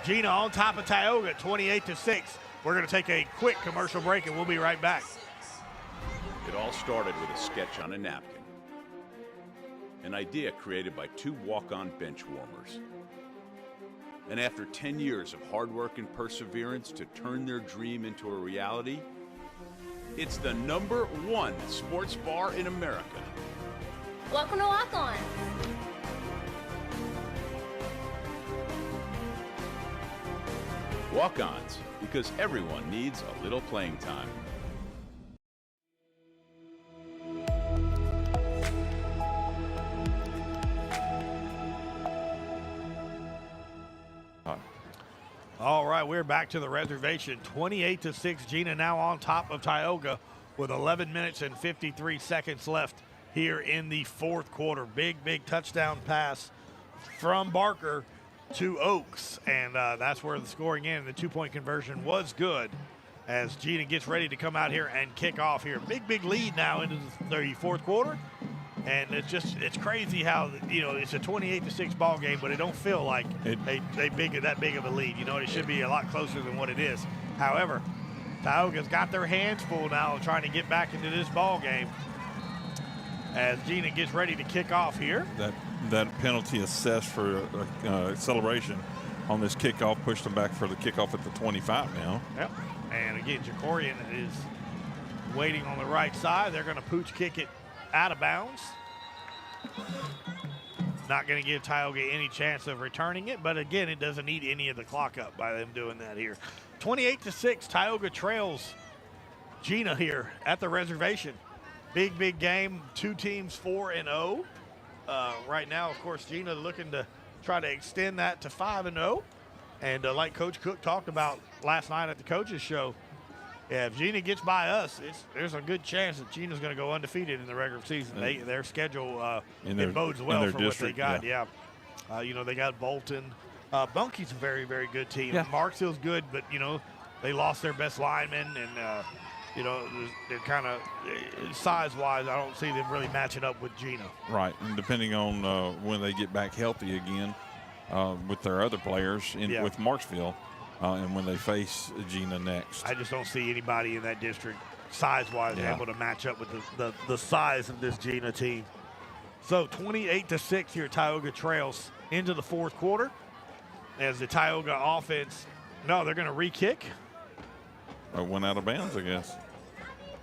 Gina on top of Tioga, 28-6. We're going to take a quick commercial break, and we'll be right back. It all started with a sketch on a napkin. An idea created by two walk-on bench warmers. And after 10 years of hard work and perseverance to turn their dream into a reality, it's the #1 sports bar in America. Welcome to Lock On. Walk-ons, because everyone needs a little playing time. All right, we're back to the reservation. 28-6, Gina now on top of Tioga with 11 minutes and 53 seconds left here in the fourth quarter. Big touchdown pass from Barker to Oaks, and that's where the scoring in. The two-point conversion was good as Gina gets ready to come out here and kick off here. Big lead now into the fourth quarter. And it's crazy how, it's a 28-6 ball game, but it don't feel like that big of a lead. It should be a lot closer than what it is. However, Tioga's got their hands full now trying to get back into this ball game as Gina gets ready to kick off here. That penalty assessed for acceleration on this kickoff pushed them back for the kickoff at the 25 now. Yep. And again, Jacorian is waiting on the right side. They're going to pooch kick it out of bounds. Not going to give Tioga any chance of returning it, but again, it doesn't need any of the clock up by them doing that here. 28-6, Tioga trails Gina here at the reservation. Big game, two teams 4-0. Right now, of course, Gina looking to try to extend that to 5-0. And like Coach Cook talked about last night at the coaches show, yeah, if Gina gets by us, there's a good chance that Gina's going to go undefeated in the regular season. Their schedule it bodes well for district, what they got. Yeah, they got Bolton. Bunky's a very good team. Yeah. Marksville's good, but they lost their best lineman, and they're kind of size-wise. I don't see them really matching up with Gina. Right, and depending on when they get back healthy again with their other players with Marksville. And when they face Gina next. I just don't see anybody in that district size-wise able to match up with the size of this Gina team. So 28-6 here, Tioga trails into the fourth quarter as the Tioga offense, they're going to re-kick. Or went out of bounds, I guess.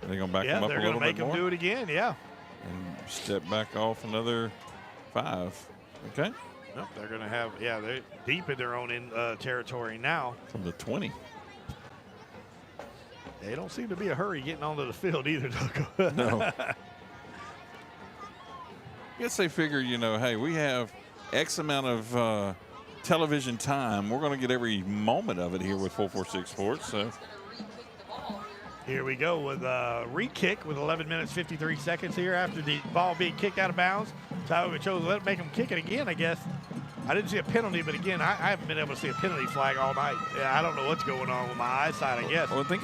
They're going to back them up a little bit more. they're going to make them do it again, And step back off another 5. Okay. Nope, they're going to have, they're deep in their own territory now. From the 20. They don't seem to be a hurry getting onto the field either, No. I guess they figure, hey, we have X amount of television time. We're going to get every moment of it here with 446 Sports. So here we go with a re-kick with 11 minutes, 53 seconds here after the ball being kicked out of bounds. Tioga chose to make them kick it again, I guess. I didn't see a penalty, but again, I haven't been able to see a penalty flag all night. I don't know what's going on with my eyesight, I guess. Well, I think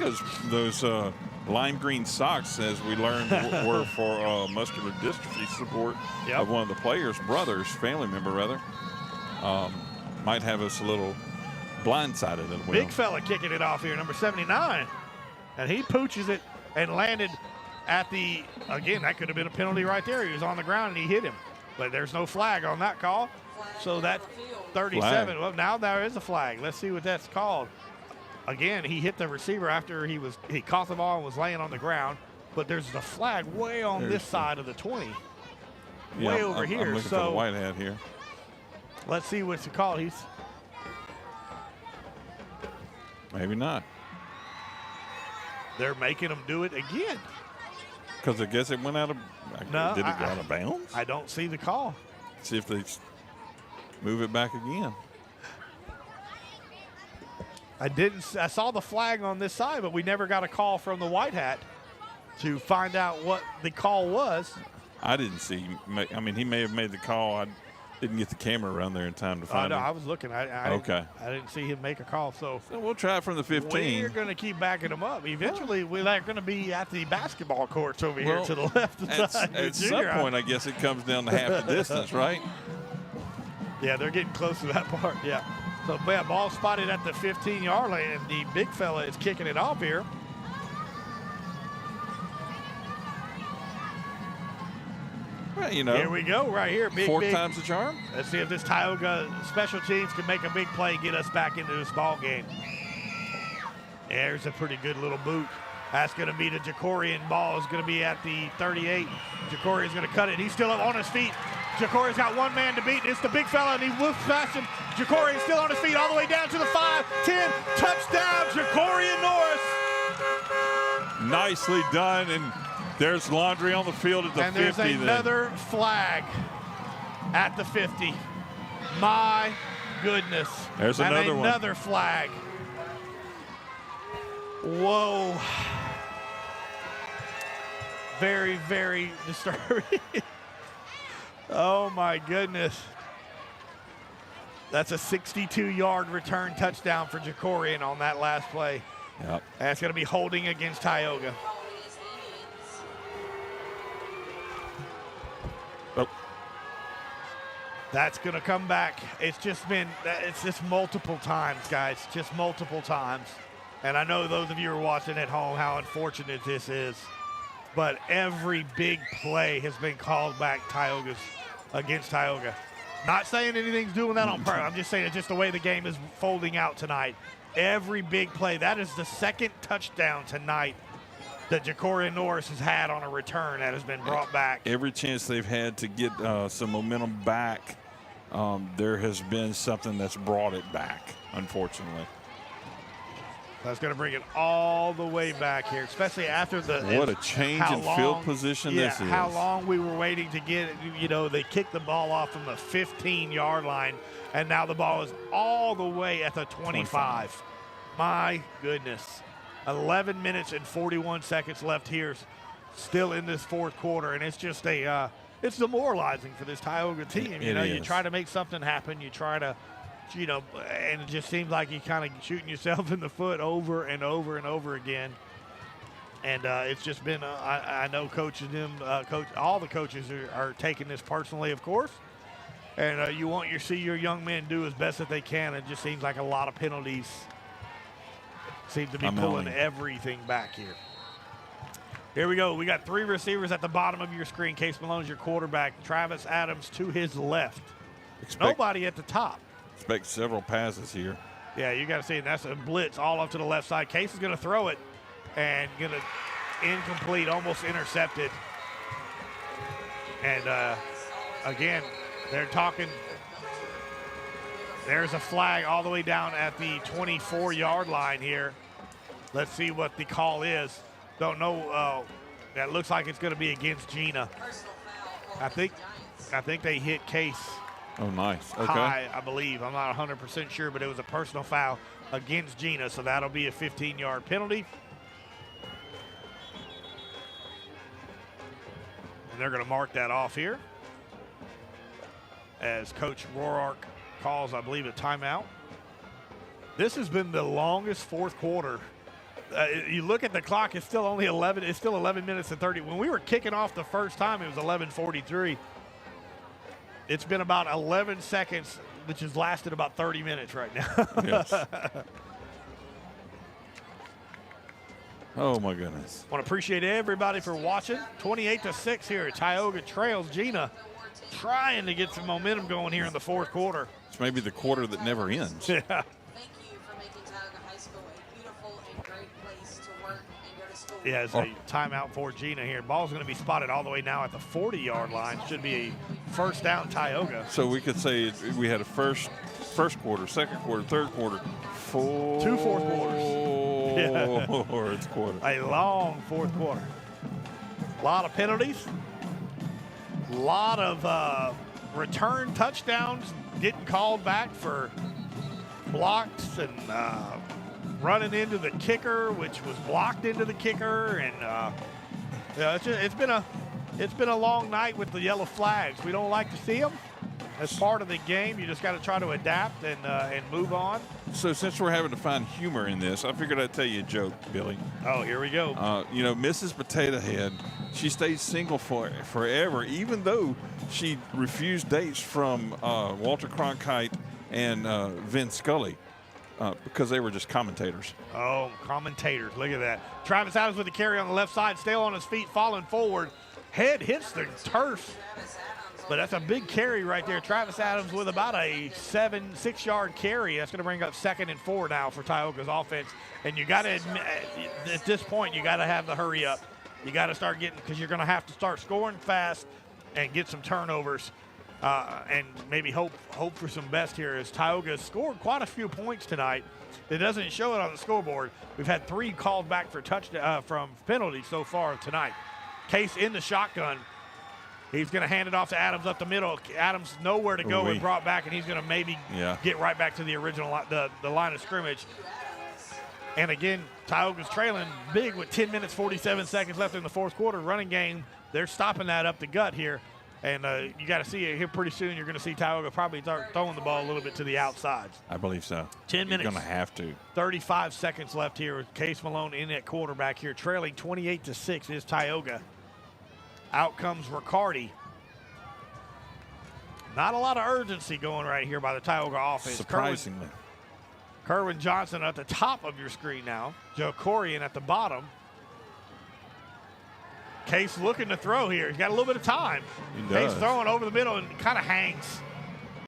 those lime green socks, as we learned, were for muscular dystrophy support of one of the players' brothers, family member rather. Might have us a little blindsided as well. Big fella kicking it off here, number 79. And he pooches it and landed at again, that could have been a penalty right there. He was on the ground and he hit him. But there's no flag on that call. So that 37, flag. well, now there is a flag. Let's see what that's called. Again, he hit the receiver after he caught the ball and was laying on the ground. But there's the flag way on this side of the 20. Way over here. I'm looking for the white hat here. Let's see what's called. Maybe not. They're making him do it again. Because I guess it went out of. No, did it go out of bounds? I don't see the call. See if they move it back again. I saw the flag on this side, but we never got a call from the white hat to find out what the call was. I didn't see. I mean, he may have made the call. I didn't get the camera around there in time to find No, him. I was looking. Okay. I didn't see him make a call. So we'll try it from the 15. We're going to keep backing him up. Eventually, we're going to be at the basketball courts over here to the left side. At some point, I guess it comes down to half the distance, right? Yeah, they're getting close to that part. Yeah. So, ball spotted at the 15-yard line, and the big fella is kicking it off here. Well, you know. Here we go, right here. Fourth time's the charm. Let's see if this Tioga special teams can make a big play, get us back into this ball game. There's a pretty good little boot. That's going to be the Jacorian ball. Is going to be at the 38. Jacorian's going to cut it. He's still up on his feet. Jacorian's got one man to beat. It's the big fella, and he whoops past him. Jacorian's still on his feet all the way down to the 5, 10. Touchdown, Jacorian Norris. Nicely done, and there's laundry on the field at the 50. And there's another flag at the 50. My goodness. There's another one. Another flag. Whoa. Very, very disturbing. Oh, my goodness. That's a 62-yard return touchdown for Jacorian on that last play. Yep. That's going to be holding against Tioga. Oh. That's going to come back. It's just multiple times, guys, just multiple times. And I know those of you who are watching at home how unfortunate this is. But every big play has been called back against Tioga. Not saying anything's doing that on purpose. I'm just saying it's just the way the game is folding out tonight. Every big play. That is the second touchdown tonight that Jacorian Norris has had on a return that has been brought back. Every chance they've had to get some momentum back, there has been something that's brought it back, unfortunately. That's going to bring it all the way back here, especially after what a change in field position this is. How long we were waiting to get it. You know, they kicked the ball off from the 15-yard line, and now the ball is all the way at the 25. My goodness. 11 minutes and 41 seconds left here, still in this fourth quarter, and it's just it's demoralizing for this Tioga team. You try to make something happen. You try to, and it just seems like you're kind of shooting yourself in the foot over and over and over again. And it's just been, I know all the coaches are taking this personally, of course. And you want to see your young men do as best that they can. It just seems like a lot of penalties seem to be pulling everything back here. Here we go. We got 3 receivers at the bottom of your screen. Case Malone's your quarterback. Travis Adams to his left. Nobody at the top. Expect several passes here. Yeah, you got to see it. That's a blitz all up to the left side. Case is going to throw it and going to incomplete, almost intercepted. And again, they're talking. There's a flag all the way down at the 24-yard line here. Let's see what the call is. Don't know. That looks like it's going to be against Gina. I think they hit Case. Oh, nice. Okay. High, I believe. I'm not 100% sure, but it was a personal foul against Gina, so that'll be a 15-yard penalty. And they're going to mark that off here as Coach Roark calls, I believe, a timeout. This has been the longest fourth quarter. You look at the clock, it's still only 11. It's still 11 minutes and 30. When we were kicking off the first time, it was 11:43. It's been about 11 seconds, which has lasted about 30 minutes right now. Yes. Oh, my goodness. I want to appreciate everybody for watching. 28-6 here. Tioga trails Gina, trying to get some momentum going here in the fourth quarter. It's maybe the quarter that never ends. Yeah. Thank you for making Tioga High School a beautiful and great place to work and go to school. Yeah, it's a timeout for Gina here. Ball's going to be spotted all the way now at the 40-yard line. Should be a first down Tioga. So we could say we had a first quarter, second quarter, third quarter, 2 fourth quarters. Fourth quarter. A long fourth quarter. A lot of penalties. A lot of return touchdowns getting called back for blocks and running into the kicker, which was blocked into the kicker. And yeah, it's been a long night with the yellow flags. We don't like to see them. As part of the game, you just got to try to adapt and move on. So since we're having to find humor in this, I figured I'd tell you a joke, Billy. Oh, here we go. Mrs. Potato Head, she stayed single forever, even though she refused dates from Walter Cronkite and Vince Scully because they were just commentators. Oh, commentators. Look at that. Travis Adams with the carry on the left side, still on his feet, falling forward. Head hits the turf. But that's a big carry right there. Travis Adams with about a 6-yard carry. That's going to bring up 2nd and 4 now for Tioga's offense. And you got to admit, at this point, you got to have the hurry up. You got to start getting, because you're going to have to start scoring fast and get some turnovers and maybe hope for some best here, as Tioga scored quite a few points tonight. It doesn't show it on the scoreboard. We've had 3 called back for from penalties so far tonight. Case in the shotgun. He's going to hand it off to Adams up the middle. Adams nowhere to go and brought back, and he's going to maybe get right back to the original the line of scrimmage. And again, Tioga's trailing big with 10 minutes, 47 seconds left in the fourth quarter. Running game, they're stopping that up the gut here. And you got to see it here pretty soon. You're going to see Tioga probably start throwing the ball a little bit to the outsides. I believe so. 10 minutes. You're going to have to. 35 seconds left here with Case Malone in at quarterback here. Trailing 28-6 is Tioga. Out comes Riccardi. Not a lot of urgency going right here by the Tioga offense. Surprisingly. Kerwin Johnson at the top of your screen now. Joe Corian at the bottom. Case looking to throw here. He's got a little bit of time. Case throwing over the middle and kind of hangs.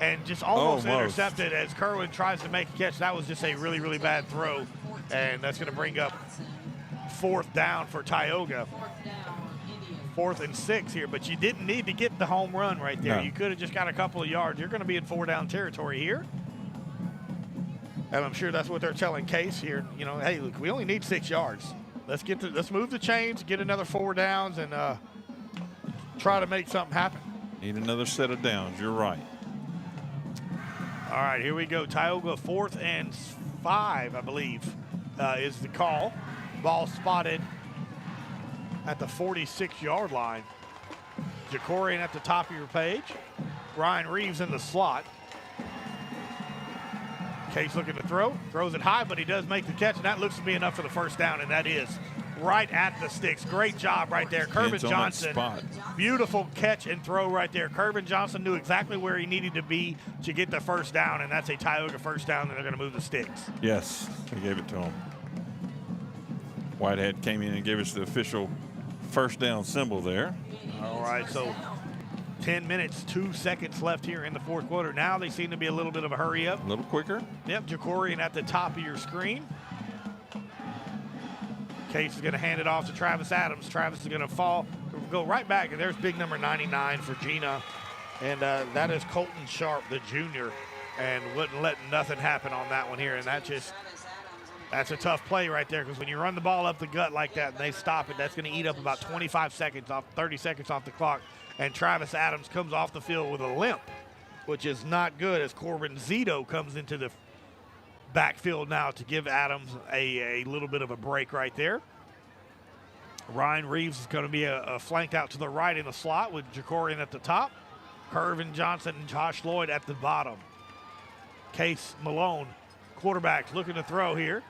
And just almost intercepted as Kerwin tries to make a catch. That was just a really, really bad throw. And that's going to bring up 4th down for Tioga. 4th and 6 here, but you didn't need to get the home run right there. No. You could have just got a couple of yards. You're going to be in 4-down territory here. And I'm sure that's what they're telling Case here. Hey, look, we only need 6 yards. Let's move the chains, get another 4 downs, and try to make something happen. Need another set of downs. You're right. All right, here we go. Tioga 4th and 5, I believe, is the call. Ball spotted at the 46-yard line. Jacorian at the top of your page. Ryan Reeves in the slot. Case looking to throw. Throws it high, but he does make the catch, and that looks to be enough for the first down, and that is right at the sticks. Great job right there. Kervin Johnson. Beautiful catch and throw right there. Kervin Johnson knew exactly where he needed to be to get the first down, and that's a Tioga first down, and they're going to move the sticks. Yes, they gave it to him. Whitehead came in and gave us the official first down symbol there. All right, so 10 minutes, 2 seconds left here in the fourth quarter. Now they seem to be a little bit of a hurry up. A little quicker. Yep, Jacorian at the top of your screen. Case is going to hand it off to Travis Adams. Travis is going to go right back, and there's big number 99 for Gina. And that is Colton Sharp, the junior, and wouldn't let nothing happen on that one here. And that's a tough play right there, because when you run the ball up the gut like that and they stop it, that's going to eat up about 30 seconds off the clock. And Travis Adams comes off the field with a limp, which is not good, as Corbin Zito comes into the backfield now to give Adams a little bit of a break right there. Ryan Reeves is going to be a flanked out to the right in the slot with Jacorian at the top. Kervin Johnson and Josh Lloyd at the bottom. Case Malone, quarterback, looking to throw here.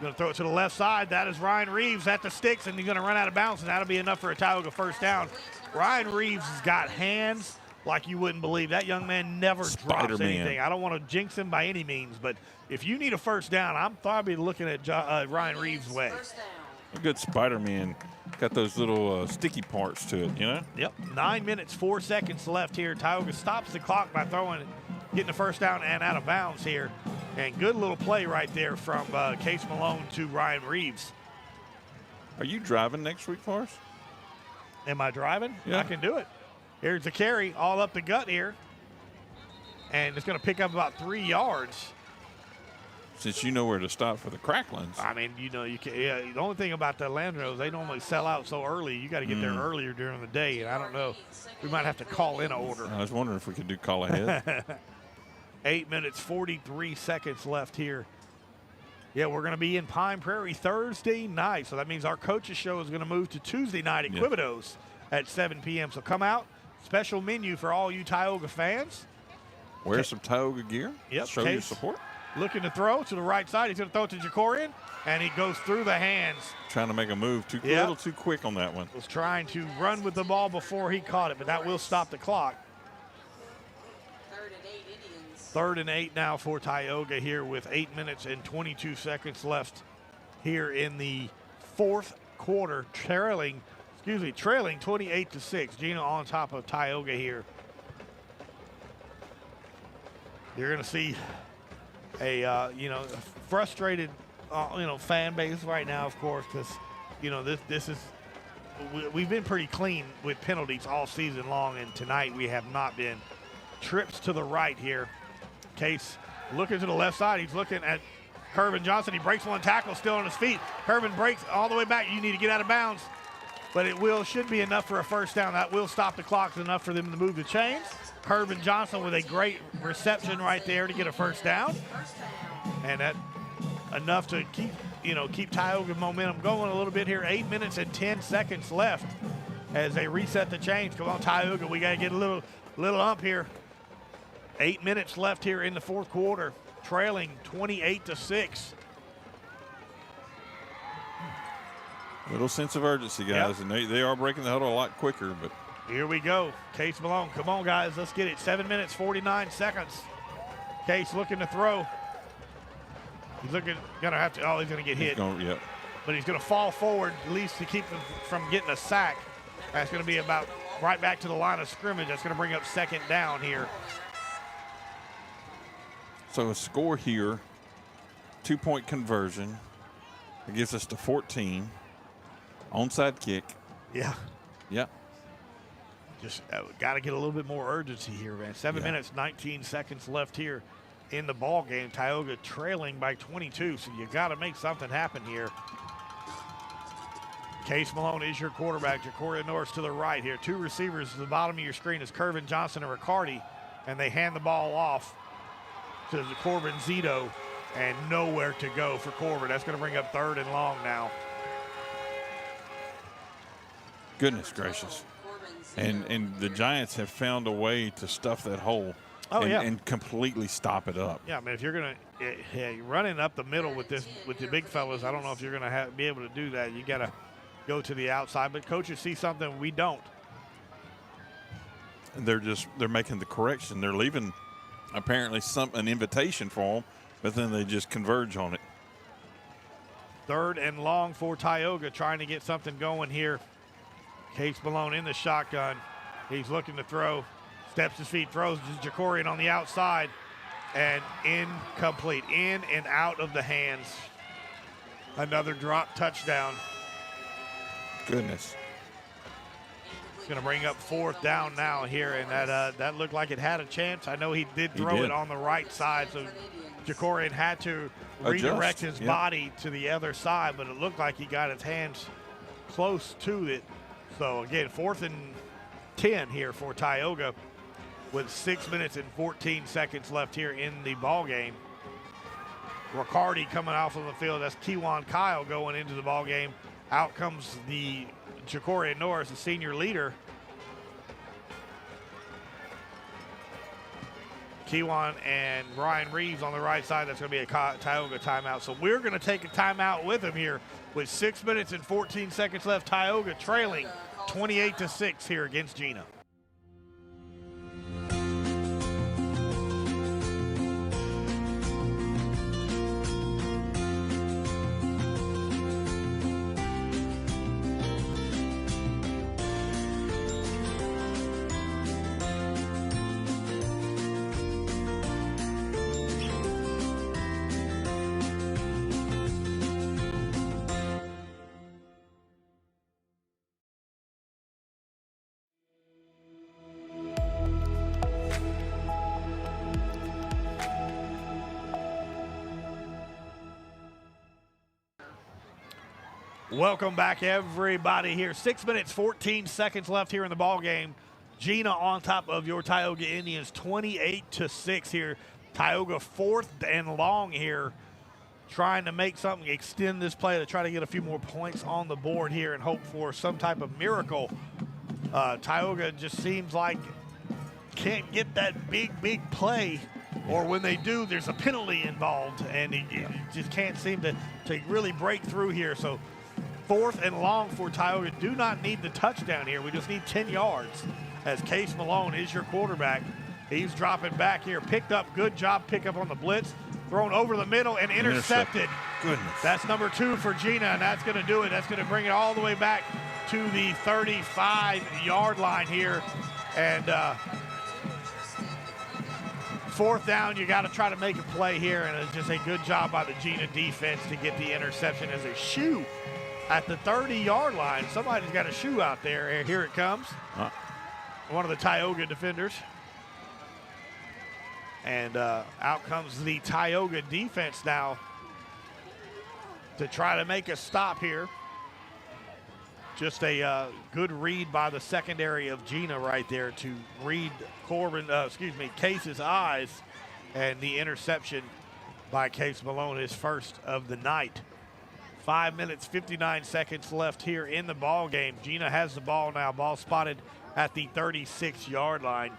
Going to throw it to the left side. That is Ryan Reeves at the sticks, and he's going to run out of bounds, and that'll be enough for a Tioga first down. Ryan Reeves has got hands like you wouldn't believe. That young man never drops anything. I don't want to jinx him by any means, but if you need a first down, I'm probably looking at Ryan Reeves' way. A good Spider-Man. Got those little sticky parts to it, Yep. 9 minutes, 4 seconds left here. Tioga stops the clock by getting the first down and out of bounds here. And good little play right there from Case Malone to Ryan Reeves. Are you driving next week for us? Am I driving? Yeah. I can do it. Here's the carry all up the gut here. And it's going to pick up about 3 yards. since you know where to stop for the cracklings. I mean, you know, you can. Yeah, the only thing about the Landros, they normally sell out so early. You got to get there earlier during the day, and I don't know. We might have to call in an order. I was wondering if we could do call ahead. 8 minutes, 43 seconds left here. Yeah, we're going to be in Pine Prairie Thursday night, so that means our coaches show is going to move to Tuesday night at Quibidos at 7 p.m. So come out. Special menu for all you Tioga fans. Wear some Tioga gear. Yep. Show your support. Looking to throw to the right side. He's going to throw it to Jacorian, and he goes through the hands. Trying to make a move a little too quick on that one. Was trying to run with the ball before he caught it, but that will stop the clock. 3rd and 8 now for Tioga here with 8 minutes and 22 seconds left here in the fourth quarter, trailing 28-6. Gina on top of Tioga here. You're going to see a frustrated fan base right now, of course, because this is we've been pretty clean with penalties all season long, and tonight we have not been. Trips to the right here. Case looking to the left side. He's looking at Kervin Johnson. He breaks one tackle, still on his feet. Kervin breaks all the way back. You need to get out of bounds, but should be enough for a first down. That will stop the clock, enough for them to move the chains. Kervin Johnson with a great reception right there to get a first down, and that enough to keep Tioga momentum going a little bit here. 8 minutes and 10 seconds left as they reset the chains. Come on, Tioga, we got to get a little ump here. 8 minutes left here in the fourth quarter, trailing 28-6. Little sense of urgency, guys, and they are breaking the huddle a lot quicker. But here we go. Case Malone, come on, guys, let's get it. 7 minutes, 49 seconds. Case looking to throw. He's he's gonna get hit. But he's gonna fall forward at least to keep him from getting a sack. That's gonna be about right back to the line of scrimmage. That's gonna bring up second down here. So a score here, 2-point conversion. It gets us to 14. Onside kick. Yeah. Yep. Just got to get a little bit more urgency here, man. 7 minutes, 19 seconds left here in the ball game. Tioga trailing by 22, so you got to make something happen here. Case Malone is your quarterback. Jacoria Norris to the right here. Two receivers at the bottom of your screen is Kervin Johnson and Riccardi, and they hand the ball off to Corbin Zito, and nowhere to go for Corbin. That's going to bring up 3rd and long now. Goodness gracious. And the Giants have found a way to stuff that hole and completely stop it up. Yeah, I mean, if you're going to running up the middle with the big fellas, I don't know if you're going to be able to do that. You got to go to the outside, but coaches see something we don't. And they're making the correction. They're leaving apparently an invitation for them, but then they just converge on it. 3rd and long for Tioga, trying to get something going here. Case Malone in the shotgun. He's looking to throw. Steps his feet, throws to Jacorian on the outside, and incomplete. In and out of the hands. Another drop touchdown. Goodness. It's going to bring up 4th down now here, and that looked like it had a chance. I know he did throw it on the right side, so Jacorian had to redirect his body to the other side, but it looked like he got his hands close to it. So again, 4th and 10 here for Tioga with 6 minutes and 14 seconds left here in the ball game. Riccardi coming off of the field. That's Kewan Kyle going into the ball game. Out comes the Jacoria Norris, the senior leader. Kewan and Ryan Reeves on the right side. That's going to be a Tioga timeout. So we're going to take a timeout with him here with 6 minutes and 14 seconds left. Tioga trailing 28-6 here against Jena. Welcome back, everybody here. 6 minutes, 14 seconds left here in the ball game. Gina on top of your Tioga Indians, 28-6 here. Tioga 4th and long here, trying to make something, extend this play to try to get a few more points on the board here and hope for some type of miracle. Tioga just seems like can't get that big play, or when they do, there's a penalty involved, and he just can't seem to really break through here. So 4th and long for Tioga. Do not need the touchdown here. We just need 10 yards as Case Malone is your quarterback. He's dropping back here. Picked up. Good job pick up on the blitz. Thrown over the middle and intercepted. Goodness. That's number 2 for Gina, and that's going to do it. That's going to bring it all the way back to the 35-yard line here. And 4th down, you got to try to make a play here, and it's just a good job by the Gina defense to get the interception as a shoe at the 30-yard line. Somebody's got a shoe out there. Here it comes. One of the Tioga defenders. And out comes the Tioga defense now to try to make a stop here. Just a good read by the secondary of Gina right there to read Case's eyes, and the interception by Case Malone, his first of the night. 5 minutes, 59 seconds left here in the ball game. Gina has the ball now. Ball spotted at the 36-yard line.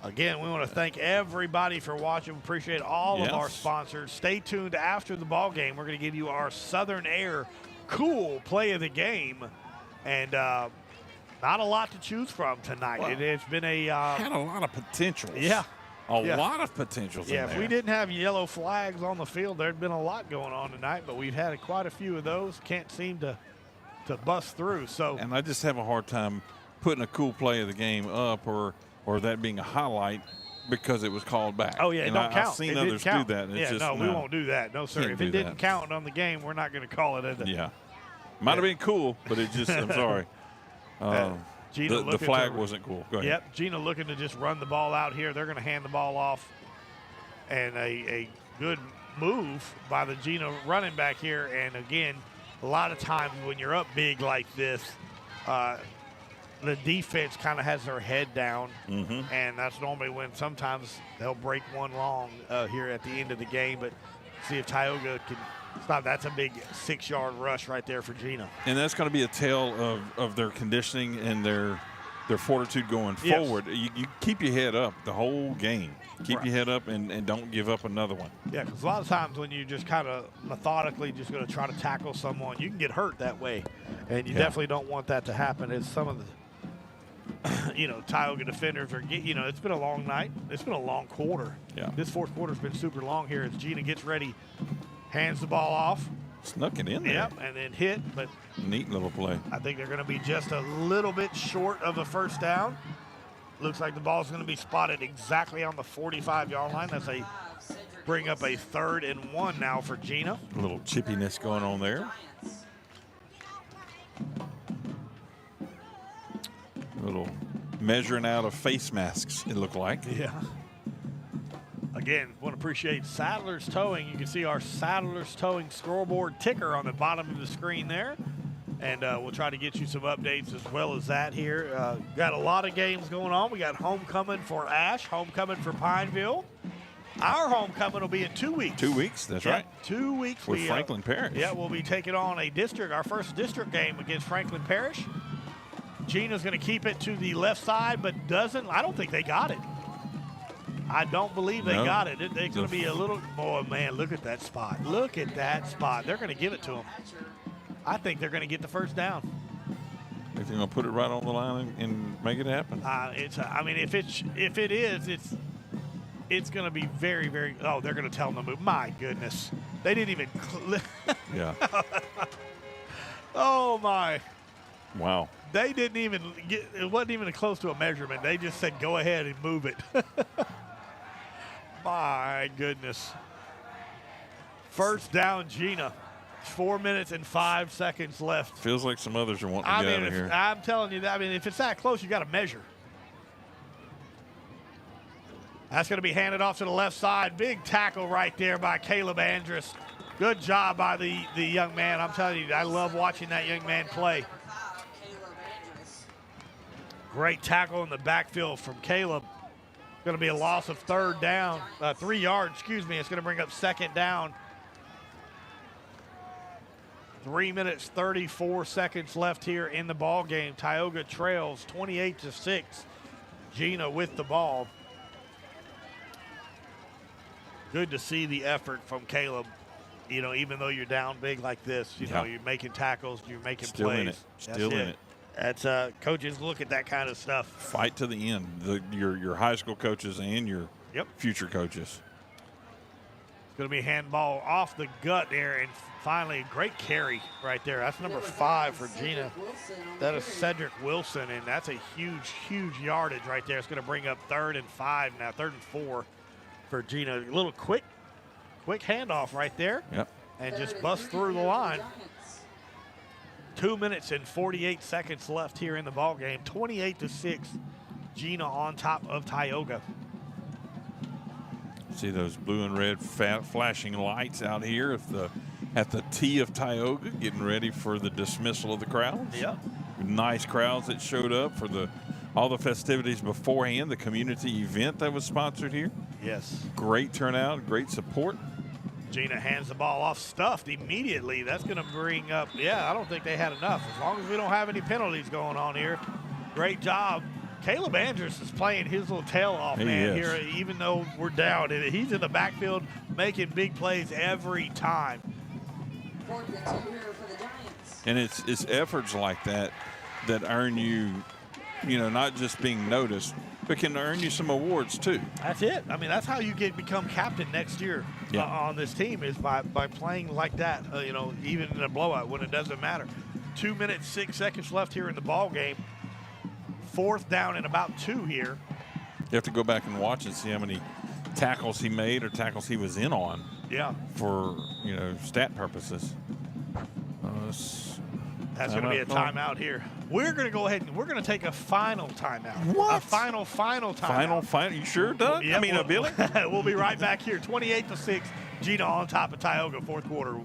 Again, we want to thank everybody for watching. Appreciate all of our sponsors. Stay tuned after the ball game. We're going to give you our Southern Air cool play of the game. And not a lot to choose from tonight. Well, it's been had a lot of potentials. Yeah. A lot of potentials in there. If we didn't have yellow flags on the field, there'd been a lot going on tonight, but we've had quite a few of those. Can't seem to bust through. So, and I just have a hard time putting a cool play of the game up or that being a highlight because it was called back. Oh, yeah, it don't count. I've seen it others do that. And we won't do that. No, sir. If it didn't count on the game, we're not going to call it. Might have been cool, but it just, I'm sorry. Gina the flag wasn't cool. Go ahead. Yep, Gina looking to just run the ball out here. They're going to hand the ball off. And a good move by the Gina running back here. And, again, a lot of times when you're up big like this, the defense kind of has their head down. And that's normally when sometimes they'll break one long here at the end of the game. But see if Tioga can stop. That's a big 6-yard rush right there for Gina. And that's going to be a tale of their conditioning and their fortitude going forward. You keep your head up the whole game. Keep your head up and don't give up another one. Yeah, because a lot of times when you just kind of methodically just going to try to tackle someone, you can get hurt that way. And you definitely don't want that to happen. As some of the Tioga defenders are it's been a long night. It's been a long quarter. Yeah. This fourth quarter's been super long here as Gina gets ready, hands the ball off. Snuck it in there. Yep, and then hit, but neat little play. I think they're going to be just a little bit short of a first down. Looks like the ball's going to be spotted exactly on the 45-yard line. That's bring up a 3rd and 1 now for Gina. A little chippiness going on there. A little measuring out of face masks, it looked like. Yeah. Again, want to appreciate Saddler's Towing. You can see our Saddler's Towing scoreboard ticker on the bottom of the screen there. And we'll try to get you some updates as well as that here. Got a lot of games going on. We got homecoming for Ash, homecoming for Pineville. Our homecoming will be in 2 weeks. 2 weeks, that's right. 2 weeks. With Franklin Parish. Yeah, we'll be taking on our first district game against Franklin Parish. Gina's going to keep it to the left side, but I don't think they got it. I don't believe they got it. It's going to be a little, boy, man, look at that spot. Look at that spot. They're going to give it to them. I think they're going to get the first down. If they're going to put it right on the line and make it happen. If it is, it's going to be very, very, they're going to tell them to move. My goodness. They didn't even. Yeah. Oh, my. Wow. They didn't even it wasn't even close to a measurement. They just said, go ahead and move it. My goodness. First down, Gina. 4 minutes and 5 seconds left. Feels like some others are wanting to get out of here. I'm telling you that. If it's that close, you got to measure. That's going to be handed off to the left side. Big tackle right there by Caleb Andrus. Good job by the young man. I'm telling you, I love watching that young man play. Great tackle in the backfield from Caleb. Going to be a loss of 3 yards, excuse me. It's going to bring up 2nd down. 3 minutes, 34 seconds left here in the ball game. Tioga trails 28-6. Gina with the ball. Good to see the effort from Caleb. You know, even though you're down big like this, you know, you're making tackles, you're making Still plays. in it. Still in it. That's coaches look at that kind of stuff. Fight to the end. Your high school coaches and your future coaches. It's going to be handball off the gut there, and finally, great carry right there. That's number 5 for Gina. That is Cedric Wilson, and that's a huge, huge yardage right there. It's going to bring up 3rd and 5 now, 3rd and 4 for Gina. A little quick handoff right there. Yep. And just bust through the line. 2 minutes and 48 seconds left here in the ball game. 28-6. Gina on top of Tioga. See those blue and red flashing lights out here at the T of Tioga, getting ready for the dismissal of the crowds. Yep. Nice crowds that showed up for all the festivities beforehand, the community event that was sponsored here. Yes. Great turnout, great support. Gina hands the ball off, stuffed immediately. That's going to bring up, I don't think they had enough. As long as we don't have any penalties going on here. Great job. Caleb Andrews is playing his little tail off, man, here, even though we're down. He's in the backfield making big plays every time. And it's efforts like that earn you, not just being noticed, but can earn you some awards too. That's it. I mean, that's how you become captain next year on this team, is by playing like that, even in a blowout when it doesn't matter. 2 minutes, 6 seconds left here in the ball game. 4th down and about 2 here. You have to go back and watch and see how many tackles he made or tackles he was in on. Yeah. For, stat purposes. That's going to be a timeout here. We're going to go ahead and we're going to take a final timeout. What? A final timeout. Final? You sure, Doug? Yep, Billy? We'll be right back here. 28-6. Gina on top of Tioga, 4th quarter.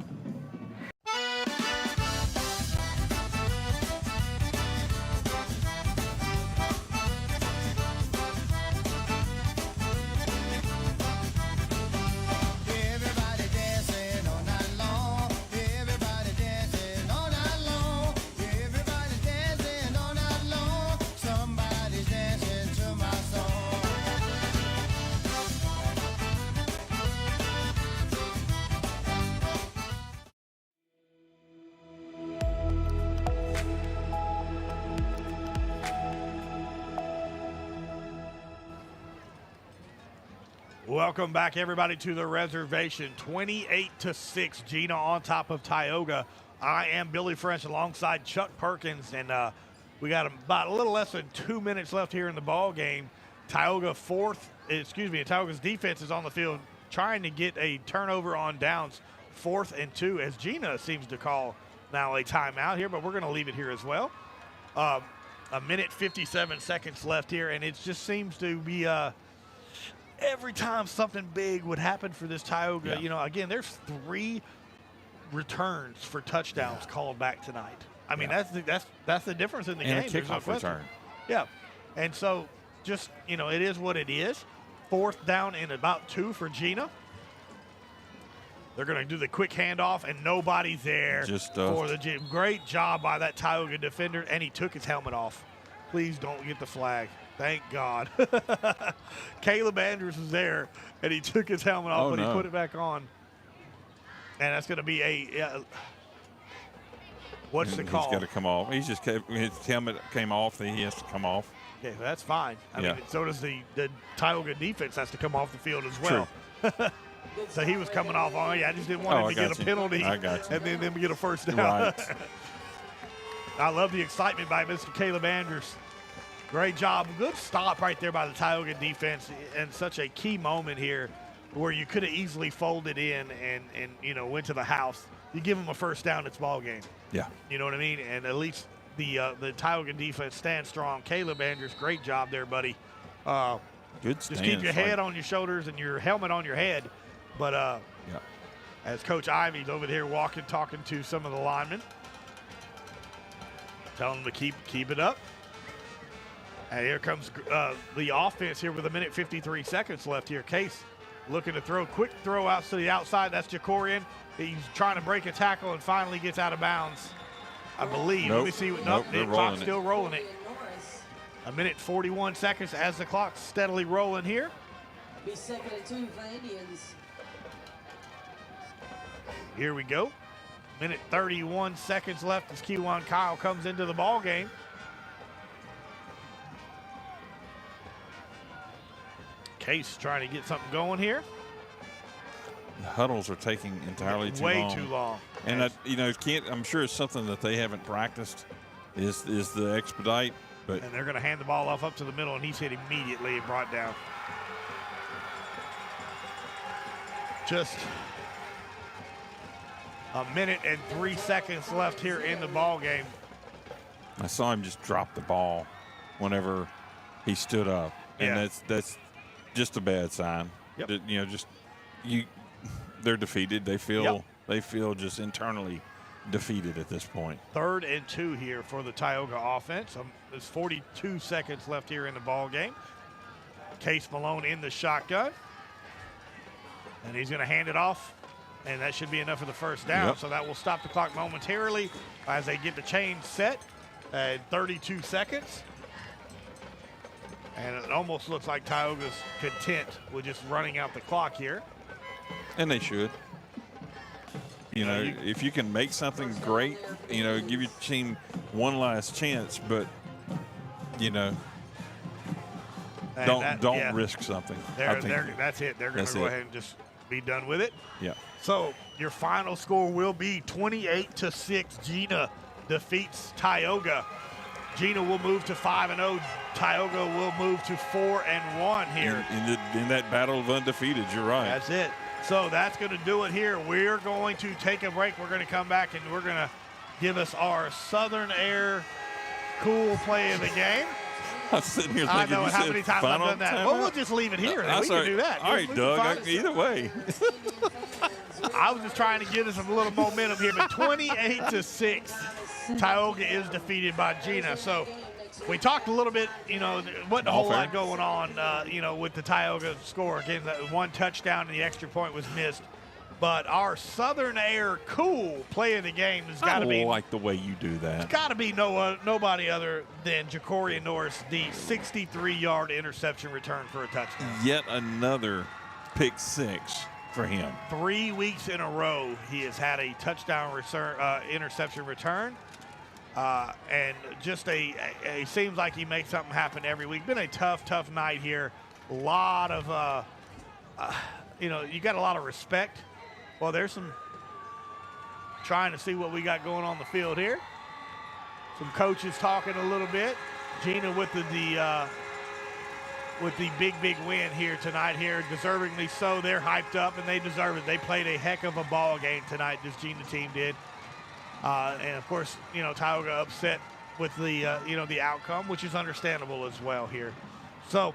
Welcome back, everybody, to the reservation. 28-6, Gina on top of Tioga. I am Billy French alongside Chuck Perkins, and we got about a little less than 2 minutes left here in the ball game. Tioga's defense is on the field trying to get a turnover on downs, 4th and 2, as Gina seems to call now a timeout here, but we're going to leave it here as well. A minute, 57 seconds left here, and it just seems to be every time something big would happen for this Tioga, again, there's 3 returns for touchdowns called back tonight. I mean, that's the difference in the game. And a kickoff return. Yeah. And so just, it is what it is. 4th down and about 2 for Gina. They're going to do the quick handoff, and nobody's there for the Gina. Great job by that Tioga defender, and he took his helmet off. Please don't get the flag. Thank God. Caleb Andrews was there, and he took his helmet off, but he put it back on. And that's going to be what's the call? He's got to come off. His helmet came off. He has to come off. Okay, that's fine. I mean, so does the Tioga defense has to come off the field as well. So he was coming off. I just didn't want him to get a penalty. I got you. And then we get a first down. Right. I love the excitement by Mr. Caleb Andrews. Great job. Good stop right there by the Tioga defense, and such a key moment here where you could have easily folded in and went to the house. You give them a first down, it's ball game. Yeah. You know what I mean? And at least the Tioga defense stands strong. Caleb Andrews, great job there, buddy. Good Just keep your head on your shoulders and your helmet on your head. But as Coach Ivy's over there talking to some of the linemen, telling them to keep it up. And here comes the offense here with 1:53 left here. Case looking to throw, quick throw out to the outside. That's Jacorian. He's trying to break a tackle and finally gets out of bounds, I believe. Nope. Let me see. The clock's still rolling it. 1:41 as the clock's steadily rolling here. Be 2nd and 2 for the Indians. Here we go. 1:31 left as Kiwan Kyle comes into the ball game. Case trying to get something going here. The huddles are taking entirely too long. Way too long. And I'm sure it's something that they haven't practiced. Is the expedite, but and they're going to hand the ball off up to the middle, and he's hit immediately and brought down. Just 1:03 left here in the ball game. I saw him just drop the ball whenever he stood up, and that's just a bad sign. Yep. They're defeated. They feel just internally defeated at this point. 3rd and 2 here for the Tioga offense. There's 42 seconds left here in the ball game. Case Malone in the shotgun, and he's going to hand it off, and that should be enough for the first down. Yep. So that will stop the clock momentarily as they get the chain set at 32 seconds. And it almost looks like Tioga's content with just running out the clock here. And they should. If you can make something great, give your team one last chance, but don't risk something. That's it. They're going to go ahead and just be done with it. Yeah. So your final score will be 28-6. Gina defeats Tioga. Gina will move to 5-0. Tioga will move to 4-1 here. In that battle of undefeated, you're right. That's it. So that's going to do it here. We're going to take a break. We're going to come back, and we're going to give us our Southern Air cool play of the game. I'm sitting here thinking, I know how many times I've done that. Well, we'll just leave it here. We can do that. All right, Doug. Either way. I was just trying to give us a little momentum here, but 28-6, Tioga is defeated by Gina. So we talked a little bit, wasn't a whole lot going on, with the Tioga score. Again, that one touchdown and the extra point was missed. But our Southern Air cool play of the game has got to be. I like the way you do that. It's got to be nobody other than Jacorian Norris, the 63-yard interception return for a touchdown. Yet another pick six for him. 3 weeks in a row, he has had a touchdown interception return. And just it seems like he makes something happen every week. Been a tough night here. A lot of, you got a lot of respect. Well, there's some trying to see what we got going on the field here. Some coaches talking a little bit. Gina with the big win here tonight here, deservingly so. They're hyped up and they deserve it. They played a heck of a ball game tonight, this Gina team did. And of course, Tioga upset with the outcome, which is understandable as well here. So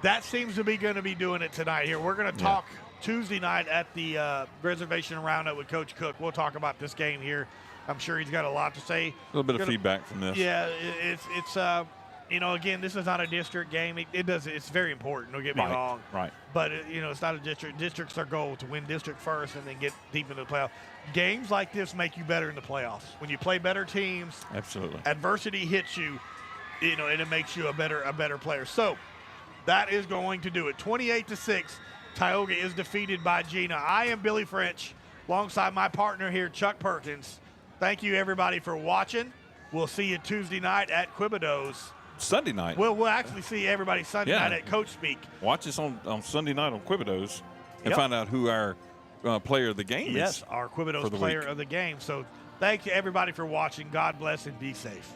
that seems to be going to be doing it tonight here. We're going to talk Tuesday night at the reservation roundup with Coach Cook. We'll talk about this game here. I'm sure he's got a lot to say. A little bit of feedback from this. Yeah, it's again, this is not a district game. It's very important. Don't get me wrong. Right. But it's not a district. District's their goal to win district first and then get deep into the playoff. Games like this make you better in the playoffs. When you play better teams, absolutely, adversity hits you, and it makes you a better player. So that is going to do it. 28-6. Tioga is defeated by Gina. I am Billy French, alongside my partner here, Chuck Perkins. Thank you, everybody, for watching. We'll see you Tuesday night at Quibido's. Sunday night. We'll actually see everybody Sunday night at Coach Speak. Watch us on Sunday night on Quibido's and find out who our player of the game is. Yes, our Quibido's player of the game. So thank you, everybody, for watching. God bless and be safe.